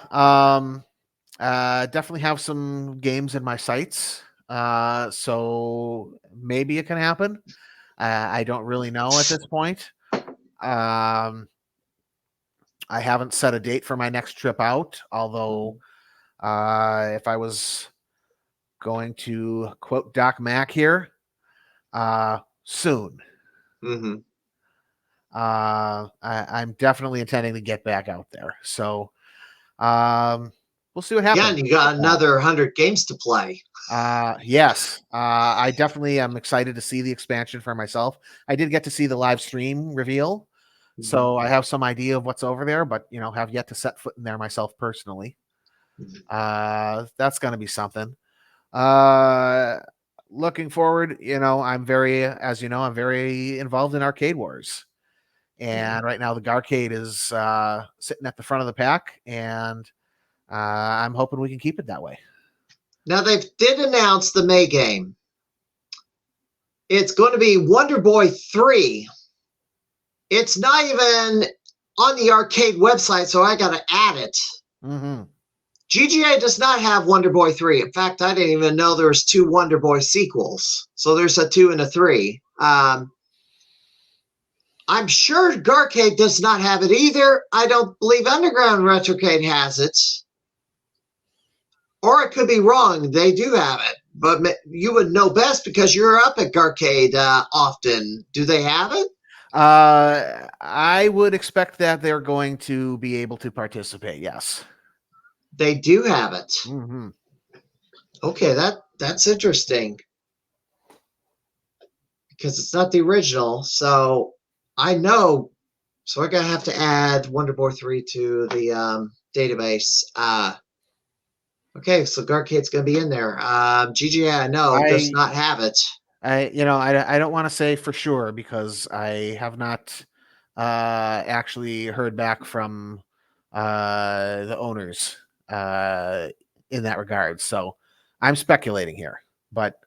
Definitely have some games in my sights. So maybe it can happen. I don't really know at this point. I haven't set a date for my next trip out, although if I was going to quote Doc Mack here, soon. I'm definitely intending to get back out there. So we'll see what happens. Yeah, and you got another 100 games to play. Yes. I definitely am excited to see the expansion for myself. I did get to see the live stream reveal, so I have some idea of what's over there, but have yet to set foot in there myself personally. That's going to be something. Looking forward, I'm very involved in Arcade Wars. And right now the Garcade is sitting at the front of the pack, and I'm hoping we can keep it that way. Now, they did announce the May game. It's going to be Wonder Boy 3. It's not even on the arcade website, so I got to add it. GGA does not have Wonder Boy 3. In fact, I didn't even know there was 2 Wonder Boy sequels. So there's a 2 and a 3. I'm sure Garcade does not have it either. I don't believe Underground Retrocade has it. Or it could be wrong. They do have it. But you would know best because you're up at Garcade often. Do they have it? I would expect that they're going to be able to participate, yes. They do have it. Okay, that's interesting. Because it's not the original. So I know. So I'm going to have to add Wonder Boy 3 to the database. Okay, so Garcade's going to be in there. GGA, I know, does not have it. I don't want to say for sure because I have not actually heard back from the owners in that regard. So I'm speculating here, but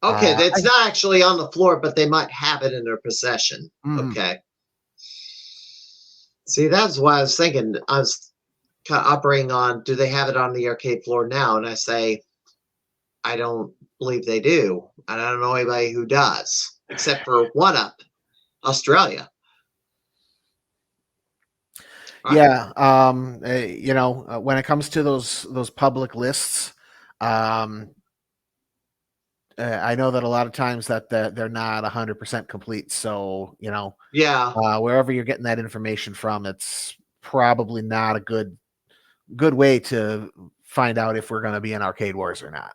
okay, that's not actually on the floor, but they might have it in their possession. Okay. See, that's why I was thinking. I was kind of operating on, do they have it on the arcade floor now? And I say, I don't believe they do. And I don't know anybody who does, except for One Up Australia. Yeah. When it comes to those public lists, I know that a lot of times that they're not 100% complete. So, wherever you're getting that information from, it's probably not a good way to find out if we're going to be in Arcade Wars or not.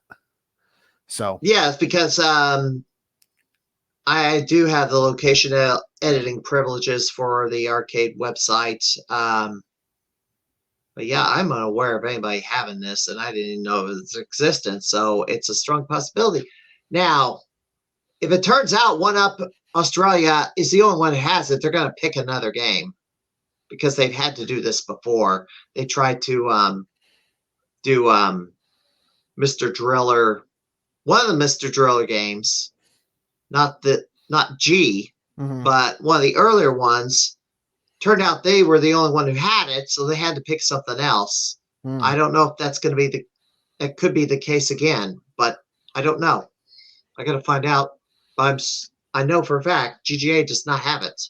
So it's because I do have the location editing privileges for the arcade website. But yeah, I'm unaware of anybody having this, and I didn't even know of its existence. So it's a strong possibility. Now, if it turns out One Up Australia is the only one who has it, they're going to pick another game because they've had to do this before. They tried to do Mr. Driller, one of the Mr. Driller games, not G, but one of the earlier ones. Turned out they were the only one who had it, so they had to pick something else. I don't know if that's going to be it could be the case again, but I don't know. I got to find out. I know for a fact GGA does not have it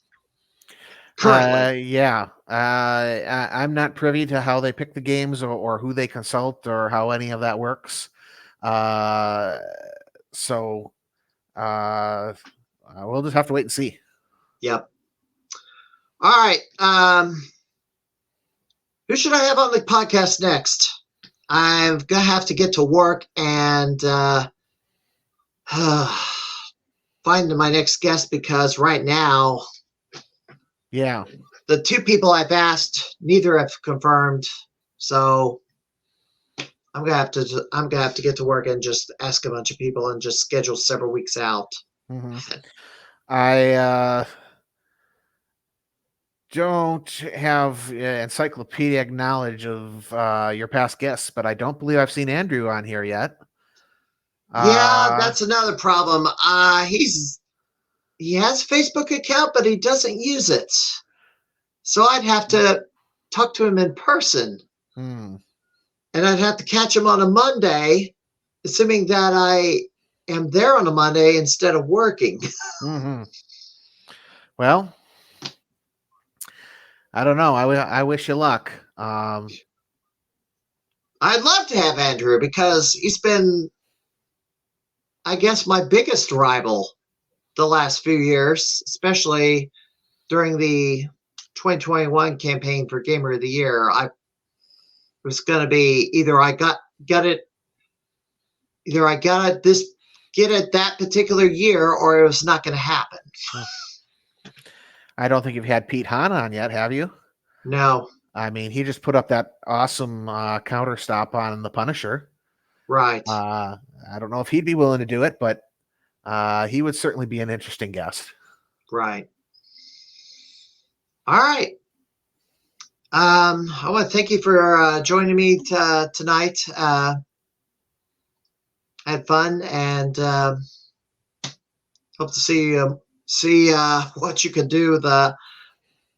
currently. Yeah. I'm not privy to how they pick the games or who they consult or how any of that works. So we'll just have to wait and see. Yep. All right. Who should I have on the podcast next? I'm going to have to get to work and find my next guest because right now, yeah, the two people I've asked, neither have confirmed. So I'm gonna have to get to work and just ask a bunch of people and just schedule several weeks out. I don't have encyclopedic knowledge of your past guests, but I don't believe I've seen Andrew on here yet. Yeah, that's another problem. He has a Facebook account, but he doesn't use it. So I'd have to talk to him in person. And I'd have to catch him on a Monday, assuming that I am there on a Monday instead of working. Well, I don't know. I wish you luck. I'd love to have Andrew because he's been, I guess, my biggest rival the last few years, especially during the 2021 campaign for Gamer of the Year. I was going to be either I got it that particular year, or it was not going to happen. I don't think you've had Pete Hahn on yet, have you? No. I mean, he just put up that awesome counter stop on the Punisher. Right. I don't know if he'd be willing to do it, but he would certainly be an interesting guest. Right. All right. I want to thank you for joining me tonight. I had fun and hope to see what you can do the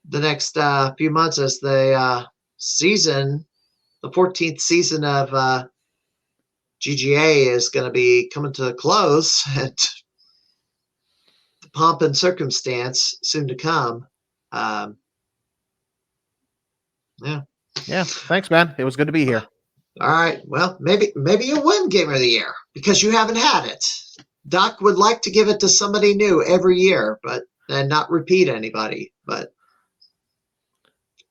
next few months as the season, the 14th season of GGA is going to be coming to a close, and the pomp and circumstance soon to come. Yeah. Thanks, man. It was good to be here. All right. Well, maybe you'll win Gamer of the Year because you haven't had it. Doc would like to give it to somebody new every year, and not repeat anybody. But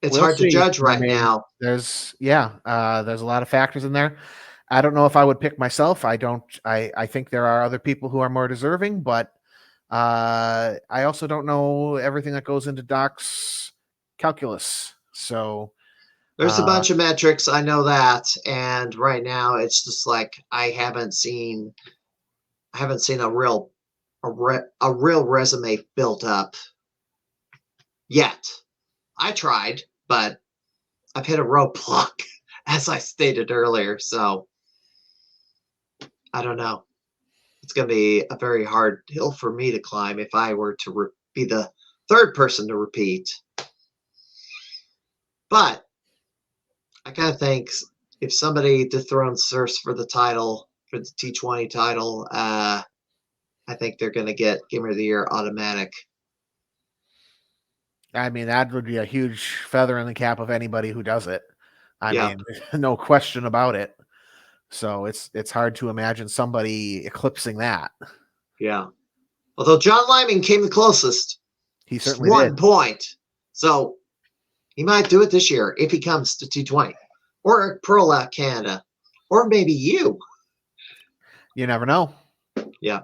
it's hard to judge now. There's a lot of factors in there. I don't know if I would pick myself. I think there are other people who are more deserving, but I also don't know everything that goes into Doc's calculus. So there's a bunch of metrics. I know that. And right now it's just like, I haven't seen a real resume built up yet. I tried, but I've hit a roadblock, as I stated earlier. So I don't know. It's going to be a very hard hill for me to climb if I were to be the third person to repeat. But I kind of think if somebody dethrones Surfs for the title, for the T20 title, I think they're going to get Gamer of the Year automatic. I mean, that would be a huge feather in the cap of anybody who does it. I mean, no question about it. So it's hard to imagine somebody eclipsing that. Yeah. Although John Lyman came the closest. He certainly did. 1 did. point. So he might do it this year if he comes to T20. Or Pearl out Canada. Or maybe you. You never know. Yeah.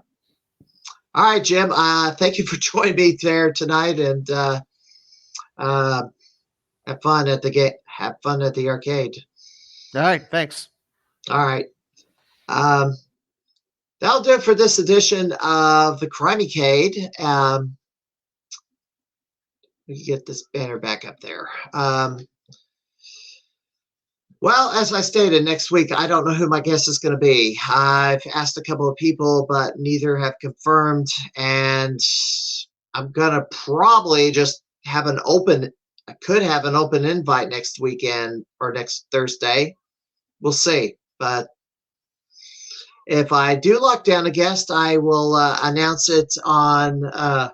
All right, Jim. Thank you for joining me there tonight, and have fun at the Have fun at the arcade. All right. Thanks. All right. that'll do it for this edition of the Crimeycade. We can get this banner back up there. Well, as I stated, next week, I don't know who my guest is going to be. I've asked a couple of people, but neither have confirmed. And I'm going to probably just have an open, I could have an open invite next weekend or next Thursday. We'll see. But if I do lock down a guest, I will announce it on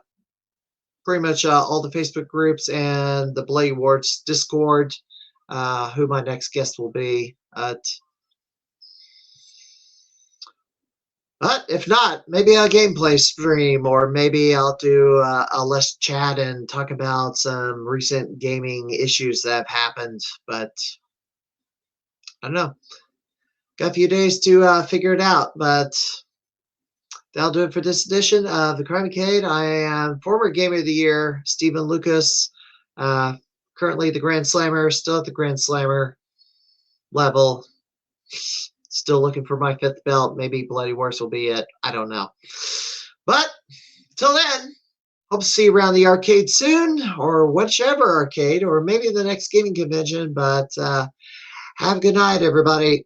pretty much all the Facebook groups and the Bloody Warts Discord. Who my next guest will be. But if not, maybe a gameplay stream, or maybe I'll do a less chat and talk about some recent gaming issues that have happened. But I don't know. Got a few days to figure it out. But that'll do it for this edition of the Crimeycade. I am former Gamer of the Year, Stephen Lucas. Currently the Grand Slammer, still at the Grand Slammer level. Still looking for my 5th belt. Maybe Bloody Wars will be it. I don't know. But until then, hope to see you around the arcade soon, or whichever arcade, or maybe the next gaming convention. But have a good night, everybody.